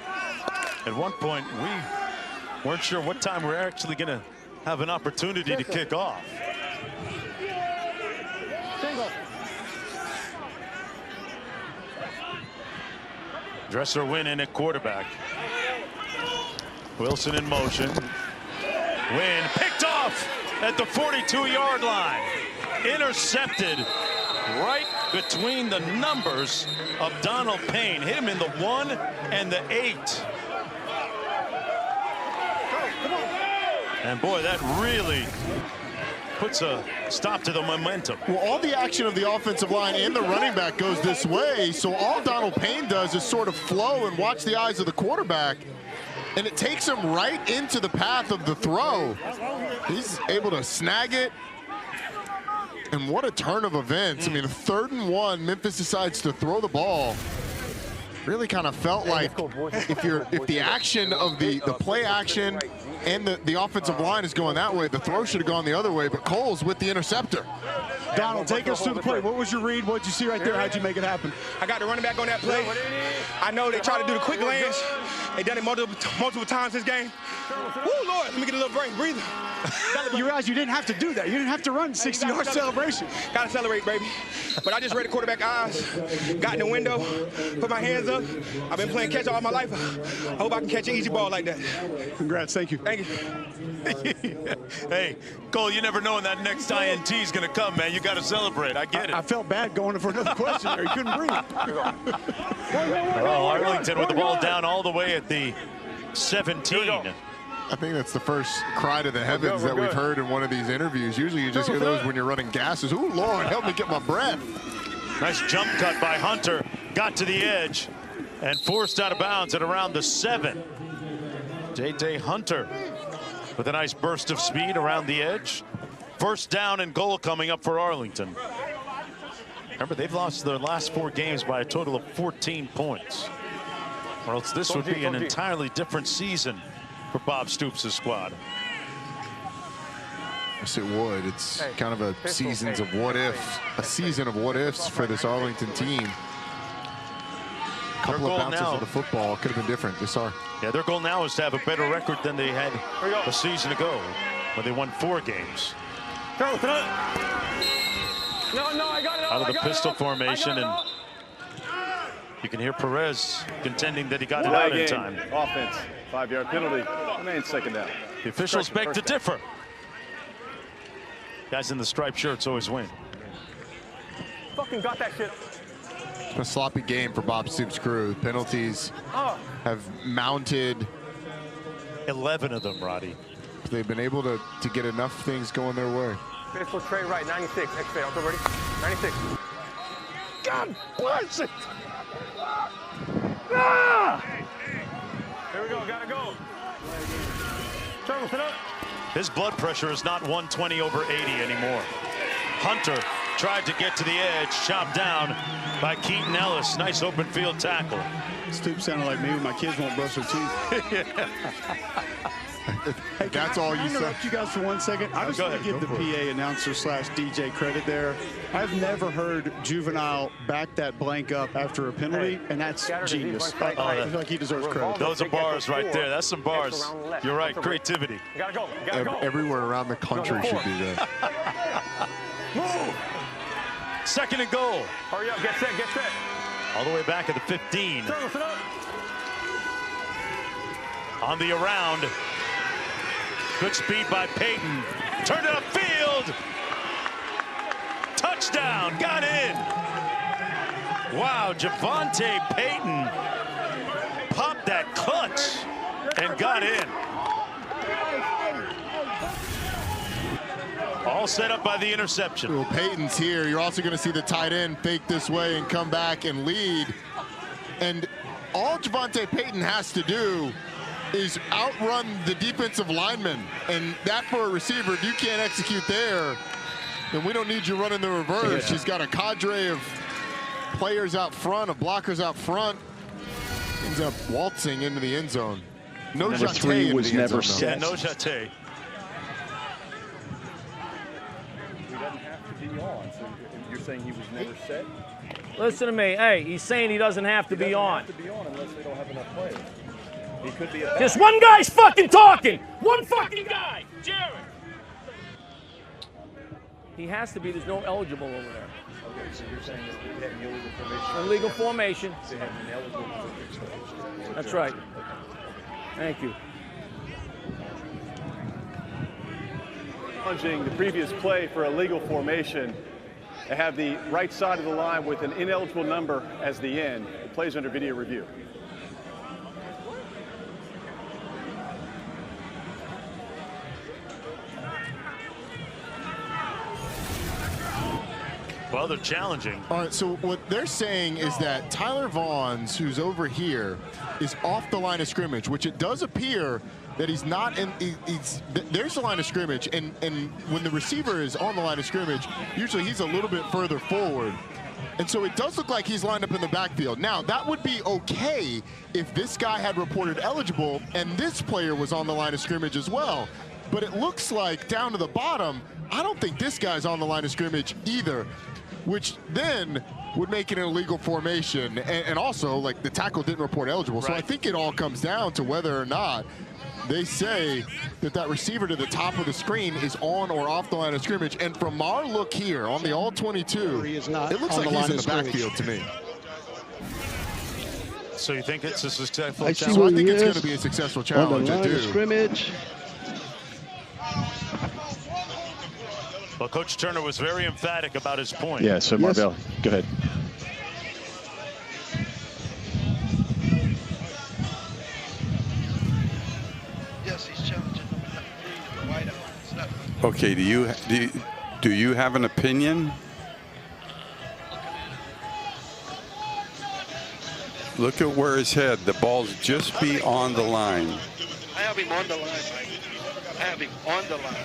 at one point we weren't sure what time we're actually going to have an opportunity to kick off. Dresser Wynn in at quarterback. Wilson in motion. Wynn picked off at the 42-yard line. Intercepted right between the numbers of Donald Payne. Hit him in the 1 and the 8. And boy, that really puts a stop to the momentum. Well, all the action of the offensive line and the running back goes this way, so all Donald Payne does is sort of flow and watch the eyes of the quarterback, and it takes him right into the path of the throw. He's able to snag it, and what a turn of events. I mean, 3rd and 1, Memphis decides to throw the ball. Really kind of felt like if the action of the play action and the offensive line is going that way, the throw should have gone the other way, but Cole's with the interceptor. Donald, take us through the play. What was your read? What did you see right there? How'd you make it happen? I got the running back on that play. I know they try to do the quick lands. They done it multiple times this game. Woo, Lord, let me get a little break, breather. You realize you didn't have to do that. You didn't have to run 60-yard celebration. Gotta celebrate, baby. But I just read the quarterback eyes, got in the window, put my hands up. I've been playing catch all my life. I hope I can catch an easy ball like that. Congrats, thank you. Thank you. Hey, Cole, you never know when that next INT is going to come, man. You got to celebrate. I get it. I felt bad going for another question there. He couldn't breathe. Oh, Arlington with the ball down all the way at the 17. I think that's the first cry to the heavens that we've heard in one of these interviews. Usually you just hear those when you're running gases. Ooh, Lord, help me get my breath. Nice jump cut by Hunter. Got to the edge and forced out of bounds at around the 7. J.J. Hunter with a nice burst of speed around the edge. 1st down and goal coming up for Arlington. Remember, they've lost their last 4 games by a total of 14 points. Or else this would be an entirely different season for Bob Stoops' squad. Yes, it would. It's kind of a season of what ifs for this Arlington team. A couple of bounces of the football could have been different. They saw. Yeah, their goal now is to have a better record than they had a season ago when they won 4 games. No, I got it. Out of the pistol formation, and you can hear Perez contending that he got it out in time. Offense, 5-yard penalty, remains 2nd down. The officials beg to differ. Guys in the striped shirts always win. Fucking got that shit. A sloppy game for Bob Stoops' crew. Penalties have mounted. 11 of them, Roddy. They've been able to get enough things going their way. Pistol tray right, 96. X-fade, also ready? 96. God bless it! Ah! Here we go, gotta go. Turtle, sit up. His blood pressure is not 120/80 anymore. Hunter tried to get to the edge, chopped down by Keaton Ellis. Nice open field tackle. Stoops sounded like me when my kids won't brush their teeth. Hey, that's all you said. Interrupt you guys for 1 second. I just want to give the PA announcer / DJ credit there. I've never heard Juvenile back that blank up after a penalty, and that's genius. I feel like he deserves credit. Those are bars right there. That's some bars. You're right. Creativity. Gotta go. Everywhere around the country should be there. Move. 2nd and goal. Hurry up. Get set. Get set. All the way back at the 15. Turtle, sit up. On the around. Good speed by Payton. Turned it upfield. Touchdown. Got in. Wow, Javonte Payton popped that clutch and got in. All set up by the interception. Well, Payton's here. You're also going to see the tight end fake this way and come back and lead. And all Javonte Payton has to do is outrun the defensive lineman. And that for a receiver, if you can't execute there, then we don't need you running the reverse. He's got a cadre of players out front, of blockers out front. Ends up waltzing into the end zone. No Number 3 was never set. Yeah, no Jate. He doesn't have to be on, so you're saying he was never set? Listen to me. Hey, he's saying he doesn't have to be on. He doesn't have to be on unless they don't have enough players. He could be a Just one guy's fucking talking. One fucking guy. Jared. He has to be. There's no eligible over there. Okay, so you're saying that he had an illegal formation? Illegal formation. They had an illegal formation. That's right. Thank you. Challenging the previous play for a legal formation. They have the right side of the line with an ineligible number as the end. The play's under video review. Well, they're challenging. All right, so what they're saying is that Tyler Vaughns, who's over here, is off the line of scrimmage, which it does appear that he's not in. There's the line of scrimmage, and when the receiver is on the line of scrimmage, usually he's a little bit further forward. And so it does look like he's lined up in the backfield. Now, that would be okay if this guy had reported eligible and this player was on the line of scrimmage as well. But it looks like down to the bottom, I don't think this guy's on the line of scrimmage either, which then would make it an illegal formation. And also, like, the tackle didn't report eligible. So I think it all comes down to whether or not they say that receiver to the top of the screen is on or off the line of scrimmage. And from our look here on the all-22, it looks like he's in the backfield to me. So you think it's a successful challenge? So I think it's going to be a successful challenge. On the line of scrimmage. Well, Coach Turner was very emphatic about his point. Yeah, so Marvell, go ahead. Yes, he's challenging the white out. Okay, do you have an opinion? Look at where his head. The ball's just beyond the line. I have him on the line, Mike. I have him on the line.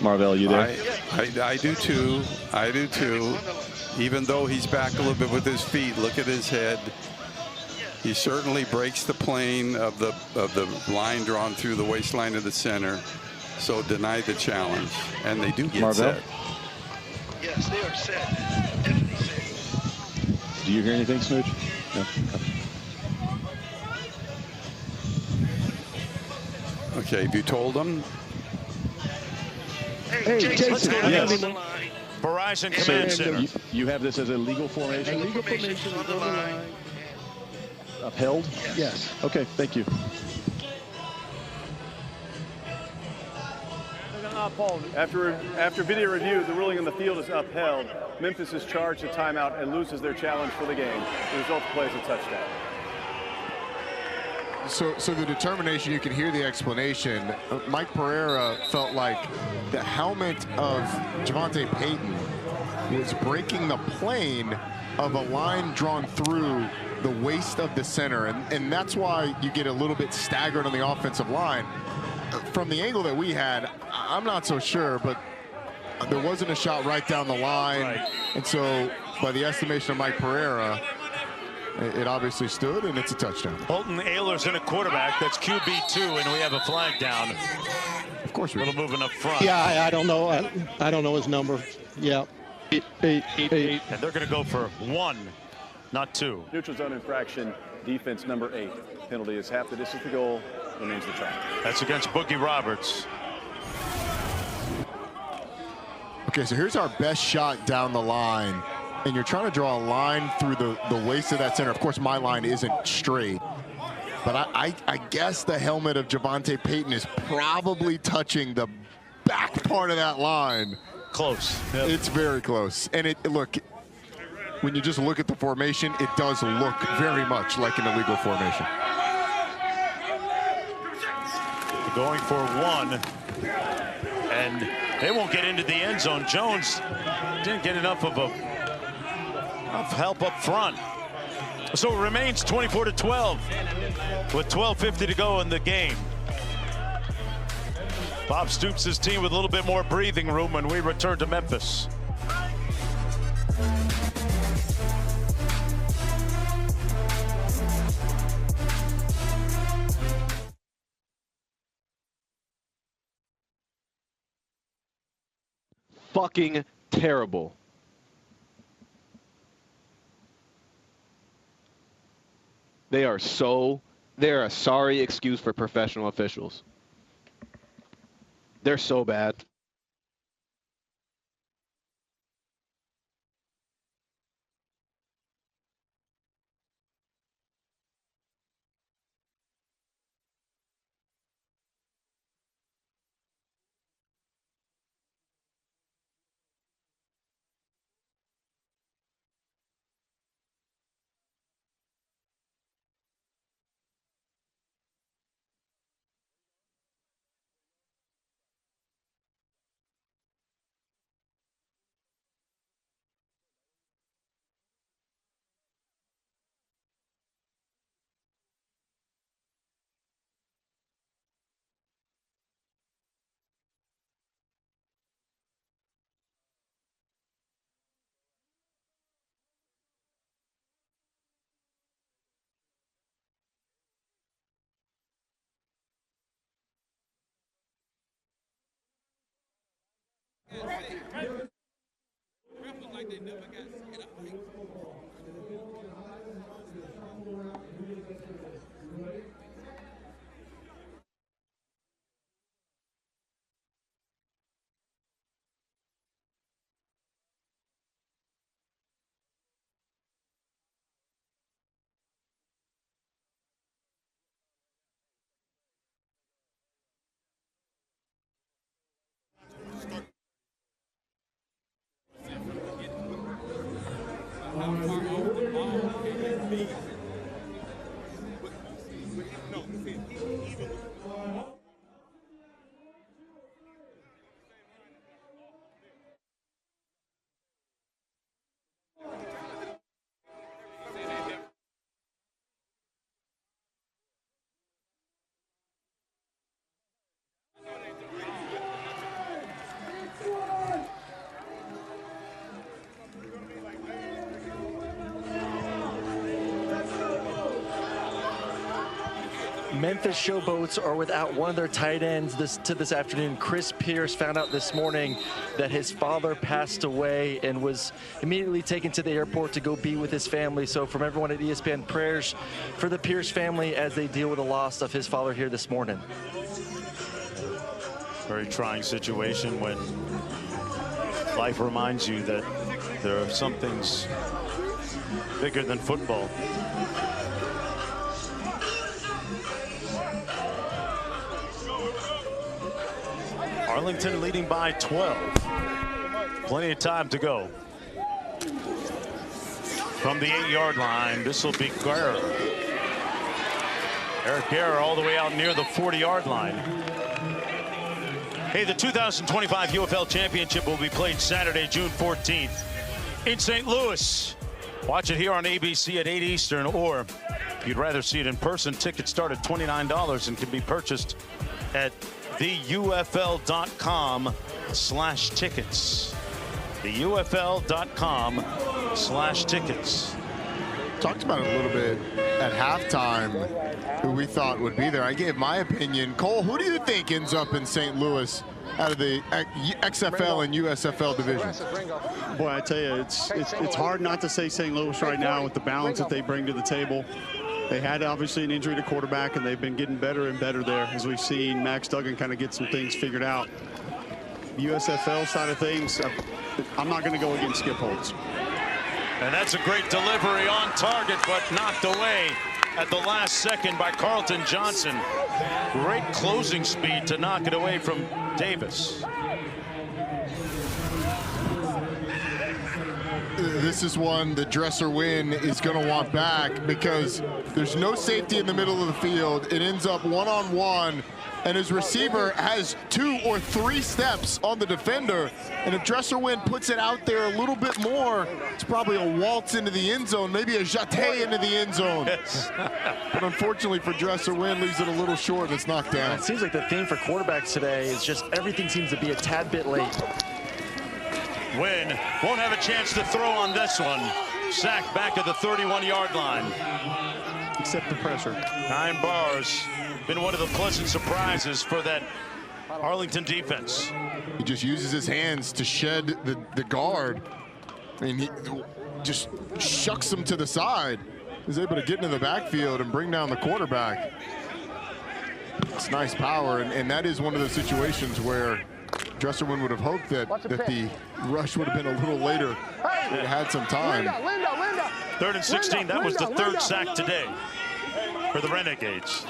Marvell, you there? I do too. I do too. Even though he's back a little bit with his feet, look at his head. He certainly breaks the plane of the line drawn through the waistline of the center. So deny the challenge, and they do get Marvell? set. Yes, they are set. Definitely set. Do you hear anything, Smooch? No. Okay, have you told them? Hey, Jason. Yes. Verizon Command Center. You have this as a legal formation? Legal formation on the line. Upheld? Yes. Okay, thank you. After video review, the ruling on the field is upheld. Memphis is charged a timeout and loses their challenge for the game. The result of the play is a touchdown. So the determination, you can hear the explanation. Mike Pereira felt like the helmet of Javonte Payton was breaking the plane of a line drawn through the waist of the center. And that's why you get a little bit staggered on the offensive line. From the angle that we had, I'm not so sure, but there wasn't a shot right down the line. Right. And so by the estimation of Mike Pereira, it obviously stood, and it's a touchdown. Holton Ayler's in a quarterback. That's QB2, and we have a flag down. Of course, a little moving up front. Yeah, I don't know. I don't know his number. Yeah. Eight. And they're going to go for 1, not 2. Neutral zone infraction, defense number 8. Penalty is half the distance to goal. Remains the try. That's against Boogie Roberts. Okay, so here's our best shot down the line. And you're trying to draw a line through the waist of that center. Of course, my line isn't straight. But I guess the helmet of Javonte Payton is probably touching the back part of that line. Close. Yep. It's very close. And look, when you just look at the formation, it does look very much like an illegal formation. Going for 1. And They won't get into the end zone. Jones didn't get enough of help up front. So it remains 24-12 with 12:50 to go in the game. Bob Stoops' team with a little bit more breathing room when we return to Memphis. Fucking terrible. They're a sorry excuse for professional officials. They're so bad. Memphis Showboats are without one of their tight ends this afternoon. Chris Pierce found out this morning that his father passed away and was immediately taken to the airport to go be with his family. So from everyone at ESPN, prayers for the Pierce family as they deal with the loss of his father here this morning. Very trying situation when life reminds you that there are some things bigger than football. Arlington leading by 12. Plenty of time to go. From the 8-yard line, this will be Guerra. Eric Guerra all the way out near the 40-yard line. Hey, the 2025 UFL Championship will be played Saturday, June 14th in St. Louis. Watch it here on ABC at 8 Eastern, or if you'd rather see it in person, tickets start at $29 and can be purchased at theufl.com/tickets. theufl.com/tickets. Talked about it a little bit at halftime, who we thought would be there. I gave my opinion. Cole, who do you think ends up in St. Louis out of the XFL and USFL divisions? Boy, I tell you, it's hard not to say St. Louis right now with the balance that they bring to the table. They had obviously an injury to quarterback, and they've been getting better and better there as we've seen Max Duggan kind of get some things figured out. USFL side of things, I'm not going to go against Skip Holtz. And that's a great delivery on target, but knocked away at the last second by Carlton Johnson. Great closing speed to knock it away from Davis. this is one that Dresser Wynn is going to want back because there's no safety in the middle of the field. It ends up one-on-one, and his receiver has 2 or 3 steps on the defender. And if Dresser Wynn puts it out there a little bit more, it's probably a waltz into the end zone, maybe a jeté into the end zone. Yes. But unfortunately for Dresser Wynn, leaves it a little short. It's knocked down. It seems like the theme for quarterbacks today is just everything seems to be a tad bit late. Wynn won't have a chance to throw on this one. Sacked back at the 31-yard line. Accept the pressure. 9 bars. Been one of the pleasant surprises for that Arlington defense. He just uses his hands to shed the guard. I mean, he just shucks him to the side. He's able to get into the backfield and bring down the quarterback. It's nice power, and that is one of those situations where Dresser Wynn would have hoped that the rush would have been a little later. It had some time. 3rd and 16. That was the 3rd sack today for the Renegades.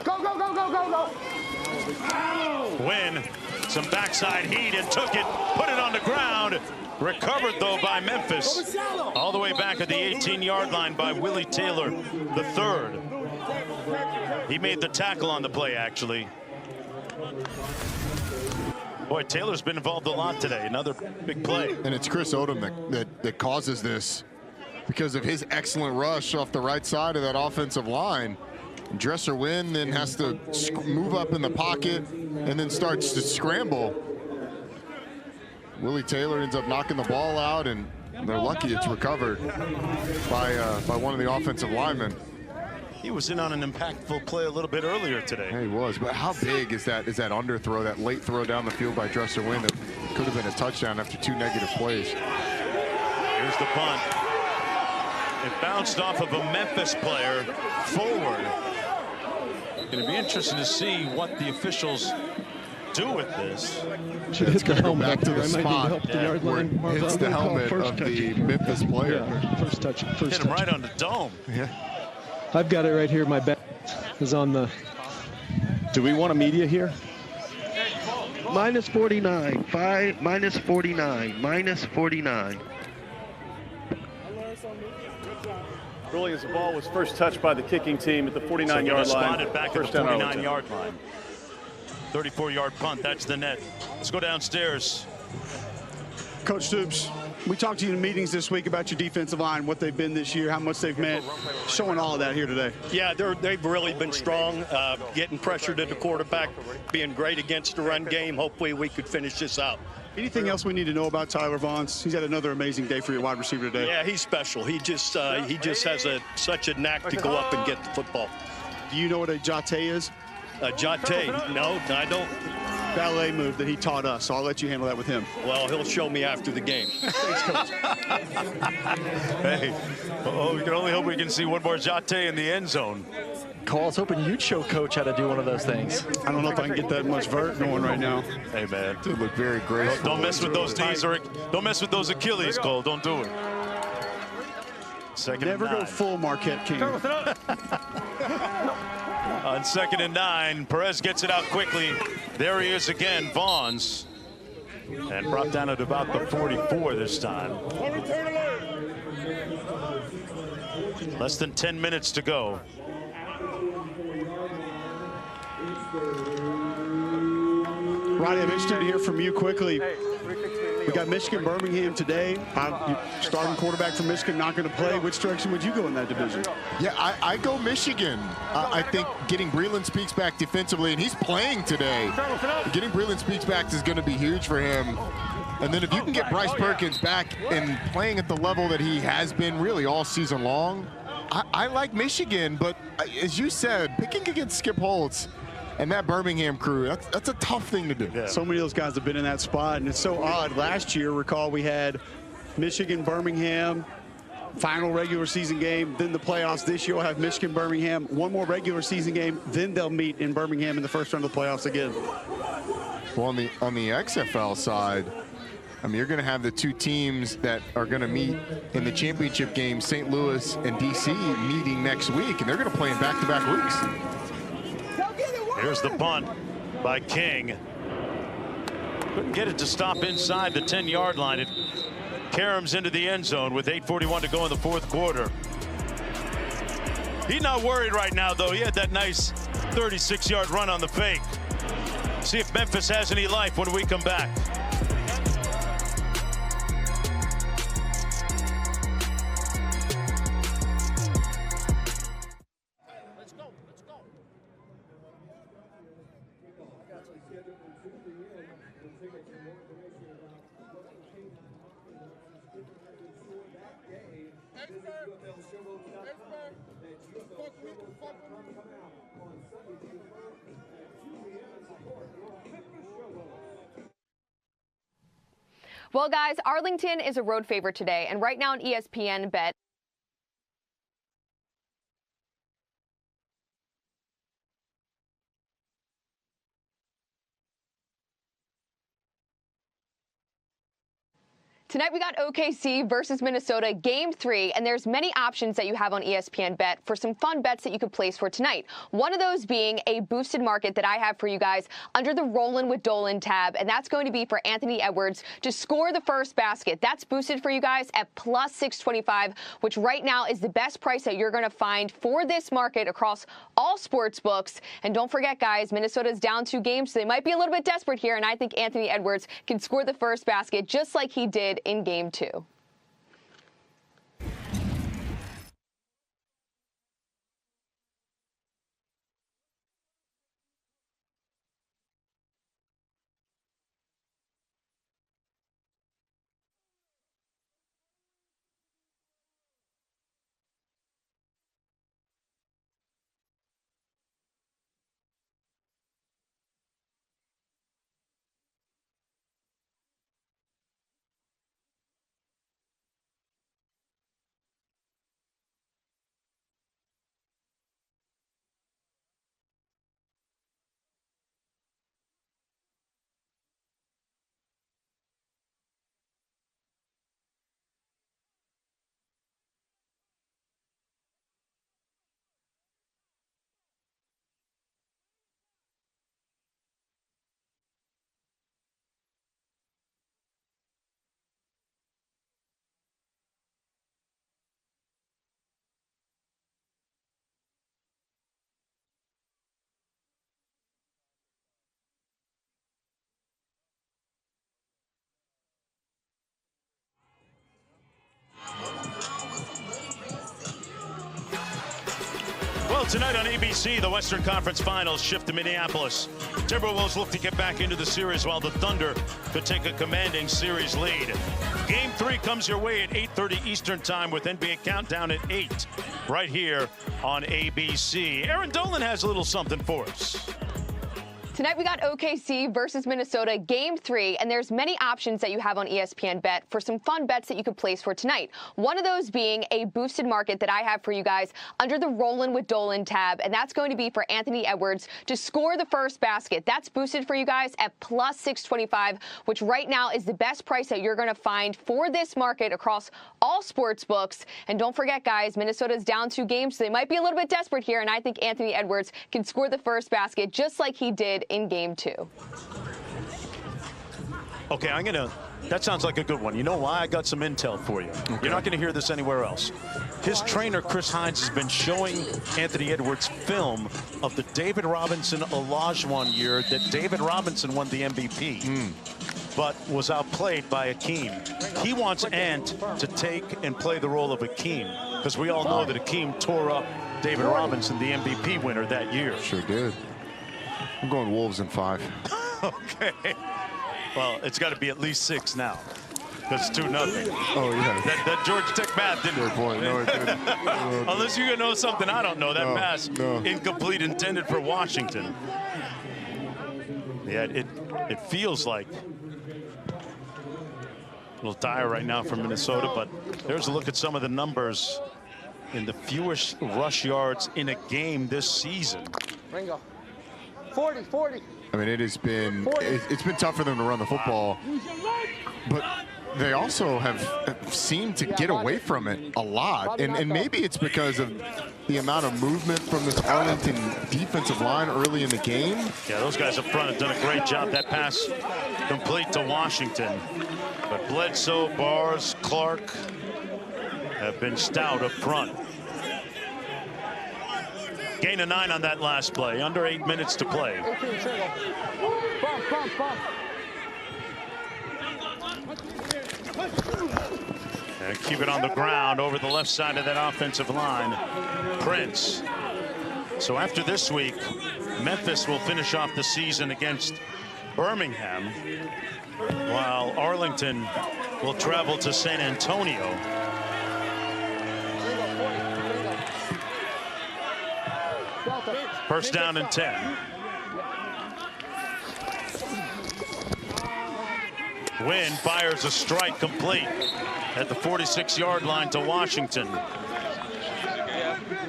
Go, go, go, go, go, go. Wynn, some backside heat and took it, put it on the ground. Recovered, though, by Memphis. All the way back at the 18-yard line by Willie Taylor, the 3rd. He made the tackle on the play, actually. Boy, Taylor's been involved a lot today. Another big play. And it's Chris Odom that causes this because of his excellent rush off the right side of that offensive line. And Dresser Wynn then has to move up in the pocket and then starts to scramble. Willie Taylor ends up knocking the ball out, and they're lucky it's recovered by one of the offensive linemen. He was in on an impactful play a little bit earlier today. Yeah, he was, but how big is that underthrow, that late throw down the field by Dresser Wynn that could have been a touchdown after 2 negative plays? Here's the punt. It bounced off of a Memphis player forward. Going to be interesting to see what the officials do with this. Should hit the helmet back to the spot where it hits the helmet of the Memphis player. Yeah, first touch. Hit him right on the dome. Yeah. I've got it right here. My bet is on the. Do we want a media here? Minus 49. Minus 49. Minus 49. Rolling as the ball was first touched by the kicking team at the 49-yard line. Spotted back at the 49-yard line. 34-yard punt. That's the net. Let's go downstairs. Coach Stoops, we talked to you in meetings this week about your defensive line, what they've been this year, how much they've meant. Showing all of that here today. Yeah, they've really been strong, getting pressure to the quarterback, being great against the run game. Hopefully we could finish this out. Anything else we need to know about Tyler Vaughns? He's had another amazing day for your wide receiver today. Yeah, he's special. He just has such a knack to go up and get the football. Do you know what a jeté is? A jeté? No, I don't. Ballet move that he taught us, so I'll let you handle that with him. Well, he'll show me after the game. Thanks, Coach. Hey, we can only hope we can see one more jeté in the end zone. Cole, I was hoping you'd show Coach how to do one of those things. I don't know if I can get that much vert going right now. Hey, man. Dude, look very graceful. Don't mess with those knees, or don't mess with those Achilles, Cole. Don't do it. Second Never and 9. go full Marquette King. On 2nd and 9, Perez gets it out quickly. There he is again, Vaughns. And brought down at about the 44 this time. Less than 10 minutes to go. Roddy, I'm interested to hear from you quickly. We got Michigan-Birmingham today. Starting quarterback for Michigan not going to play. Which direction would you go in that division? Yeah, I go Michigan. I think getting Breland Speaks back defensively, and he's playing today. Getting Breland Speaks back is going to be huge for him. And then if you can get Bryce Perkins back and playing at the level that he has been really all season long, I like Michigan. But as you said, picking against Skip Holtz and that Birmingham crew, that's a tough thing to do. Yeah. So many of those guys have been in that spot, and it's so odd. Last year, recall we had Michigan, Birmingham, final regular season game, then the playoffs. This year we'll have Michigan, Birmingham, one more regular season game, then they'll meet in Birmingham in the first round of the playoffs again. Well, on the XFL side, I mean, you're going to have the two teams that are going to meet in the championship game, St. Louis and DC, meeting next week, and they're going to play in back-to-back weeks. Here's the punt by King. Couldn't get it to stop inside the 10-yard line. It caroms into the end zone with 8:41 to go in the fourth quarter. He's not worried right now, though. He had that nice 36-yard run on the fake. See if Memphis has any life when we come back. Well, guys, Arlington is a road favorite today, and right now on ESPN Bet. Tonight we got OKC versus Minnesota, Game 3, and there's many options that you have on ESPN Bet for some fun bets that you could place for tonight. One of those being a boosted market that I have for you guys under the Rollin' with Dolan tab, and that's going to be for Anthony Edwards to score the first basket. That's boosted for you guys at plus 625, which right now is the best price that you're going to find for this market across all sports books. And don't forget, guys, Minnesota's down 2 games, so they might be a little bit desperate here, and I think Anthony Edwards can score the first basket just like he did in Game 2. Well, tonight on ABC, the Western Conference Finals shift to Minneapolis. Timberwolves look to get back into the series while the Thunder could take a commanding series lead. Game 3 comes your way at 8:30 Eastern Time with NBA Countdown at 8 right here on ABC. Aaron Dolan has a little something for us. Tonight we got OKC versus Minnesota, Game 3, and there's many options that you have on ESPN Bet for some fun bets that you could place for tonight. One of those being a boosted market that I have for you guys under the Rollin' with Dolan tab, and that's going to be for Anthony Edwards to score the first basket. That's boosted for you guys at plus 625, which right now is the best price that you're going to find for this market across all sports books. And don't forget, guys, Minnesota's down 2 games, so they might be a little bit desperate here, and I think Anthony Edwards can score the first basket just like he did in Game 2. Okay, that sounds like a good one. You know why? I got some intel for you. Okay. You're not going to hear this anywhere else. His trainer, Chris Hines, has been showing Anthony Edwards film of the David Robinson Olajuwon year that David Robinson won the MVP, but was outplayed by Akeem. He wants Ant to take and play the role of Akeem, because we all know that Akeem tore up David Robinson, the MVP winner that year. Sure did. I'm going Wolves in 5. Okay. Well, it's got to be at least 6 now. That's 2-0. Oh, yeah. That Georgia Tech math didn't. Good point. No, it didn't. Unless you're going to know something I don't know. That pass incomplete, intended for Washington. Yeah, it feels like a little dire right now for Minnesota, but there's a look at some of the numbers in the fewest rush yards in a game this season. Ringo. 40. I mean, it's been tough for them to run the football, but they also have seemed to get away from it a lot. And maybe it's because of the amount of movement from this Arlington defensive line early in the game. Yeah, those guys up front have done a great job. That pass complete to Washington. But Bledsoe, Bars, Clark have been stout up front. Gain of 9 on that last play. Under 8 minutes to play. And keep it on the ground over the left side of that offensive line. Prince. So after this week, Memphis will finish off the season against Birmingham, while Arlington will travel to San Antonio. First down and 10. Wynn fires a strike complete at the 46-yard line to Washington.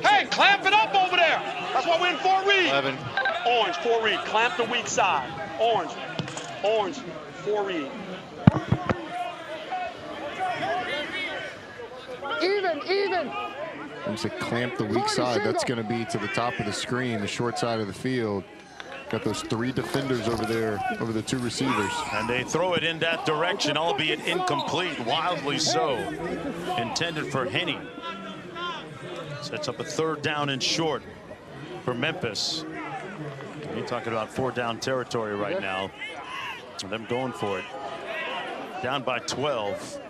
Hey, clamp it up over there. That's why we're in 4 read. 11. Orange, 4 read. Clamp the weak side. Orange. Orange, 4 read. Even. I'm saying clamp the weak side. That's going to be to the top of the screen, the short side of the field. Got those 3 defenders over there, over the 2 receivers. And they throw it in that direction, albeit incomplete, wildly so. Intended for Henney. Sets up a 3rd down and short for Memphis. You're talking about 4-down territory right now. And them going for it. Down by 12.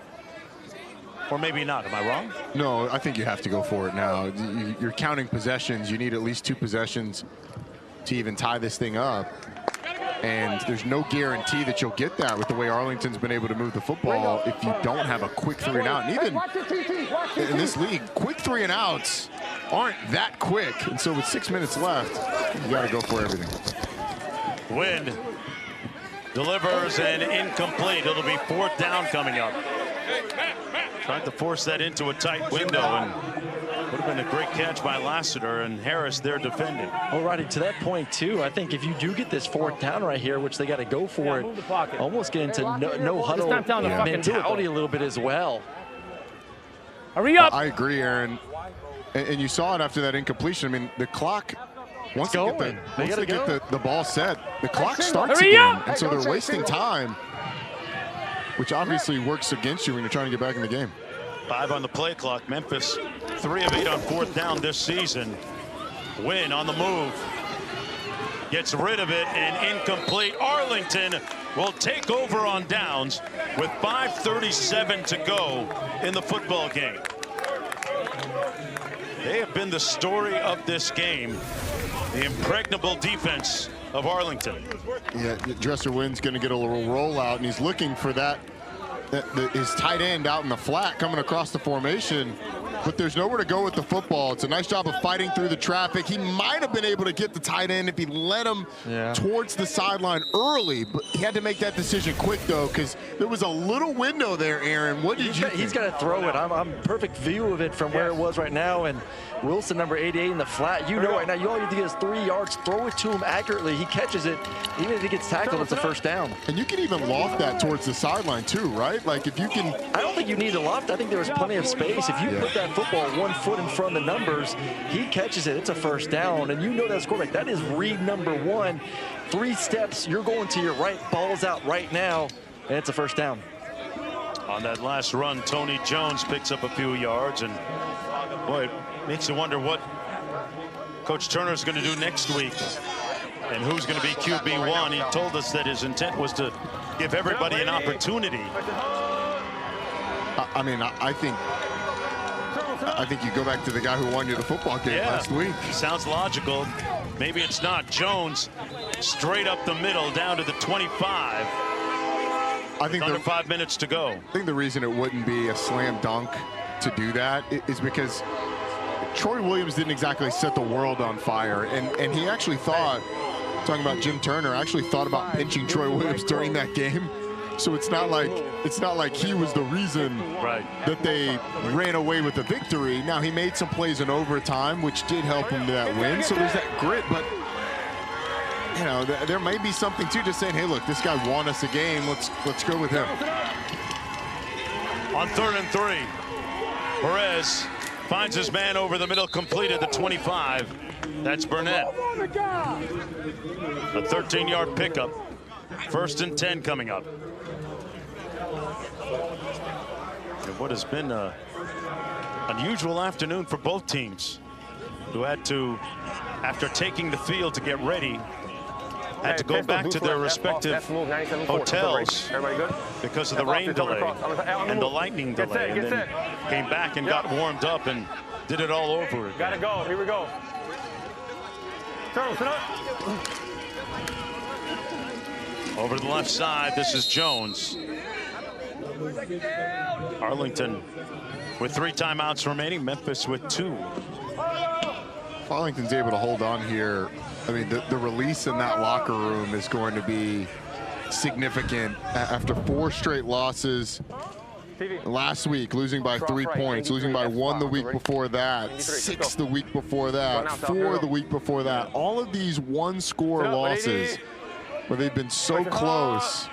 Or maybe not. Am I wrong? No, I think you have to go for it now. You're counting possessions. You need at least 2 possessions to even tie this thing up. And there's no guarantee that you'll get that with the way Arlington's been able to move the football if you don't have a quick 3 and out. And even in this league, quick 3 and outs aren't that quick. And so with 6 minutes left, you got to go for everything. Wynn delivers and incomplete. It'll be 4th down coming up. Tried to force that into a tight window, and would have been a great catch by Lassiter, and Harris there defending. Well, Roddy, to that point, too, I think if you do get this 4th down right here, which they got to go for it, almost get into no huddle mentality a little bit as well. Hurry up! I agree, Aaron. And you saw it after that incompletion. I mean, the clock, once they get the ball set, the clock starts again. And so they're wasting time, which obviously works against you when you're trying to get back in the game. 5 on the play clock. Memphis 3 of 8 on 4th down this season. Wynn on the move. Gets rid of it and incomplete. Arlington will take over on downs with 5:37 to go in the football game. They have been the story of this game. The impregnable defense of Arlington. Yeah, Dresser Wynn's going to get a little rollout, and he's looking for that his tight end out in the flat coming across the formation, but there's nowhere to go with the football. It's a nice job of fighting through the traffic. He might have been able to get the tight end if he led him towards the sideline early, but he had to make that decision quick, though, because there was a little window there, Aaron. What did you think? He's got to throw it. I'm perfect view of it from where it was right now, and Wilson, number 88 in the flat. You know right now, you only need to get his 3 yards. Throw it to him accurately. He catches it. Even if he gets tackled, it's a 1st down. And you can even loft that towards the sideline, too, right? Like, if you can... I don't think you need to loft. I think there was plenty of space. If you put that football 1 foot in front of the numbers, he catches it. It's a 1st down. And you know that's quarterback. That is read number 1. 3 steps. You're going to your right. Ball's out right now. And it's a 1st down. On that last run, Tony Jones picks up a few yards. And, boy, it makes you wonder what Coach Turner's going to do next week and who's going to be QB1. He told us that his intent was to give everybody an opportunity. I mean, I think you go back to the guy who won you the football game last week. Sounds logical. Maybe it's not. Jones straight up the middle down to the 25. I think under 5 minutes to go. I think the reason it wouldn't be a slam dunk to do that is because Troy Williams didn't exactly set the world on fire, and he actually thought, talking about Jim Turner, actually thought about pinching Troy Williams during that game. So it's not like he was the reason that they ran away with the victory. Now, he made some plays in overtime, which did help him to that win. So there's that grit, but you know, there may be something too, just saying, hey, look, this guy won us a game. Let's go with him. On 3rd and 3, Perez finds his man over the middle, complete at the 25. That's Burnett. A 13-yard pickup. 1st and 10 coming up. And what has been an unusual afternoon for both teams, who had to, after taking the field to get ready, had to go back to their respective hotels because of the rain delay and the lightning delay, and then came back and got warmed up and did it all over again. Gotta go. Here we go. Turtle, sit up. Over to the left side, this is Jones. Arlington with 3 timeouts remaining, Memphis with 2. If Arlington's able to hold on here, I mean, the release in that locker room is going to be significant. After 4 straight losses last week, losing by 3 points, losing by 1 the week before that, 6 the week before that, 4 the week before that. All of these 1-score losses where they've been so close.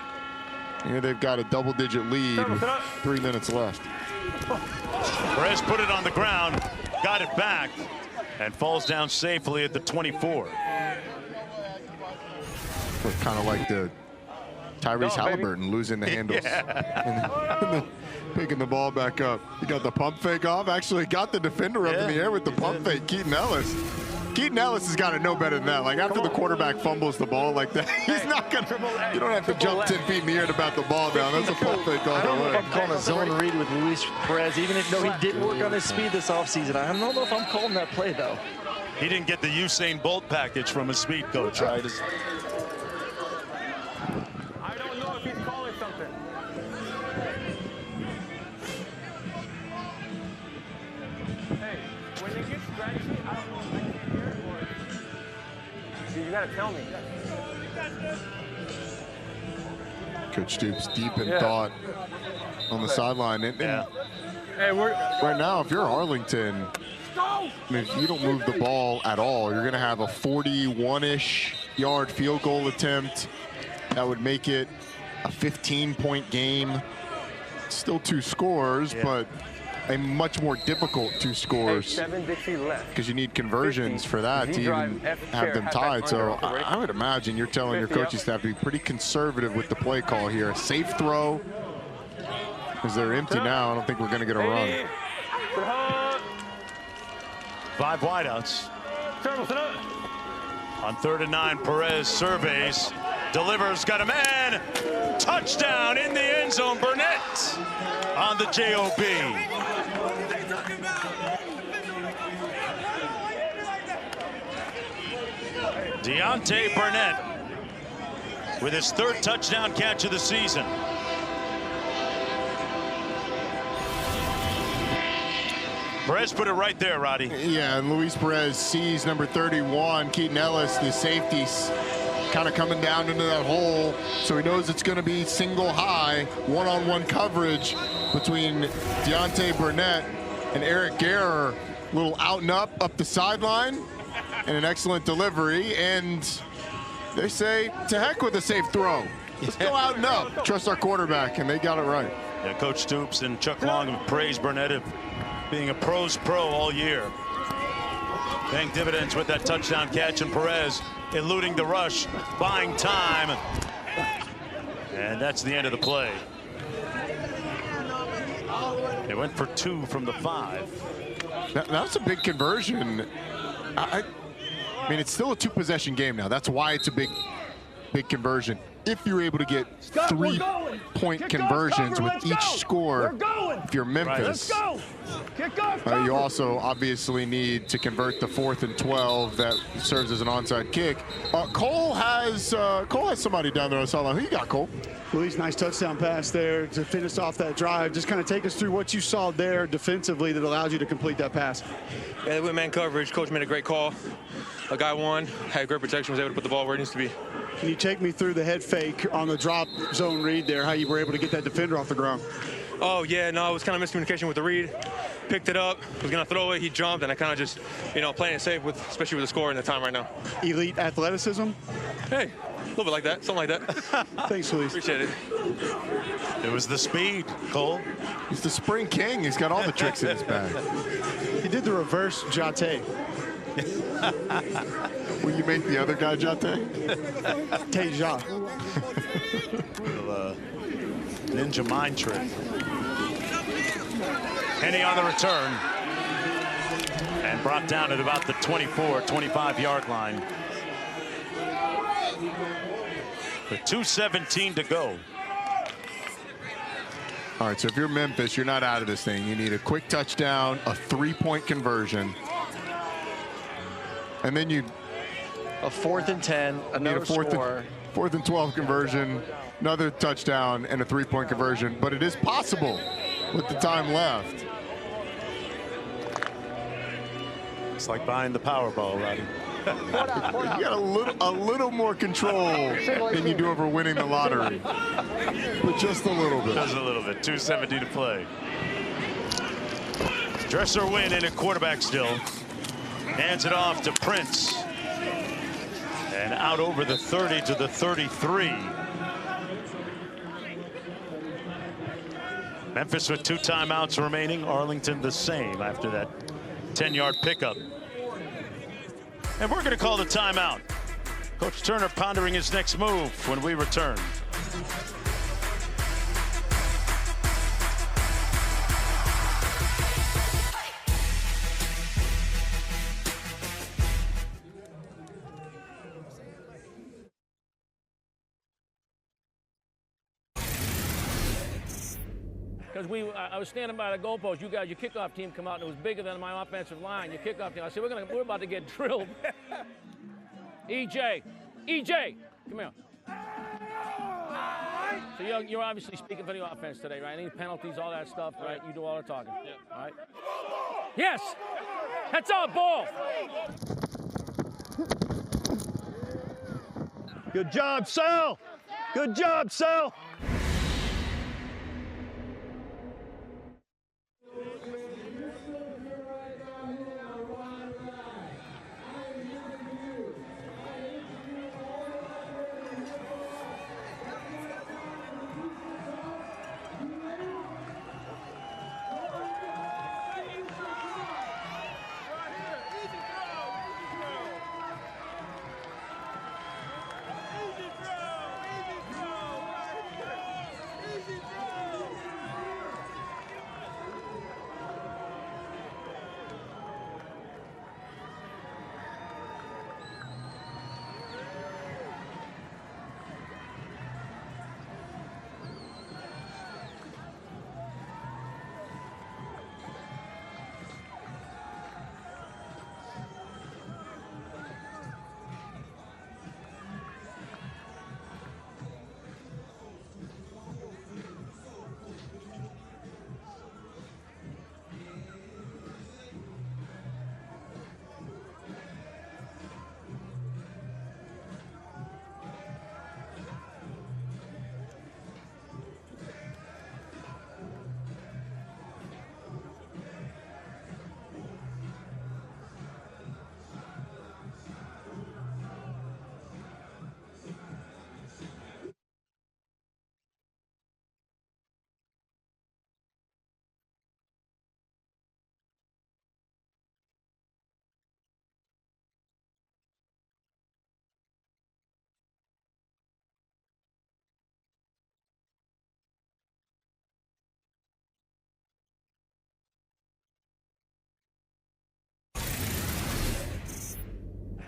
Here they've got a double-digit lead with 3 minutes left. Perez put it on the ground, got it back, and falls down safely at the 24. Kind of like the Tyrese Halliburton losing the handles. And then picking the ball back up. He got the pump fake off, actually got the defender up in the air with the pump fake, Keaton Ellis. Keaton Ellis has got to know better than that. Like, after the quarterback fumbles the ball like that, he's not going to, you don't have to jump 10 feet in the air to bat the ball down. That's a pump fake all the way. I don't know if I'm calling a zone read with Luis Perez, even though he did work on his speed this offseason. I don't know if I'm calling that play, though. He didn't get the Usain Bolt package from his speed coach, right? I don't know if he's calling something. Hey, when they get scratchy, I don't know if I can hear it or... See, you gotta tell me. Coach Stoops deep in thought on the sideline. Hey, right now, if you're Arlington, I mean, if you don't move the ball at all, you're going to have a 41-ish yard field goal attempt. That would make it a 15-point game. Still 2 scores, but a much more difficult 2 scores. Because you need conversions for that to even have them tied. So I would imagine you're telling your coaching staff to be pretty conservative with the play call here. A safe throw, because they're empty now. I don't think we're going to get a run. 5 wideouts. On 3rd and 9, Perez surveys, delivers, got a man. Touchdown in the end zone, Burnett on the JOB. Deontay Burnett with his 3rd touchdown catch of the season. Perez put it right there, Roddy. Yeah, and Luis Perez sees number 31, Keaton Ellis, the safeties, kind of coming down into that hole. So he knows it's going to be single high, one-on-one coverage between Deontay Burnett and Eric Guerra. Little out and up the sideline, and an excellent delivery. And they say, to heck with a safe throw. Let's go out and up. Trust our quarterback, and they got it right. Yeah, Coach Stoops and Chuck Long have praised Burnett of being a pro's pro all year. Paying dividends with that touchdown catch, and Perez eluding the rush, buying time. And that's the end of the play. They went for 2 from the 5. That's a big conversion. I mean, it's still a 2-possession game now. That's why it's a big conversion. If you're able to get 3-point conversions with each score, if you're Memphis, you also obviously need to convert the 4th and 12 that serves as an onside kick. Cole has somebody down there on the sideline. Who you got, Cole? Luis, nice touchdown pass there to finish off that drive. Just kind of take us through what you saw there defensively that allows you to complete that pass. Yeah, they went man coverage. Coach made a great call. A guy won, had great protection, was able to put the ball where it needs to be. Can you take me through the head fake on the drop zone read there, how you were able to get that defender off the ground? Oh, yeah, no, it was kind of miscommunication with the read. Picked it up, was going to throw it, he jumped, and I kind of just, playing it safe, especially with the score and the time right now. Elite athleticism? Hey, a little bit like that, something like that. Thanks, Luis. Appreciate it. It was the speed, Cole. He's the spring king. He's got all the tricks in his bag. He did the reverse Jate. Will you make the other guy Jate? Teja. Ninja mind trick. Henny on the return. And brought down at about the 24, 25-yard line. With 2:17 to go. All right, so if you're Memphis, you're not out of this thing. You need a quick touchdown, a 3-point conversion. And then you... A 4th and 10, another score. 4th and 12 conversion, another touchdown, and a 3-point conversion. But it is possible with the time left. It's like buying the Powerball, Roddy. You got a little more control than you do over winning the lottery. But just a little bit. Just a little bit. 2:70 to play. Dresser win in a quarterback still. Hands it off to Prince. And out over the 30 to the 33. Memphis with 2 timeouts remaining. Arlington the same after that 10-yard pickup. And we're going to call the timeout. Coach Turner pondering his next move when we return. Because I was standing by the goalpost. You guys, your kickoff team come out, and it was bigger than my offensive line. Your kickoff team. I said, we're about to get drilled. EJ, come here. So you're obviously speaking for the offense today, right? Any penalties, all that stuff, right? You do all the talking. Yeah. All right. Yes, that's our ball. Good job, Sal. Good job, Sal.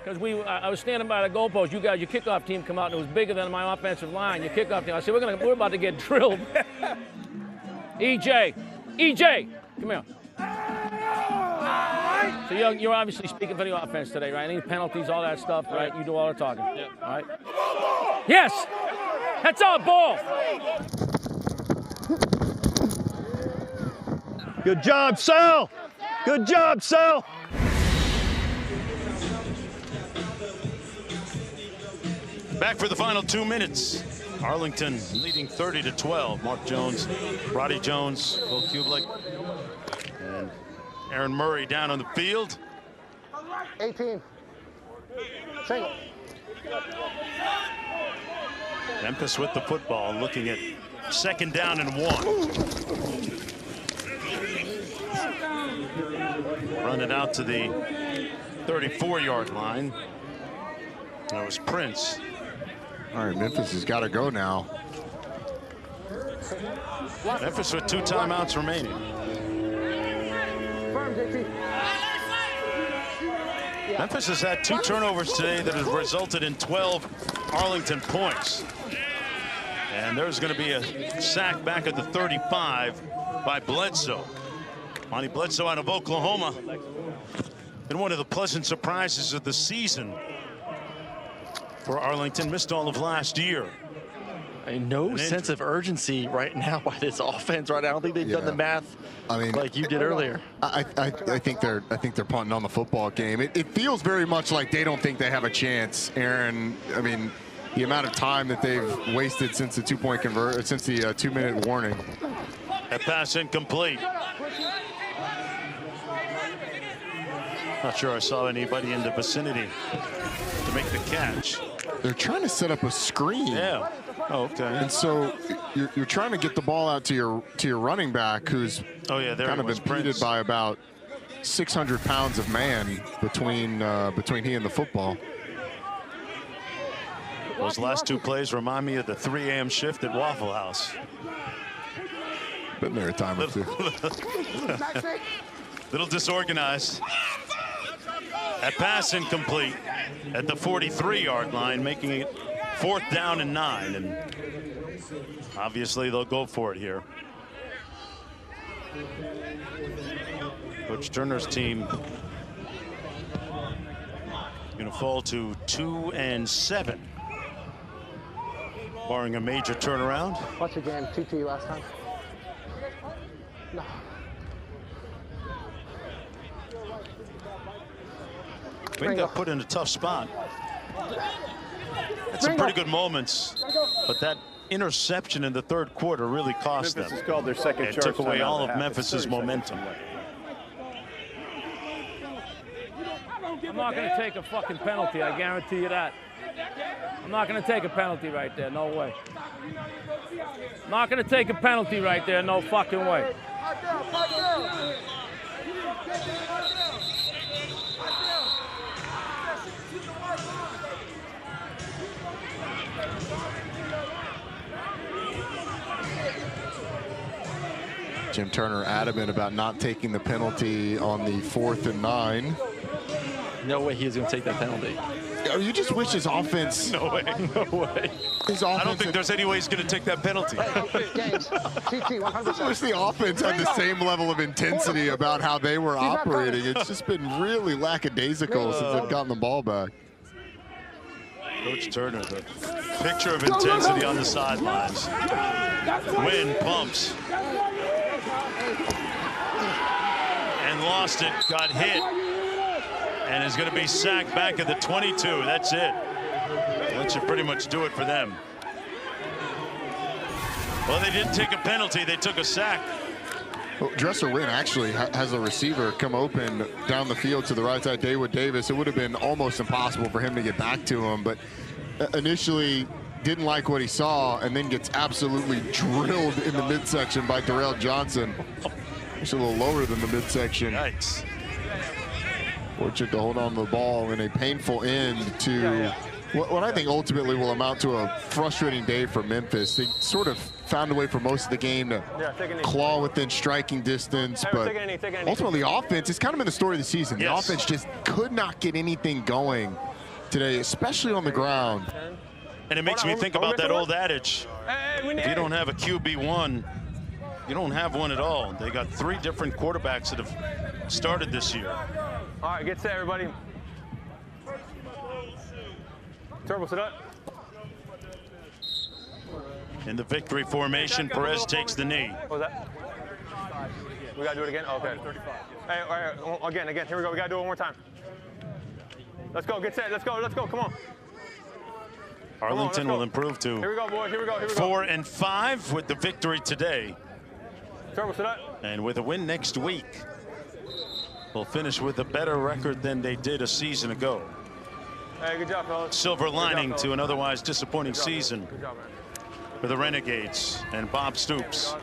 Because I was standing by the goalpost. You guys, your kickoff team come out, and it was bigger than my offensive line. Your kickoff team. I said, we're about to get drilled. EJ, come here. So you're obviously speaking for the offense today, right? Any penalties, all that stuff, right? You do all the talking. Yeah. All right. Yes, that's our ball. Good job, Sal. Good job, Sal. Back for the final 2 minutes. Arlington leading 30-12. Mark Jones, Roddy Jones, Will Kublik, and Aaron Murray down on the field. 18. Single. Memphis with the football, looking at 2nd down and 1. Run it out to the 34-yard line. That was Prince. All right, Memphis has got to go now. Memphis with 2 timeouts remaining. Memphis has had 2 turnovers today that have resulted in 12 Arlington points. And there's going to be a sack back at the 35 by Bledsoe. Monty Bledsoe out of Oklahoma. Been one of the pleasant surprises of the season for Arlington. Missed all of last year. No sense of urgency right now by this offense. Right now, I don't think they've done the math like you did earlier. I think they're punting on the football game. It feels very much like they don't think they have a chance, Aaron. I mean, the amount of time that they've wasted since the 2-point convert, since the 2-minute warning. That pass incomplete. Not sure I saw anybody in the vicinity to make the catch. They're trying to set up a screen. Yeah. Oh, okay. And so you're trying to get the ball out to your running back, who's kind of impeded by about 600 pounds of man between he and the football. Those last 2 plays remind me of the 3 a.m. shift at Waffle House. Been there a time or two. Little disorganized. That pass incomplete at the 43-yard line, making it 4th down and 9. And obviously they'll go for it here. Coach Turner's team going to fall to 2-7. Barring a major turnaround. What's your game? TT last time? No. Wayne got put in a tough spot. Had some pretty good moments, but that interception in the 3rd quarter really cost them. Memphis has called their second It took away all of half. Memphis's momentum. I'm not going to take a fucking penalty, I guarantee you that. I'm not going to take a penalty right there, no way. I'm not going to take a penalty right there, no fucking way. Jim Turner adamant about not taking the penalty on the 4th and 9. No way he was going to take that penalty. You just wish his offense. No way. No way. His offense. I don't think there's any way he's going to take that penalty. I just wish the offense had the same level of intensity about how they were operating. It's just been really lackadaisical since they've gotten the ball back. Coach Turner, the picture of intensity on the sidelines. Wynn pumps. And lost it, got hit. And is going to be sacked back at the 22. That's it. That should pretty much do it for them. Well, they didn't take a penalty. They took a sack. Well, Dresser Wynn actually has a receiver come open down the field to the right side, Dawood Davis. It would have been almost impossible for him to get back to him, but initially didn't like what he saw and then gets absolutely drilled in the midsection by Darrell Johnson. It's a little lower than the midsection. Yikes. Fortunate to hold on to the ball in a painful end to what I think ultimately will amount to a frustrating day for Memphis. They sort of found a way for most of the game to claw within striking distance, but ultimately offense is kind of been the story of the season. The offense just could not get anything going today, especially on the ground. And it makes me think about that old adage. If you don't have a QB1, you don't have one at all. They got 3 different quarterbacks that have started this year. All right, get set, everybody. Turbo, sit up. In the victory formation, Perez takes the knee. What was that? We got to do it again? Okay. Hey, all right, again. Here we go. We got to do it one more time. Let's go. Get set. Let's go. Come on. Arlington will improve to Here we go, boys. Here we go. 4-5 with the victory today. Turbo, sit up. And with a win next week, we'll finish with a better record than they did a season ago. Hey, good job, fellas. Silver lining to an otherwise disappointing season for the Renegades and Bob Stoops.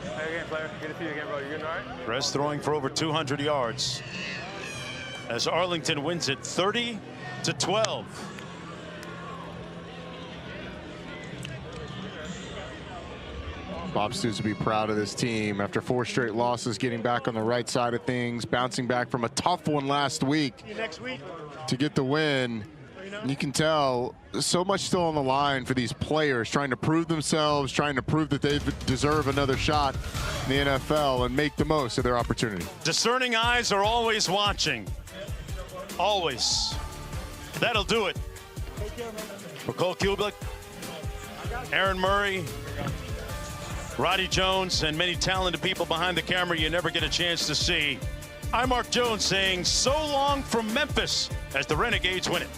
Hey, again, player. Good to see you again, bro. You good, all right? Perez throwing for over 200 yards as Arlington wins it 30-12. Bob Stoops will be proud of this team after 4 straight losses, getting back on the right side of things, bouncing back from a tough one last week to get the win. And you can tell so much still on the line for these players, trying to prove themselves, trying to prove that they deserve another shot in the NFL and make the most of their opportunity. Discerning eyes are always watching. Always. That'll do it. For Cole Kublik, Aaron Murray, Roddy Jones, and many talented people behind the camera you never get a chance to see. I'm Mark Jones saying so long from Memphis as the Renegades win it.